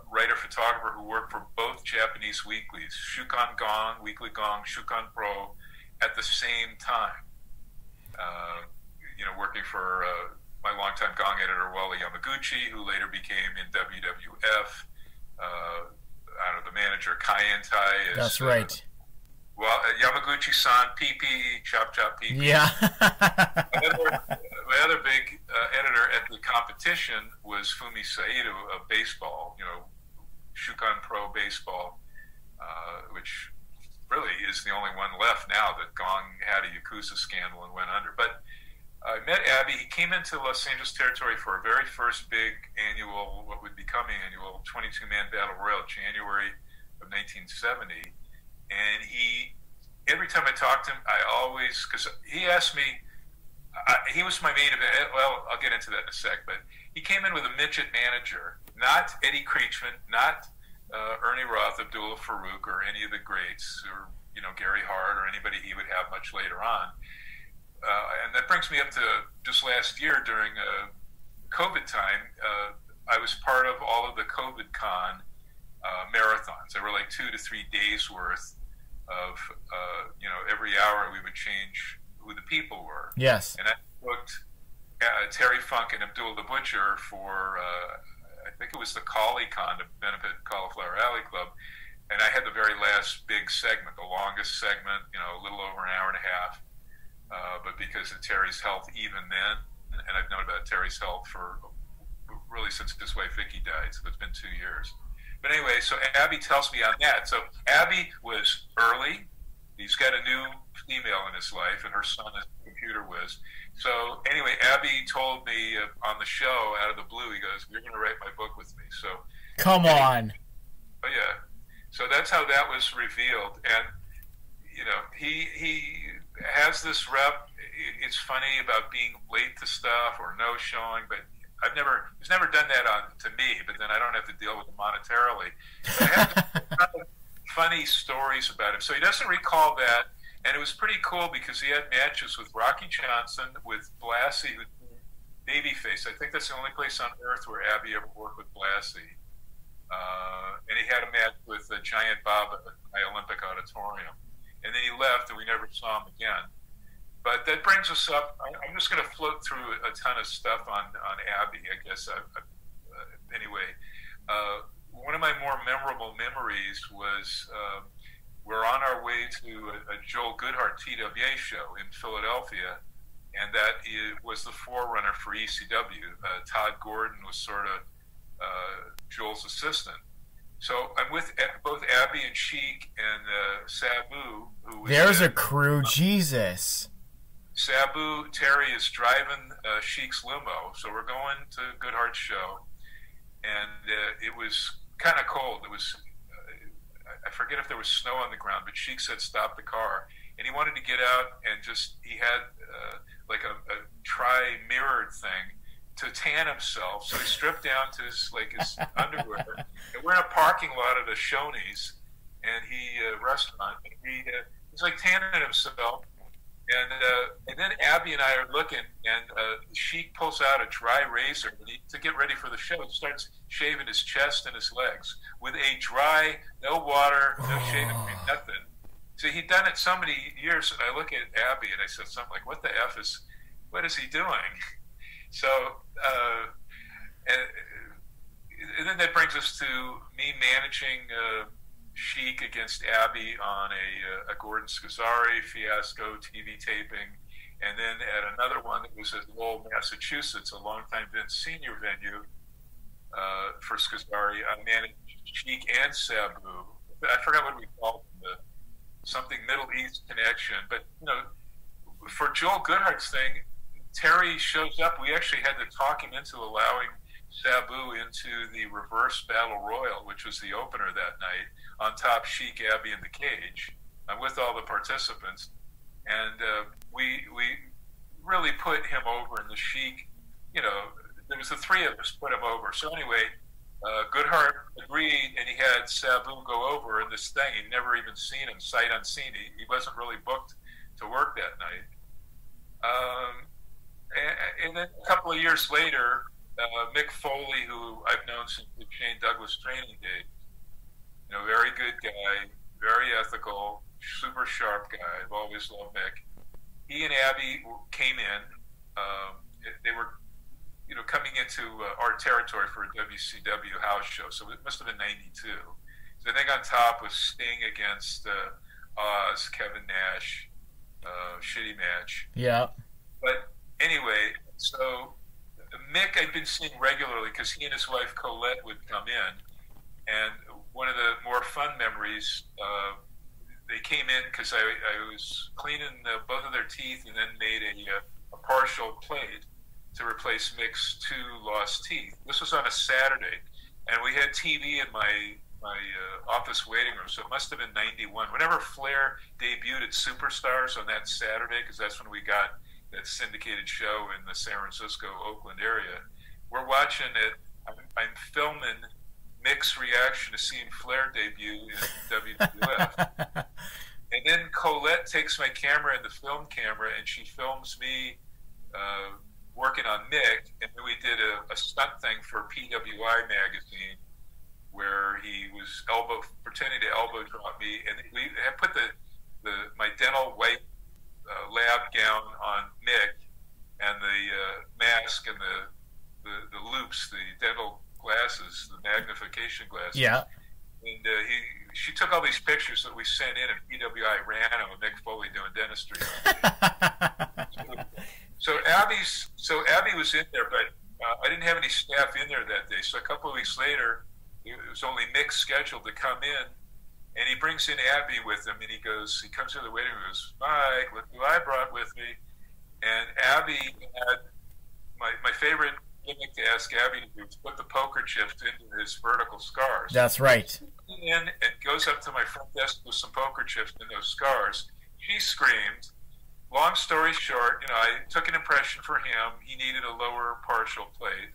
writer-photographer who worked for both Japanese weeklies, Shukan Gong, Weekly Gong, Shukan Pro, at the same time. Working for my longtime Gong editor, Wally Yamaguchi, who later became in WWF. The manager Kaientai is. That's right. Yamaguchi-san, PP, Chop Chop PP. Yeah. My other big editor at the competition was Fumi Saito of baseball, Shukan Pro Baseball, which really is the only one left now that Gong had a Yakuza scandal and went under. But I met Abby. He came into Los Angeles territory for our very first big annual, what would become annual, 22-man battle royal, January of 1970. And every time I talked to him, because he asked me, he was my main event. Well, I'll get into that in a sec, but he came in with a midget manager, not Eddie Creechman, not Ernie Roth, Abdullah Farouk, or any of the greats, or Gary Hart, or anybody he would have much later on. And that brings me up to just last year during COVID time. I was part of all of the COVID Con marathons. There were like 2 to 3 days worth of, every hour we would change who the people were. Yes. And I booked Terry Funk and Abdullah the Butcher for, I think it was the Collie Con to benefit Cauliflower Alley Club. And I had the very last big segment, the longest segment, a little over an hour and a half. But because of Terry's health even then, and I've known about Terry's health for really since his wife Vicky died, so it's been 2 years. But anyway, so Abby tells me on that. So Abby was early. He's got a new female in his life, and her son is a computer whiz. So anyway, Abby told me on the show, out of the blue, he goes, "You're going to write my book with me." So come on. Oh yeah. So that's how that was revealed, and he has this rep. It's funny about being late to stuff or no showing, but he's never done that to me, but then I don't have to deal with it monetarily. But I have funny stories about him. So he doesn't recall that, and it was pretty cool because he had matches with Rocky Johnson, with Blassie, who Babyface. I think that's the only place on earth where Abby ever worked with Blassie. And he had a match with Giant Bob at my Olympic Auditorium. And then he left, and we never saw him again. But that brings us up. I'm just going to float through a ton of stuff on Abby, I guess. Anyway, one of my more memorable memories was we're on our way to a Joel Goodhart TWA show in Philadelphia, and that was the forerunner for ECW. Todd Gordon was sort of Joel's assistant. So I'm with both Abby and Sheik and Sabu. There's a crew, Jesus. Sabu, Terry is driving Sheik's limo, so we're going to Goodhart's show, and it was kind of cold. It was, I forget if there was snow on the ground, but Sheik said stop the car, and he wanted to get out and he had like a tri-mirrored thing to tan himself, so he stripped down to his underwear, and we're in a parking lot at a Shoney's, and restaurant, and he's like tanning himself, and then Abby and I are looking, and Sheik pulls out a dry razor to get ready for the show. He starts shaving his chest and his legs with a dry, no water, no shaving cream, nothing. So he'd done it so many years, and I look at Abby and I said something like, what is he doing? So, and then that brings us to me managing Sheik against Abby on a Gordon Scazzari fiasco TV taping, and then at another one that was at Lowell, Massachusetts, a longtime Vince Senior venue for Scazzari. I managed Sheik and Sabu. I forgot what we called them, something Middle East connection. But for Joel Goodhart's thing, Terry shows up. We actually had to talk him into allowing Sabu into the reverse battle royal, which was the opener that night, on top Sheik, Abby, and the cage, with all the participants. And we really put him over, and the Sheik, there was the three of us put him over. So anyway, Goodhart agreed, and he had Sabu go over in this thing. He'd never even seen him, sight unseen. He wasn't really booked to work that night. And then a couple of years later, Mick Foley, who I've known since the Shane Douglas training days, very good guy, very ethical, super sharp guy. I've always loved Mick. He and Abby came in. They were, coming into our territory for a WCW house show, so it must have been '92. So I think on top was Sting against Oz, Kevin Nash, shitty match. Yeah. But anyway, so Mick I'd been seeing regularly because he and his wife Colette would come in, and one of the more fun memories, they came in because I was cleaning both of their teeth and then made a partial plate to replace Mick's 2 lost teeth. This was on a Saturday, and we had TV in my office waiting room, so it must have been '91. Whenever Flair debuted at Superstars on that Saturday, because that's when we got that syndicated show in the San Francisco, Oakland area, we're watching it. I'm filming Mick's reaction to seeing Flair debut in WWF. And then Colette takes my camera and the film camera, and she films me working on Mick, and then we did a stunt thing for PWI magazine where he was pretending to elbow drop me, and we had put my dental white lab gown on Mick, and the mask and the loops, the dental glasses, the magnification glasses. Yeah. And she took all these pictures that we sent in, and PWI ran them with Mick Foley doing dentistry. So Abby was in there, but I didn't have any staff in there that day. So a couple of weeks later, it was only Mick scheduled to come in, and he brings in Abby with him, and he comes to the waiting room and goes, Mike, look who I brought with me. And Abby had my favorite gimmick to ask Abby to do was put the poker chips into his vertical scars. That's right. In and goes up to my front desk with some poker chips in those scars. She screamed. Long story short, I took an impression for him. He needed a lower partial plate.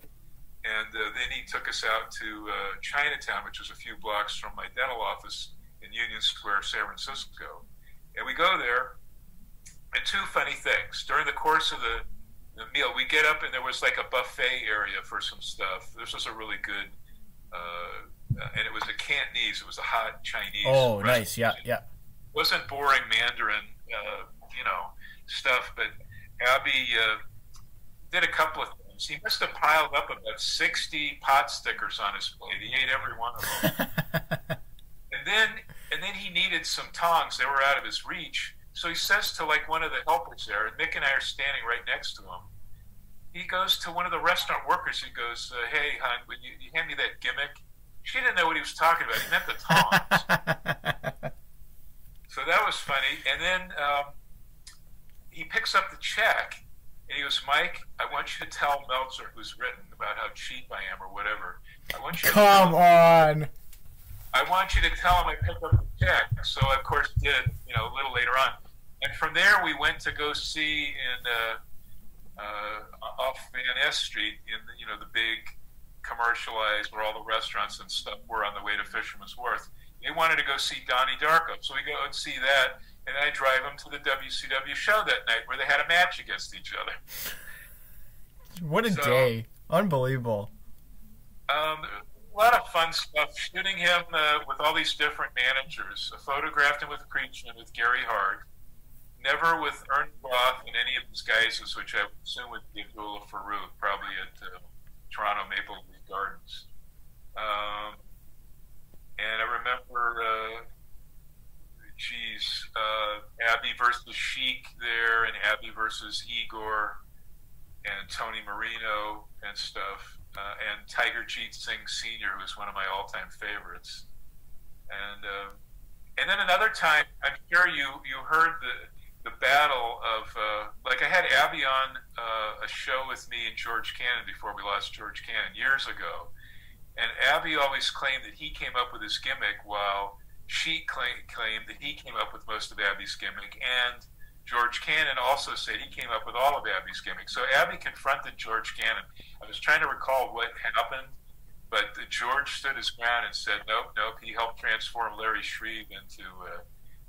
And then he took us out to Chinatown, which was a few blocks from my dental office in Union Square, San Francisco. And we go there, and 2 funny things. During the course of the the meal. We get up and there was like a buffet area for some stuff. This was a really good, and it was a Cantonese. It was a hot Chinese. Oh, restaurant. nice. Yeah, yeah. It wasn't boring Mandarin, stuff, but Abby did a couple of things. He must have piled up about 60 pot stickers on his plate. He ate every one of them. and then he needed some tongs. They were out of his reach. So he says to like one of the helpers there, and Mick and I are standing right next to him. He goes to one of the restaurant workers. He goes, "Hey, hon, would you hand me that gimmick?" She didn't know what he was talking about. He meant the tongs. So that was funny. And then he picks up the check, and he goes, "Mike, I want you to tell Meltzer, who's written about how cheap I am or whatever. I want you to Come on. I want you to tell him I picked up the check." So I, of course, did, a little later on. And from there, we went to go see in off Van Ness Street in the big commercialized where all the restaurants and stuff were on the way to Fisherman's Wharf. They wanted to go see Donnie Darko, so we go and see that, and I drive them to the WCW show that night where they had a match against each other. What a day. Unbelievable. A lot of fun stuff. Shooting him with all these different managers. I photographed him with Creechman, with Gary Hart. Never with Ern Roth and any of these guys, which I assume would be Abdullah Farouk, probably at Toronto Maple Leaf Gardens. And I remember, Abby versus Sheik there, and Abby versus Igor, and Tony Marino and stuff. And Tiger Jeet Singh Sr., who was one of my all-time favorites. And then another time, I'm sure you heard the battle of, I had Abby on a show with me and George Cannon before we lost George Cannon years ago. And Abby always claimed that he came up with his gimmick, while she claimed that he came up with most of Abby's gimmick. And George Cannon also said he came up with all of Abby's gimmicks. So Abby confronted George Cannon. I was trying to recall what happened, but George stood his ground and said, nope, he helped transform Larry Shreve into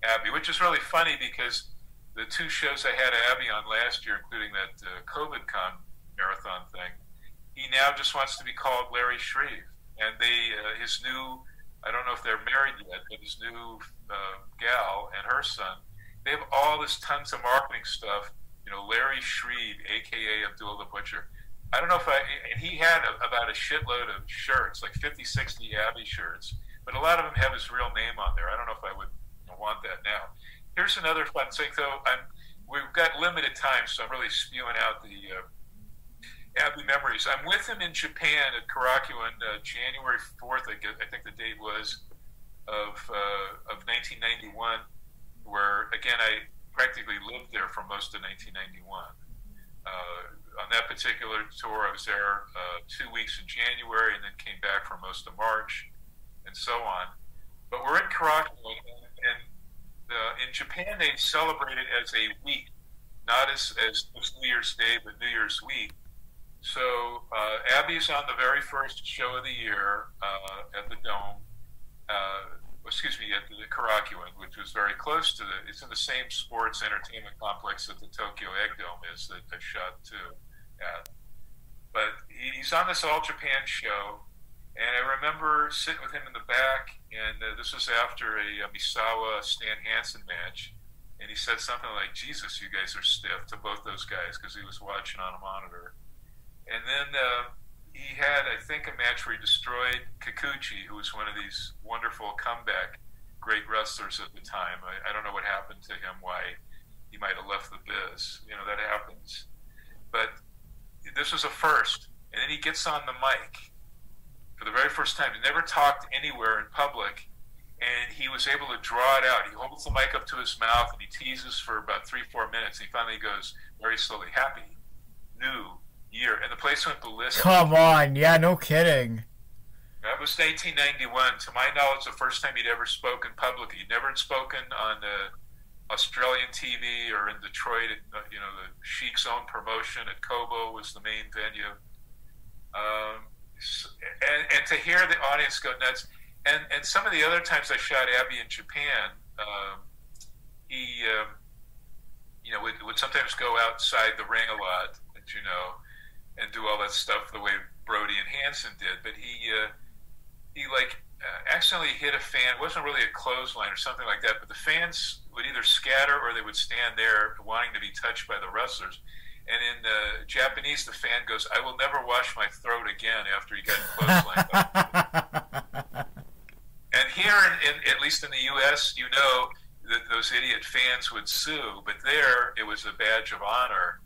Abby, which is really funny because the two shows I had Abby on last year, including that COVID-Con marathon thing, he now just wants to be called Larry Shreve. And his new, I don't know if they're married yet, but his new gal and her son, they have all this tons of marketing stuff, Larry Shreve, a.k.a. Abdullah The Butcher. I don't know and he had about a shitload of shirts, like 50, 60 Abby shirts, but a lot of them have his real name on there. I don't know if I would want that now. Here's another fun thing, though. We've got limited time, so I'm really spewing out the Abby memories. I'm with him in Japan at Karaku on January 4th, I think the date was, of 1991, where, again, I practically lived there for most of 1991. On that particular tour, I was there 2 weeks in January and then came back for most of March and so on. But we're in Karaku, and in Japan, they celebrate it as a week, not as New Year's Day, but New Year's week. So Abby's on the very first show of the year at the Dome, at the Karakuan, which was very close to it's in the same sports entertainment complex that the Tokyo Egg Dome is that I shot too at. But he's on this All Japan show, and I remember sitting with him in the back, and this was after a Misawa Stan Hansen match, and he said something like, "Jesus, you guys are stiff," to both those guys, because he was watching on a monitor. And then he had, I think, a match where he destroyed Kikuchi, who was one of these wonderful comeback great wrestlers at the time. I don't know what happened to him, why he might have left the biz. That happens. But this was a first. And then he gets on the mic for the very first time. He never talked anywhere in public, and he was able to draw it out. He holds the mic up to his mouth, and he teases for about 3-4 minutes. He finally goes very slowly, "Happy New Year," and the place went ballistic. Come on, yeah, no kidding. That was 1991. To my knowledge, the first time he'd ever spoken publicly. He'd never spoken on Australian TV or in Detroit. The Sheik's own promotion at Kobo was the main venue. And to hear the audience go nuts. And some of the other times I shot Abby in Japan, he would sometimes go outside the ring a lot. you know, and do all that stuff the way Brody and Hansen did. But he accidentally hit a fan. It wasn't really a clothesline or something like that, but the fans would either scatter or they would stand there wanting to be touched by the wrestlers. And in Japanese, the fan goes, "I will never wash my throat again," after he got clotheslined. And here, at least in the U.S., you know that those idiot fans would sue, but there it was a badge of honor.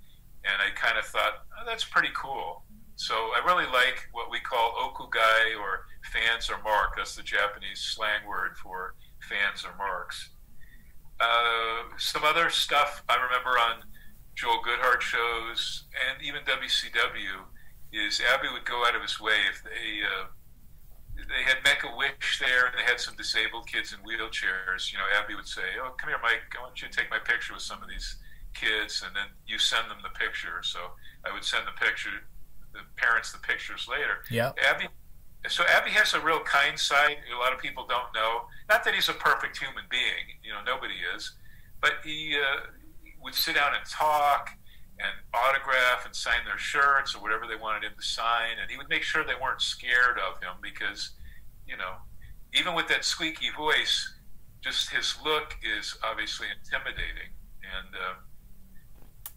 And I kind of thought, oh, that's pretty cool. So I really like what we call okugai, or fans or mark. That's the Japanese slang word for fans or marks. Some other stuff I remember on Joel Goodhart shows and even WCW is Abby would go out of his way if they had Make-A-Wish there and they had some disabled kids in wheelchairs. You know, Abby would say, "Oh, come here, Mike. I want you to take my picture with some of these kids," and then you send them the picture. So I would send the parents the pictures later. Yeah. So Abby has a real kind side. A lot of people don't know. Not that he's a perfect human being. You know, nobody is. But he would sit down and talk and autograph and sign their shirts or whatever they wanted him to sign. And he would make sure they weren't scared of him because, you know, even with that squeaky voice, just his look is obviously intimidating. And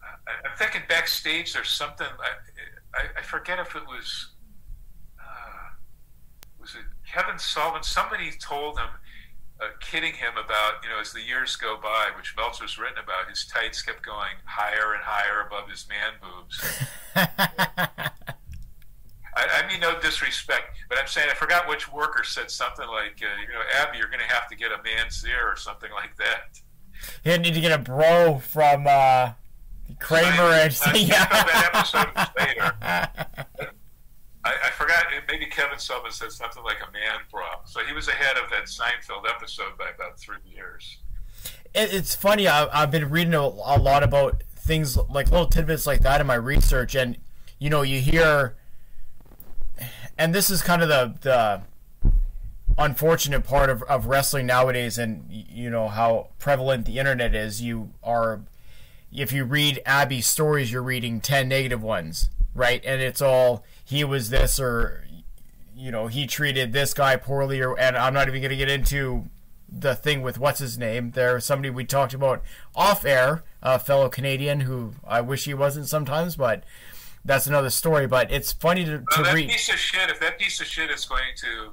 I'm thinking backstage there's something, I forget if it was it Kevin Sullivan? Somebody told him, kidding him about, you know, as the years go by, which Meltzer's written about, his tights kept going higher and higher above his man boobs. I mean, no disrespect, but I'm saying I forgot which worker said something like, you know, "Abby, you're going to have to get a man's ear," or something like that. You need to get a bro from Kramer and yeah. That episode was later. I forgot, maybe Kevin Sullivan said something like a man bra. So he was ahead of that Seinfeld episode by about 3 years. It's funny, I've been reading a lot about things like little tidbits like that in my research, and you know, you hear, and this is kind of the unfortunate part of wrestling nowadays, and you know how prevalent the internet is. If you read Abby's stories, you're reading 10 negative ones, right? And it's all, he was this, or you know, he treated this guy poorly, and I'm not even going to get into the thing with what's his name. There's somebody we talked about off air, a fellow Canadian who I wish he wasn't sometimes, but that's another story. But it's funny to read. Piece of shit. If that piece of shit is going to,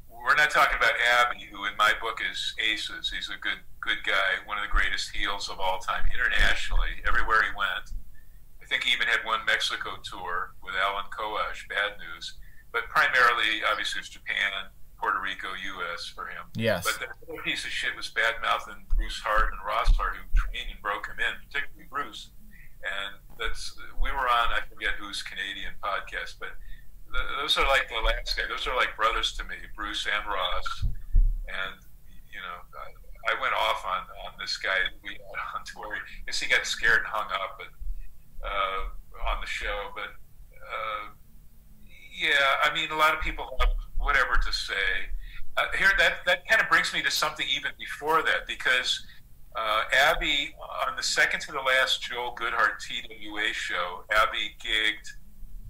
we're not talking about Abby, who in my book is aces. He's a good guy, one of the greatest heels of all time internationally, everywhere he went. I think he even had one Mexico tour with Alan Koash, Bad News. But primarily, obviously, it was Japan, Puerto Rico, U.S. for him. Yes. But the other piece of shit was bad-mouthing Bruce Hart and Ross Hart, who trained and broke him in, particularly Bruce. And we were on, I forget whose Canadian podcast, but those are like the last guy. Those are like brothers to me, Bruce and Ross. And, you know, I went off on this guy that we had on tour. I guess he got scared and hung up on the show. But, yeah, I mean, a lot of people have whatever to say. Here, that kind of brings me to something even before that, because Abby, on the second to the last Joel Goodhart TWA show, Abby gigged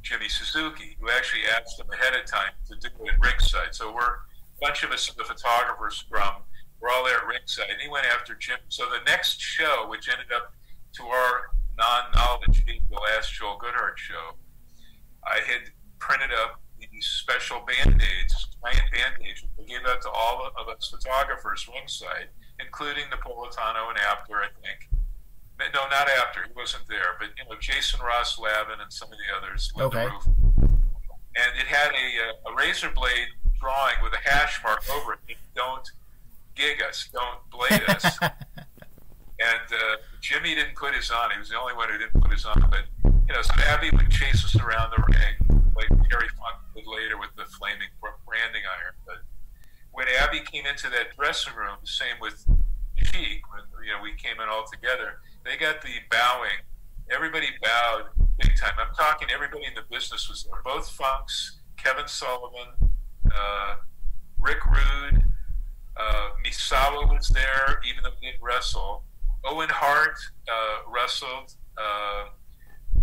Jimmy Suzuki, who actually asked him ahead of time to do it at ringside. So a bunch of us, the photographers from, we're all there at ringside, and he went after Jim. So the next show, which ended up, to our non-knowledge, being the last Joel Goodhart show, I had printed up these special Band-Aids, giant Band-Aids, which we gave out to all of us photographers ringside, including Napolitano and Apter, I think. No, not Apter, he wasn't there, but you know, Jason Ross Lavin and some of the others with the roof. And it had a razor blade drawing with a hash mark over it. Don't gig us, don't blade us. And Jimmy didn't put his on. He was the only one who didn't put his on. But you know, so Abby would chase us around the ring, like Gary Funk did later with the flaming branding iron. But when Abby came into that dressing room, the same with Sheik, when you know we came in all together, they got the bowing. Everybody bowed big time. I'm talking everybody in the business was there. Both Funks, Kevin Sullivan, Rick Rude, Misawa was there, even though he didn't wrestle. Owen Hart wrestled.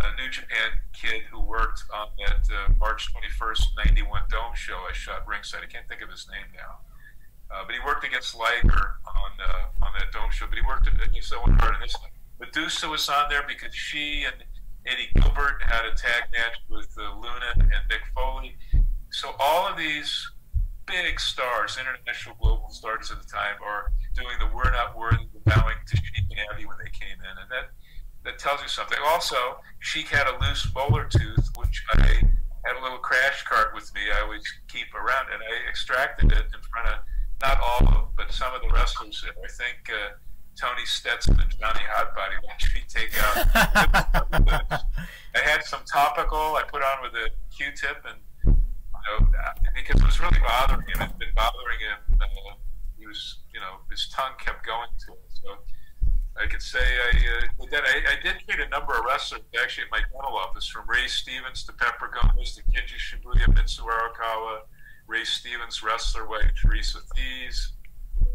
a New Japan kid who worked on that March 21st, 91 Dome show I shot ringside. I can't think of his name now. But he worked against Liger on that Dome show. But he worked against Owen Hart in this one. Medusa was on there because she and Eddie Gilbert had a tag match with Luna and Mick Foley. So all of these big stars, international global stars at the time, are doing the "We're Not Worthy" bowing to Sheik and Abby when they came in, and that tells you something. Also, Sheik had a loose molar tooth, which I had a little crash cart with me. I always keep around, and I extracted it in front of not all of them, but some of the wrestlers there. I think Tony Stetson and Johnny Hotbody watched me take out. I had some topical I put on with a Q-tip, and because it was really bothering him. It had been bothering him. He was, his tongue kept going to it. So I could say I did treat a number of wrestlers actually at my dental office, from Ray Stevens to Pepper Gomez to Kenji Shibuya, Mitsu Arakawa, Ray Stevens wrestler wife Teresa Thies,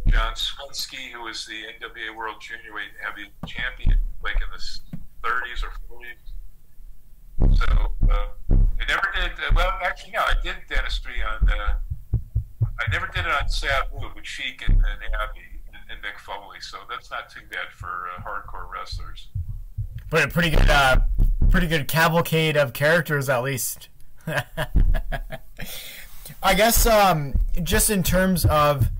John Swinsky, who was the NWA World Juniorweight Heavy Champion, like in the 30s or 40s. So I never did. Well, actually, no, I did dentistry on. I never did it on Sabu with Sheik and Abby and Mick Foley, so that's not too bad for hardcore wrestlers. But a pretty good cavalcade of characters, at least. I guess just in terms of,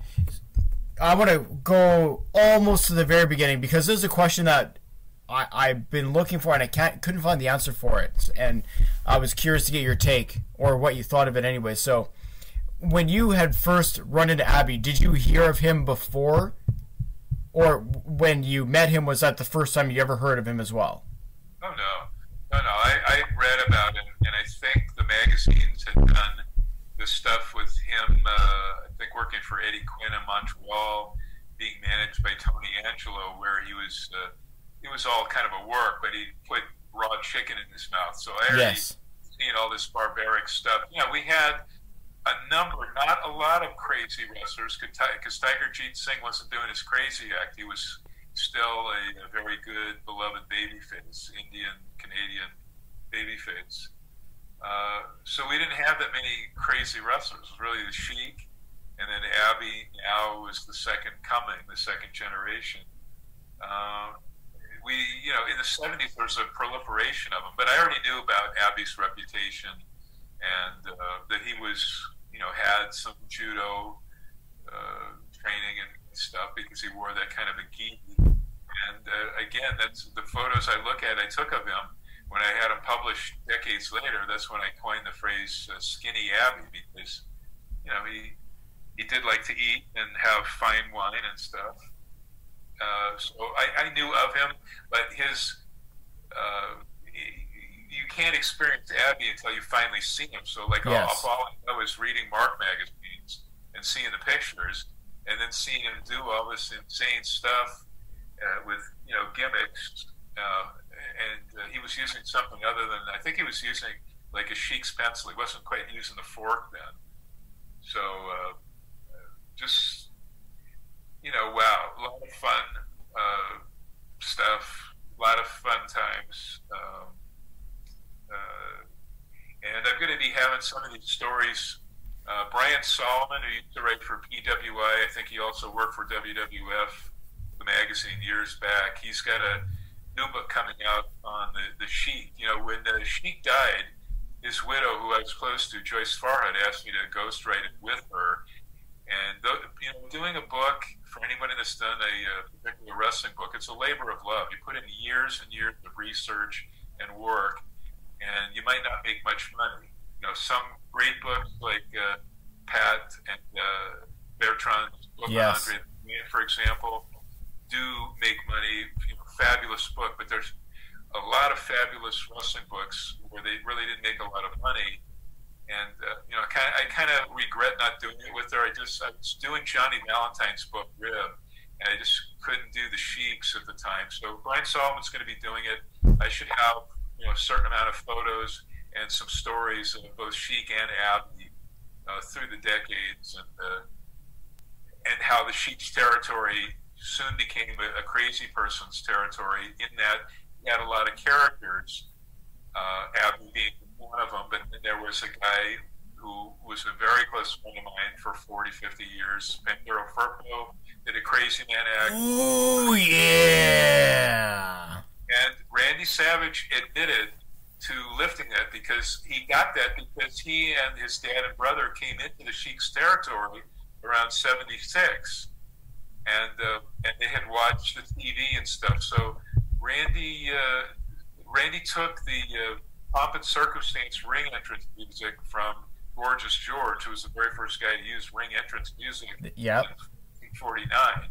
I want to go almost to the very beginning, because this is a question that I've been looking for and I couldn't find the answer for it, and I was curious to get your take or what you thought of it anyway. So, when you had first run into Abby, did you hear of him before, or when you met him, was that the first time you ever heard of him as well? Oh no. I read about him, and I think the magazines had done this stuff with him. I think working for Eddie Quinn in Montreal, being managed by Tony Angelo, where he was. It was all kind of a work, but he put raw chicken in his mouth. So I already seen all this barbaric stuff. We had a number, not a lot of crazy wrestlers, because Tiger Jeet Singh wasn't doing his crazy act. He was still a very good, beloved babyface, Indian, Canadian babyface. So we didn't have that many crazy wrestlers. It was really the Sheik, and then Abby now was the second coming, the second generation. In the 70s, there was a proliferation of them, but I already knew about Abby's reputation, and that he was, had some judo training and stuff, because he wore that kind of a gi. And again, that's the photos I look at, I took of him when I had him published decades later. That's when I coined the phrase "skinny Abby," because he did like to eat and have fine wine and stuff. So I knew of him, but you can't experience Abby until you finally see him. So all I know is reading Mark magazines and seeing the pictures, and then seeing him do all this insane stuff with gimmicks. And he was using something other than, I think he was using like a Sheik's pencil. He wasn't quite using the fork then. So just. Wow, a lot of fun stuff, a lot of fun times. And I'm going to be having some of these stories. Brian Solomon, who used to write for PWI, I think he also worked for WWF, the magazine, years back. He's got a new book coming out on the Sheik. When the Sheik died, his widow, who I was close to, Joyce Farhad, asked me to ghostwrite it with her. And doing a book, for anybody that's done a particular wrestling book, it's a labor of love. You put in years and years of research and work, and you might not make much money. Some great books like Pat and Bertrand's book on Andre, for example, do make money. Fabulous book, but there's a lot of fabulous wrestling books where they really didn't make a lot of money. And I kind of regret not doing it with her. I was doing Johnny Valentine's book Rib, and I just couldn't do the Sheiks at the time. So Brian Solomon's going to be doing it. I should have a certain amount of photos and some stories of both Sheik and Abby through the decades, and how the Sheik's territory soon became a crazy person's territory. In that he had a lot of characters. Abby being one of them, but then there was a guy who was a very close friend of mine for 40, 50 years, Pampero Firpo, did a Crazy Man act. Ooh, yeah! And Randy Savage admitted to lifting that because he got that because he and his dad and brother came into the Sheik's territory around 76. And they had watched the TV and stuff. So Randy took the Pomp and Circumstance ring entrance music from Gorgeous George, who was the very first guy to use ring entrance music in 1949.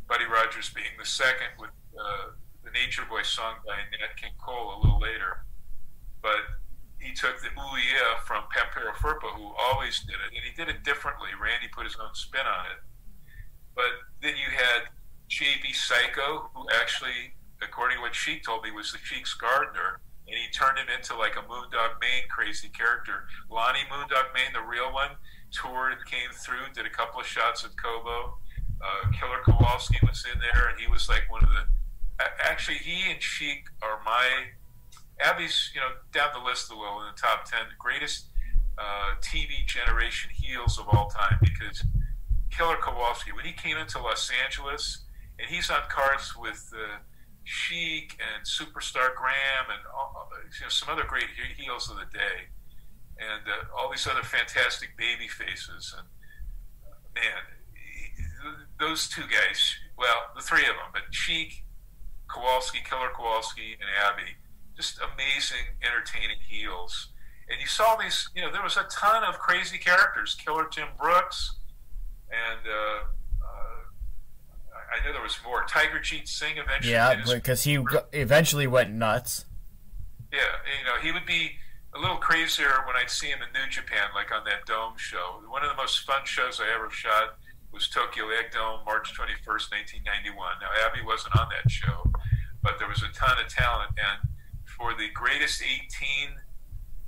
Buddy Rogers being the second, with the Nature Boy song by Nat King Cole a little later. But he took the Ooh Yeah from Pampero Firpo, who always did it, and he did it differently. Randy put his own spin on it. But then you had J.B. Psycho, who actually, according to what Sheik told me, was the Sheik's gardener, and he turned him into like a Moondog Mayne crazy character. Lonnie Moondog Mayne, the real one, toured and came through, did a couple of shots at Kobo. Killer Kowalski was in there, and he was like one of the... Actually, he and Sheik are my... Abby's, down the list a little in the top 10 greatest TV generation heels of all time, because Killer Kowalski, when he came into Los Angeles, and he's on cards with Sheik and Superstar Graham and some other great heels of the day, and all these other fantastic baby faces, and man, those two guys, well, the three of them, but Sheik, Kowalski, Killer Kowalski, and Abby, just amazing, entertaining heels. And you saw these, there was a ton of crazy characters. Killer Tim Brooks, and I know there was more. Tiger Jeet Singh eventually. Yeah, because he eventually went nuts. Yeah, he would be a little crazier when I'd see him in New Japan, like on that Dome show. One of the most fun shows I ever shot was Tokyo Egg Dome, March 21st, 1991. Now, Abby wasn't on that show, but there was a ton of talent, and for the greatest 18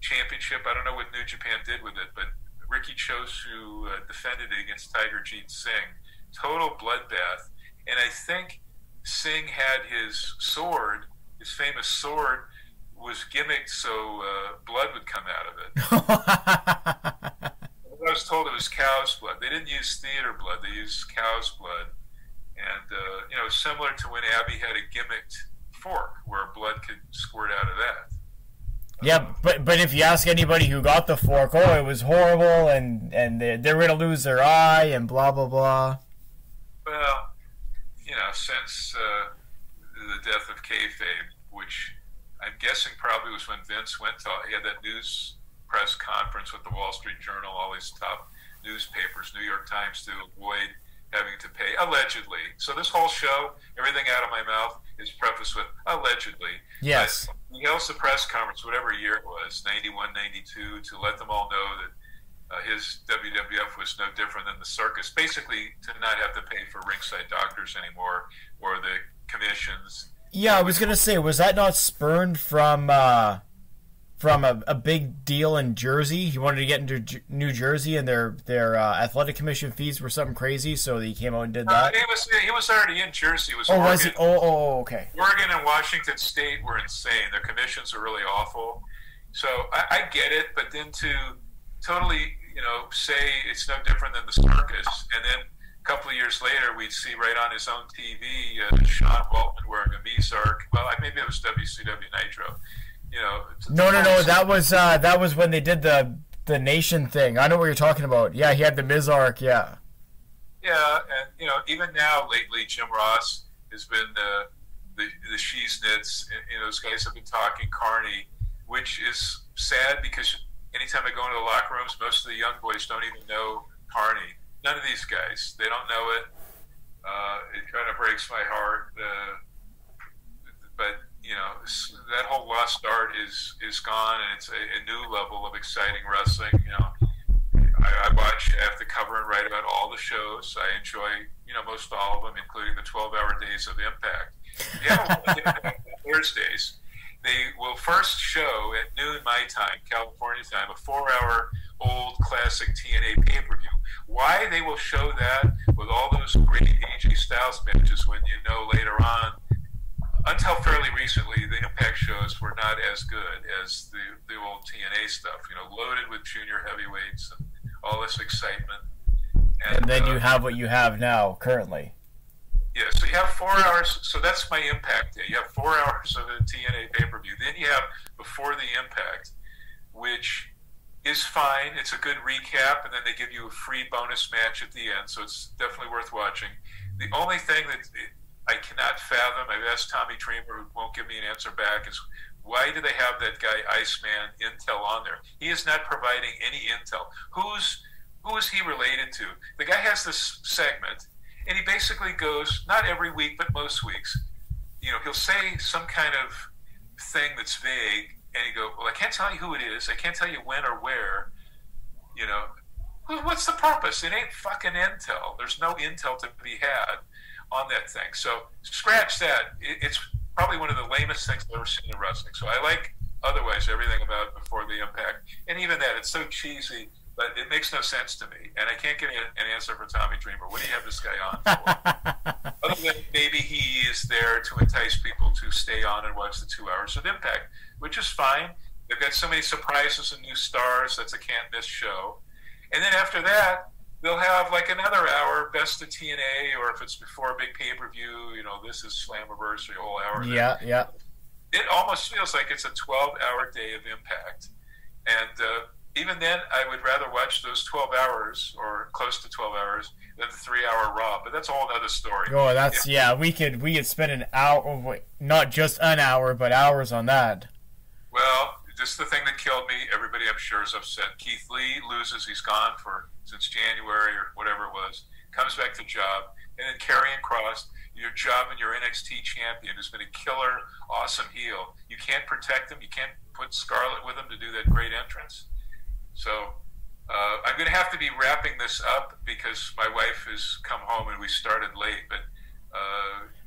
championship, I don't know what New Japan did with it, but Ricky Chosu defended it against Tiger Jeet Singh. Total bloodbath. And I think Singh had his sword, his famous sword, was gimmicked so blood would come out of it. I was told it was cow's blood. They didn't use theater blood. They used cow's blood. And, similar to when Abby had a gimmicked fork where blood could squirt out of that. Yeah, but if you ask anybody who got the fork, it was horrible, and they're going to lose their eye, and blah, blah, blah. Well, since the death of kayfabe, which I'm guessing probably was when Vince went to, he had that news press conference with the Wall Street Journal, all these top newspapers, New York Times, to avoid having to pay, allegedly. So this whole show, everything out of my mouth is prefaced with allegedly. Yes. But he held the press conference, whatever year it was, 91, 92, to let them all know that his WWF was no different than the circus. Basically, to not have to pay for ringside doctors anymore, or the commissions. Yeah, I was going to say, was that not spurned from a big deal in Jersey? He wanted to get into New Jersey, and their athletic commission fees were something crazy, so he came out and did that. He was already in Jersey. It was Oregon. Was he? Okay. Oregon and Washington State were insane. Their commissions are really awful. So I get it, but then to totally, say it's no different than the circus, and then a couple of years later, we'd see right on his own TV Sean Waltman wearing a Mizark. Well, maybe it was WCW Nitro. No. That was when they did the Nation thing. I know what you're talking about. Yeah, he had the Mizark. Yeah. Yeah, and even now lately, Jim Ross has been the Sheesnitz. Those guys have been talking Carney, which is sad because anytime I go into the locker rooms, most of the young boys don't even know Carney. None of these guys, they don't know it. It kind of breaks my heart. But that whole lost art is gone, and it's a new level of exciting wrestling. I watch, I have to cover and write about all the shows. I enjoy, most all of them, including the 12-hour days of Impact. Thursdays, they will first show at noon my time, California time, a 4-hour old classic TNA pay-per-view. Why they will show that with all those great AJ Styles matches when later on, until fairly recently, the Impact shows were not as good as the old TNA stuff. You know, loaded with junior heavyweights and all this excitement. And then you have what you have now, currently. Yeah, so you have 4 hours. So that's my Impact day. You have 4 hours of a TNA pay-per-view. Then you have Before the Impact, which is fine. It's a good recap, and then they give you a free bonus match at the end, so it's definitely worth watching. The only thing that I cannot fathom, I've asked Tommy Dreamer, who won't give me an answer back, is why do they have that guy Iceman Intel on there? He is not providing any intel. Who is he related to? The guy has this segment, and he basically goes, not every week, but most weeks, you know, he'll say some kind of thing that's vague, and you go, well, I can't tell you who it is. I can't tell you when or where. You know, well, what's the purpose? It ain't fucking intel. There's no intel to be had on that thing. So scratch that. It's probably one of the lamest things I've ever seen in wrestling. So I like otherwise everything about Before the Impact. And even that, it's so cheesy, but it makes no sense to me. And I can't get an answer for Tommy Dreamer. What do you have this guy on for? Other than maybe he is there to entice people to stay on and watch the 2 hours of Impact, which is fine. They've got so many surprises and new stars. That's a can't-miss show. And then after that, they'll have like another hour, Best of TNA, or if it's before a big pay-per-view, you know, this is Slammiversary, a whole hour. Yeah, yeah. It almost feels like it's a 12-hour day of Impact. And even then, I would rather watch those 12 hours, or close to 12 hours, than the 3-hour Raw. But that's a whole other story. Oh, that's, yeah, we could spend an hour, not just an hour, but hours on that. Well, just the thing that killed me, everybody I'm sure is upset. Keith Lee loses, he's gone since January or whatever it was, comes back to job, and then Karrion Kross, your job and your NXT champion, who's been a killer, awesome heel. You can't protect him, you can't put Scarlett with him to do that great entrance. So I'm going to have to be wrapping this up because my wife has come home and we started late. But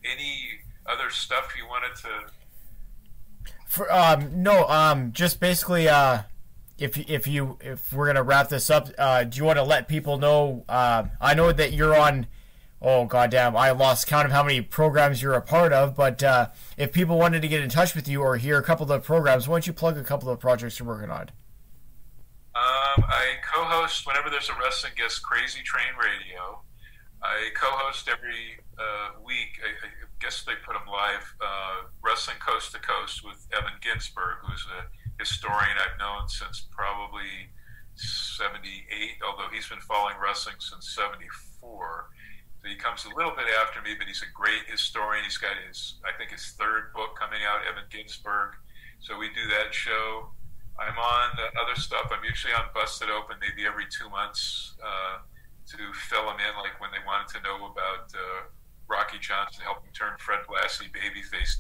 any other stuff you wanted to? Just basically, if we're gonna wrap this up, do you want to let people know? I know that you're on. Oh goddamn! I lost count of how many programs you're a part of. But if people wanted to get in touch with you or hear a couple of the programs, why don't you plug a couple of projects you're working on? I co-host whenever there's a wrestling guest, Crazy Train Radio. I co-host every week. I guess they put them live. Wrestling Coast to Coast with Evan Ginsberg, who's a historian I've known since probably 78, although he's been following wrestling since 74. So he comes a little bit after me, but he's a great historian. He's got I think his third book coming out, Evan Ginsberg. So we do that show. I'm on other stuff. I'm usually on Busted Open maybe every 2 months to fill them in, like when they wanted to know about Rocky Johnson helping turn Fred Blassie babyface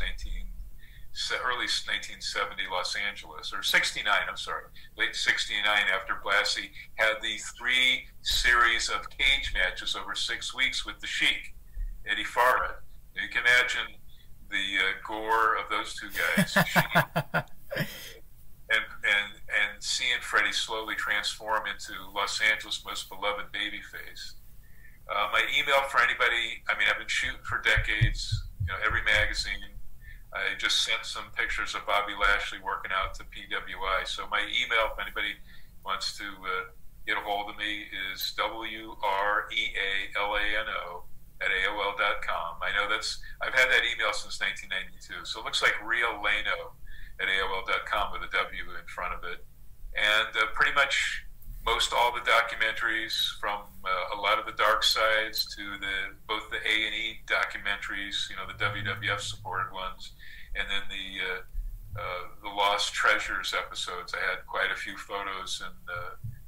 early 1970 Los Angeles, or 69, I'm sorry, late 69, after Blassie had the 3 series of cage matches over 6 weeks with the Sheik, Eddie Farhat. You can imagine the gore of those two guys. And seeing Freddie slowly transform into Los Angeles' most beloved babyface. My email for anybody, I mean, I've been shooting for decades, every magazine. I just sent some pictures of Bobby Lashley working out to PWI. So my email, if anybody wants to get a hold of me, is WREALANO@AOL.com. I know I've had that email since 1992. So it looks like Real Lano at AOL.com with a W in front of it. And pretty much most all the documentaries, from a lot of the dark sides to both the A&E documentaries, the WWF supported ones, and then the Lost Treasures episodes. I had quite a few photos in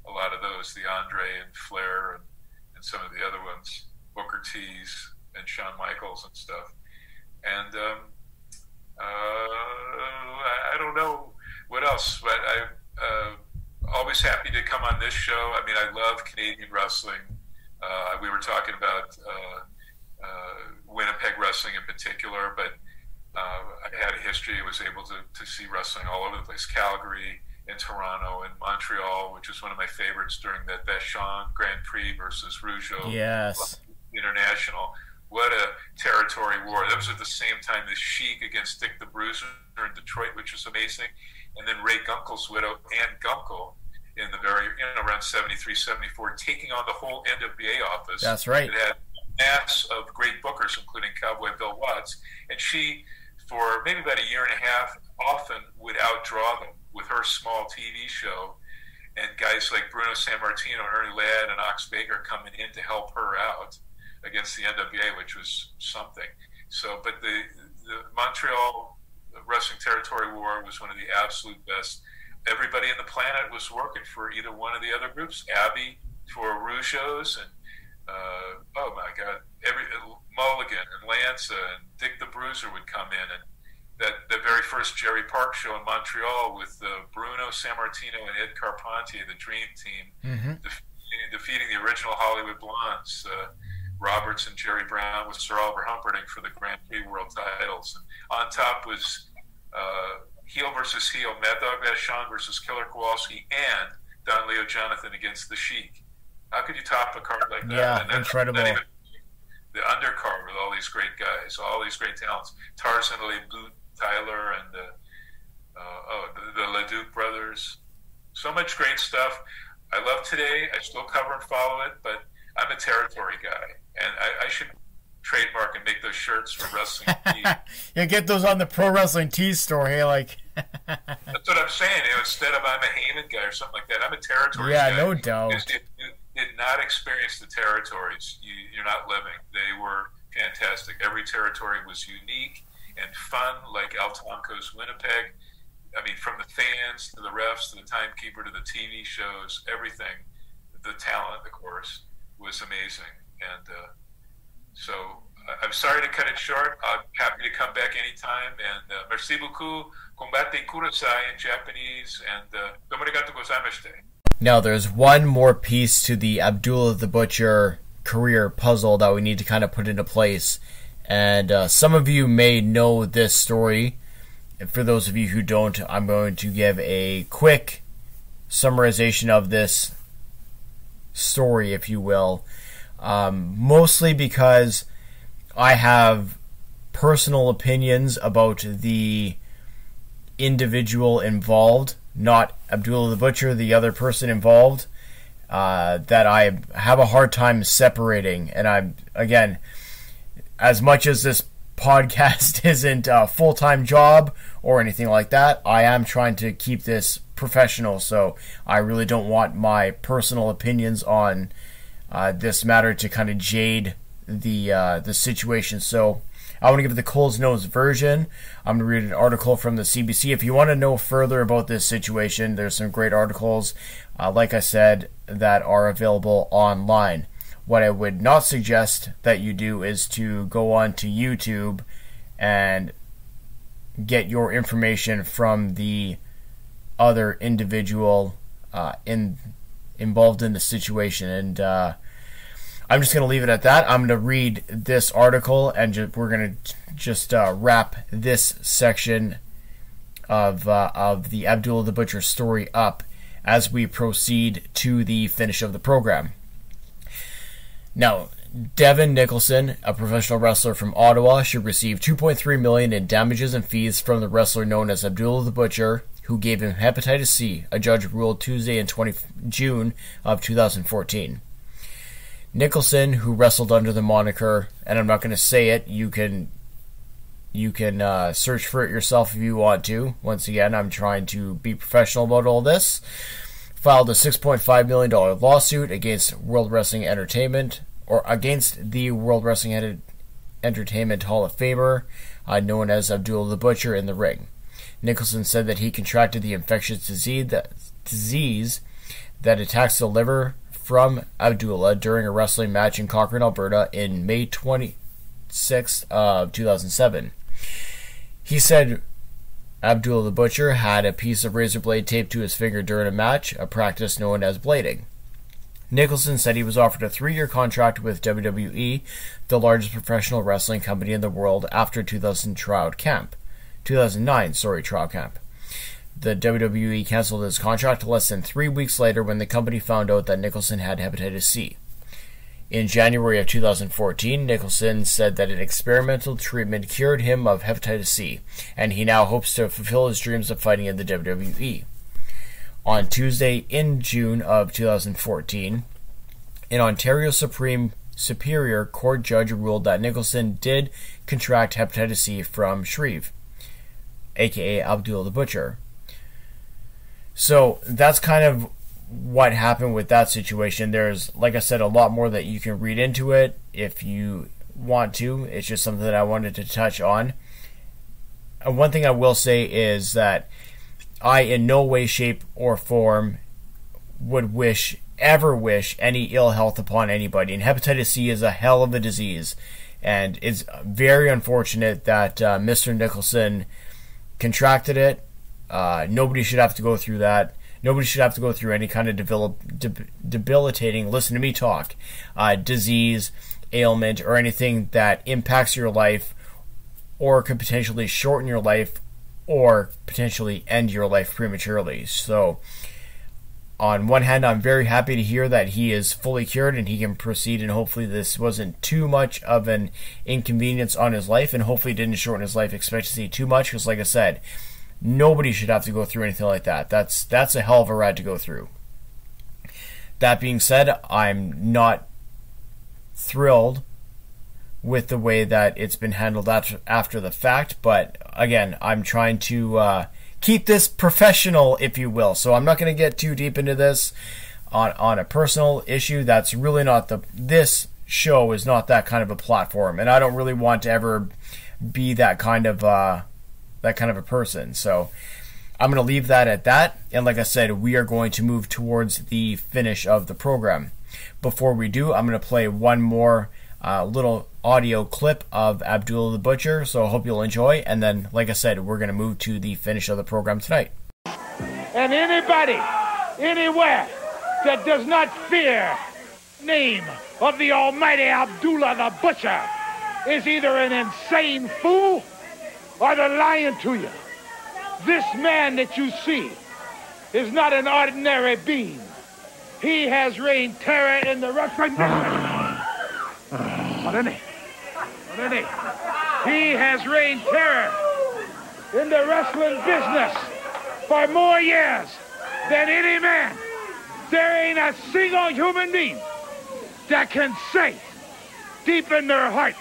a lot of those, the Andre and Flair and some of the other ones, Booker T's and Shawn Michaels and stuff. And I don't know what else, but I'm always happy to come on this show. I mean, I love Canadian wrestling. We were talking about Winnipeg wrestling in particular, but I had a history. I was able to see wrestling all over the place. Calgary and Toronto and Montreal, which was one of my favorites during that Vachon Grand Prix versus Rougeau Yes. International. What a territory war. That was at the same time the Sheik against Dick the Bruiser in Detroit, which was amazing. And then Ray Gunkel's widow, Ann Gunkel, in the very, around 73, 74, taking on the whole NWA office. That's right. It had a mass of great bookers, including Cowboy Bill Watts. And she, for maybe about a year and a half, often would outdraw them with her small TV show. And guys like Bruno Sammartino, Ernie Ladd, and Ox Baker coming in to help her out against the NWA, which was something. So, but the Montreal Wrestling Territory War was one of the absolute best. Everybody on the planet was working for either one of the other groups. Abby for Rougeau's, and oh my God, Mulligan and Lanza and Dick the Bruiser would come in, and the very first Jerry Park show in Montreal with Bruno Sammartino and Ed Carpentier, the Dream Team, defeating the original Hollywood Blondes, Roberts and Jerry Brown with Sir Oliver Humperdinck for the Grand Prix World titles. And on top was heel versus heel, Mad Dog Vachon versus Killer Kowalski, and Don Leo Jonathan against the Sheik. How could you top a card like that? Yeah, and incredible. Not even the undercard with all these great guys, all these great talents. Tarzan LeBoot, Tyler, and the LeDuc brothers. So much great stuff. I love Today. I still cover and follow it, but I'm a territory guy, and I should trademark and make those shirts for Wrestling Tees. Yeah, get those on the Pro Wrestling Tees store. Hey, like. That's what I'm saying. Instead of I'm a Heyman guy or something like that, I'm a territory guy. Yeah, no doubt. Because if you did not experience the territories, you're not living. They were fantastic. Every territory was unique and fun, like El Tonko's Winnipeg. I mean, from the fans to the refs to the timekeeper to the TV shows, everything. The talent, of course, was amazing. And so I'm sorry to cut it short. I'm happy to come back anytime. And merci beaucoup. Kombate kurasai in Japanese. And domarigato gozaimashite. Now, there's one more piece to the Abdullah the Butcher career puzzle that we need to kind of put into place. And some of you may know this story. And for those of you who don't, I'm going to give a quick summarization of this story, if you will. Mostly because I have personal opinions about the individual involved, not Abdullah the Butcher, the other person involved, that I have a hard time separating. And I'm, again, as much as this podcast isn't a full-time job or anything like that, I am trying to keep this professional, so I really don't want my personal opinions on this matter to kind of jade the situation. So I want to give the Cole's Nose version. I'm going to read an article from the CBC. If you want to know further about this situation, there's some great articles, like I said, that are available online. What I would not suggest that you do is to go on to YouTube and get your information from the other individual involved in the situation. And I'm just going to leave it at that. I'm going to read this article, and we're going to just wrap this section of the Abdullah the Butcher story up as we proceed to the finish of the program. Now, Devin Nicholson, a professional wrestler from Ottawa, should receive $2.3 million in damages and fees from the wrestler known as Abdullah the Butcher, who gave him hepatitis C, a judge ruled Tuesday in June of 2014. Nicholson, who wrestled under the moniker, and I'm not going to say it, you can search for it yourself if you want to. Once again, I'm trying to be professional about all this. Filed a $6.5 million lawsuit against World Wrestling Entertainment, or against the World Wrestling Entertainment Hall of Famer, known as Abdullah the Butcher, in the ring. Nicholson said that he contracted the infectious disease that attacks the liver from Abdullah during a wrestling match in Cochrane, Alberta in May 26th of 2007. He said Abdullah the Butcher had a piece of razor blade taped to his finger during a match, a practice known as blading. Nicholson said he was offered a 3-year contract with WWE, the largest professional wrestling company in the world, after 2009 trial camp. The WWE canceled his contract less than 3 weeks later when the company found out that Nicholson had hepatitis C. In January of 2014, Nicholson said that an experimental treatment cured him of hepatitis C, and he now hopes to fulfill his dreams of fighting in the WWE. On Tuesday in June of 2014, an Ontario Superior Court judge ruled that Nicholson did contract hepatitis C from Shreve, aka Abdullah The Butcher. So that's kind of what happened with that situation. There's, like I said, a lot more that you can read into it if you want to. It's just something that I wanted to touch on. And one thing I will say is that I in no way, shape, or form would ever wish any ill health upon anybody. And hepatitis C is a hell of a disease. And it's very unfortunate that Mr. Nicholson contracted it. Nobody should have to go through that. Nobody should have to go through any kind of debilitating, listen to me talk, disease, ailment, or anything that impacts your life or could potentially shorten your life or potentially end your life prematurely. So, on one hand, I'm very happy to hear that he is fully cured and he can proceed, and hopefully this wasn't too much of an inconvenience on his life, and hopefully didn't shorten his life expectancy too much, because like I said, nobody should have to go through anything like that. That's a hell of a ride to go through. That being said, I'm not thrilled with the way that it's been handled after the fact, but again, I'm trying to keep this professional, if you will. So I'm not going to get too deep into this on a personal issue. That's really not this show is not that kind of a platform, and I don't really want to ever be that kind of a person. So I'm going to leave that at that. And like I said, we are going to move towards the finish of the program. Before we do, I'm going to play one more little audio clip of Abdullah the Butcher, so I hope you'll enjoy, and then, like I said, we're going to move to the finish of the program tonight. And anybody, anywhere, that does not fear the name of the almighty Abdullah the Butcher is either an insane fool or they're lying to you. This man that you see is not an ordinary being. He has reigned terror in the Russian He has reigned terror in the wrestling business for more years than any man. There ain't a single human being that can say deep in their heart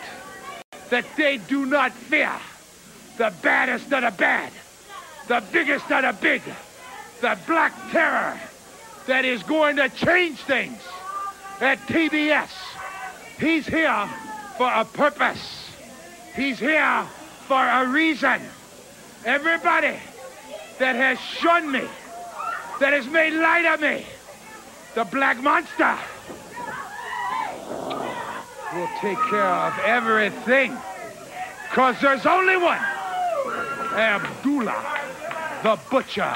that they do not fear the baddest of the bad, the biggest of the big, the black terror that is going to change things at TBS. He's here for a purpose. He's here for a reason. Everybody that has shunned me, that has made light of me, the black monster, will take care of everything. Because there's only one. Abdullah the Butcher,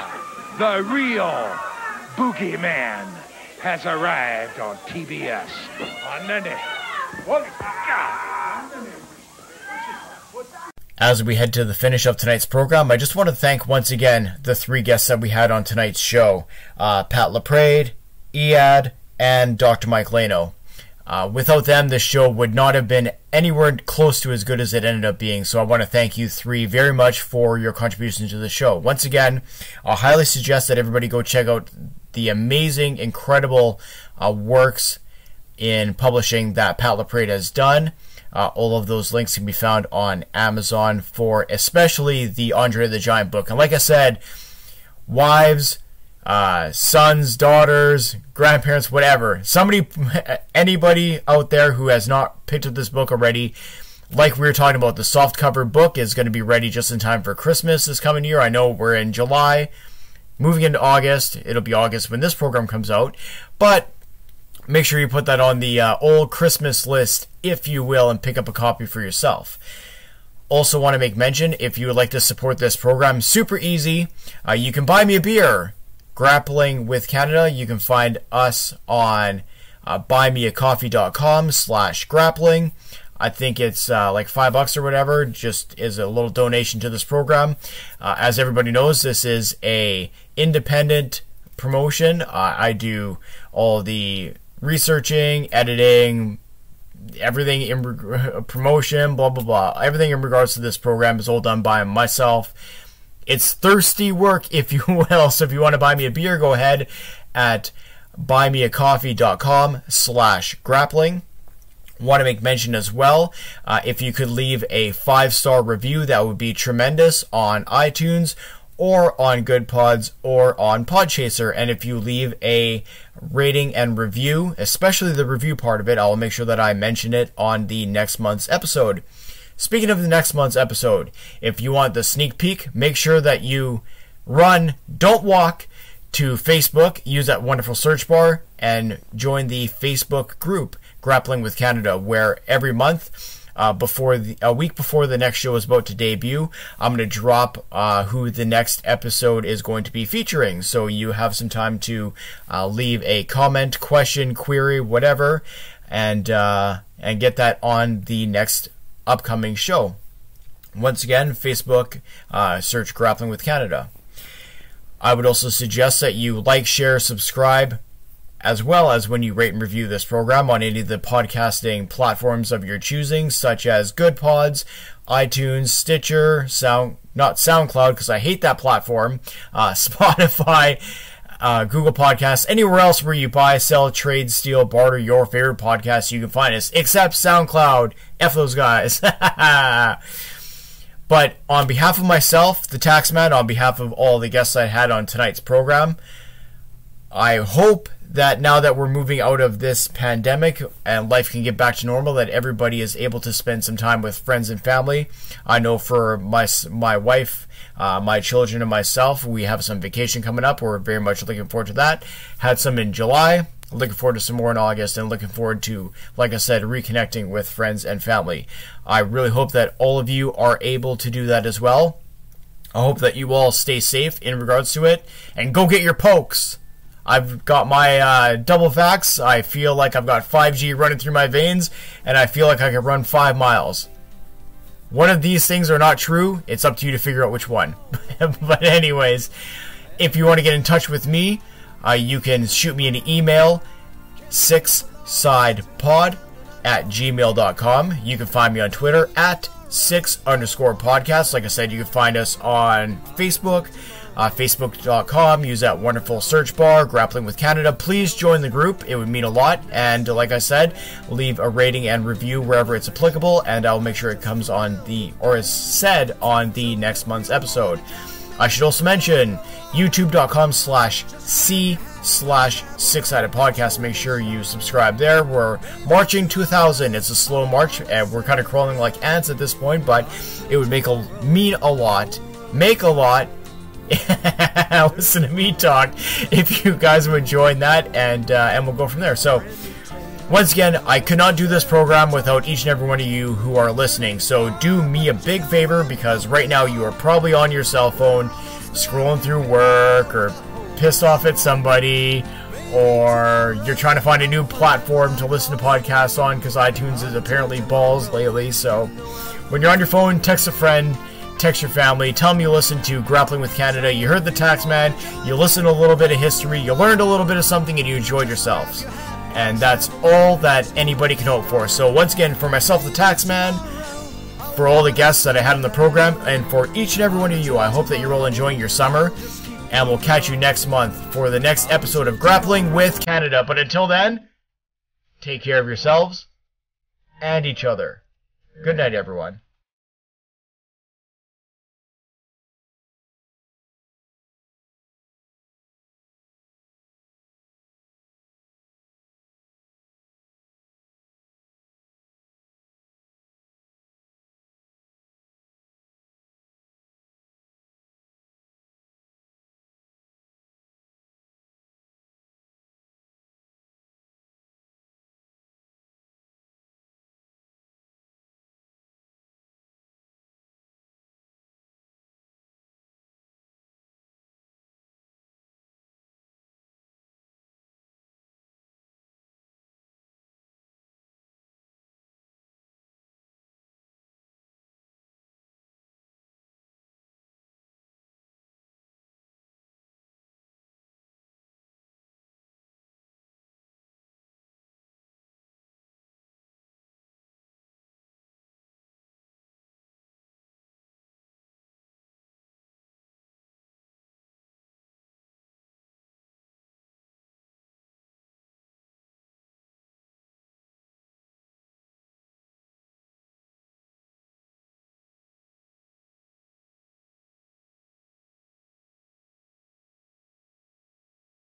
the real boogeyman, has arrived on TBS. As we head to the finish of tonight's program, I just want to thank once again the three guests that we had on tonight's show. Pat Laprade, Eyad, and Dr. Mike Leno. Without them, this show would not have been anywhere close to as good as it ended up being, so I want to thank you three very much for your contribution to the show. Once again, I highly suggest that everybody go check out the amazing, incredible works in publishing that Pat Laprade has done. All of those links can be found on Amazon for especially the Andre the Giant book. And like I said, wives, sons, daughters, grandparents, whatever. Anybody out there who has not picked up this book already, like we were talking about, the softcover book is going to be ready just in time for Christmas this coming year. I know we're in July, moving into August. It'll be August when this program comes out, but make sure you put that on the old Christmas list, if you will, and pick up a copy for yourself. Also want to make mention, if you would like to support this program, super easy. You can buy me a beer. Grappling with Canada. You can find us on buymeacoffee.com/grappling. I think it's like $5 or whatever, just is a little donation to this program. As everybody knows, this is a independent promotion. I do all the researching, editing, everything in promotion, blah, blah, blah. Everything in regards to this program is all done by myself. It's thirsty work, if you will. So if you want to buy me a beer, go ahead at buymeacoffee.com/grappling. Want to make mention as well, if you could leave a 5-star review, that would be tremendous on iTunes or on Good Pods or on Podchaser. And if you leave a rating and review, especially the review part of it, I'll make sure that I mention it on the next month's episode. Speaking of the next month's episode, if you want the sneak peek, make sure that you run, don't walk, to Facebook, use that wonderful search bar, and join the Facebook group, Grappling with Canada, where every month, a week before the next show is about to debut, I'm going to drop who the next episode is going to be featuring. So you have some time to leave a comment, question, query, whatever, and get that on the next upcoming show. Once again, Facebook, search Grappling with Canada. I would also suggest that you like, share, subscribe, as well as when you rate and review this program on any of the podcasting platforms of your choosing, such as Good Pods, iTunes, Stitcher, not SoundCloud, because I hate that platform, Spotify, Google Podcasts, anywhere else where you buy, sell, trade, steal, barter your favorite podcasts, you can find us, except SoundCloud. F those guys. But on behalf of myself, the Taxman, on behalf of all the guests I had on tonight's program, I hope that now that we're moving out of this pandemic and life can get back to normal, that everybody is able to spend some time with friends and family. I know for my wife, my children, and myself, we have some vacation coming up. We're very much looking forward to that. Had some in July. Looking forward to some more in August, and looking forward to, like I said, reconnecting with friends and family. I really hope that all of you are able to do that as well. I hope that you all stay safe in regards to it, and go get your pokes. I've got my double vax. I feel like I've got 5G running through my veins, and I feel like I can run 5 miles. One of these things are not true. It's up to you to figure out which one. But anyways, if you want to get in touch with me, you can shoot me an email, 6sidepod@gmail.com. You can find me on Twitter at 6_podcast. Like I said, you can find us on Facebook, facebook.com. Use that wonderful search bar, Grappling with Canada. Please join the group. It would mean a lot. And like I said, leave a rating and review wherever it's applicable, and I'll make sure it comes on is said on the next month's episode. I should also mention youtube.com/c/6sidepodcast. Make sure you subscribe there. We're marching 2,000. It's a slow march, and we're kind of crawling like ants at this point, but it would make a lot. Listen to me talk if you guys would join that, and we'll go from there. So once again, I could not do this program without each and every one of you who are listening. So do me a big favor, because right now you are probably on your cell phone scrolling through work, or pissed off at somebody, or you're trying to find a new platform to listen to podcasts on, because iTunes is apparently balls lately. So when you're on your phone, text a friend, text your family, tell them you listened to Grappling with Canada, you heard the Taxman, you listened to a little bit of history, you learned a little bit of something, and you enjoyed yourselves. And that's all that anybody can hope for. So once again, for myself, the Taxman, for all the guests that I had on the program, and for each and every one of you, I hope that you're all enjoying your summer. And we'll catch you next month for the next episode of Grappling with Canada. But until then, take care of yourselves and each other. Good night, everyone.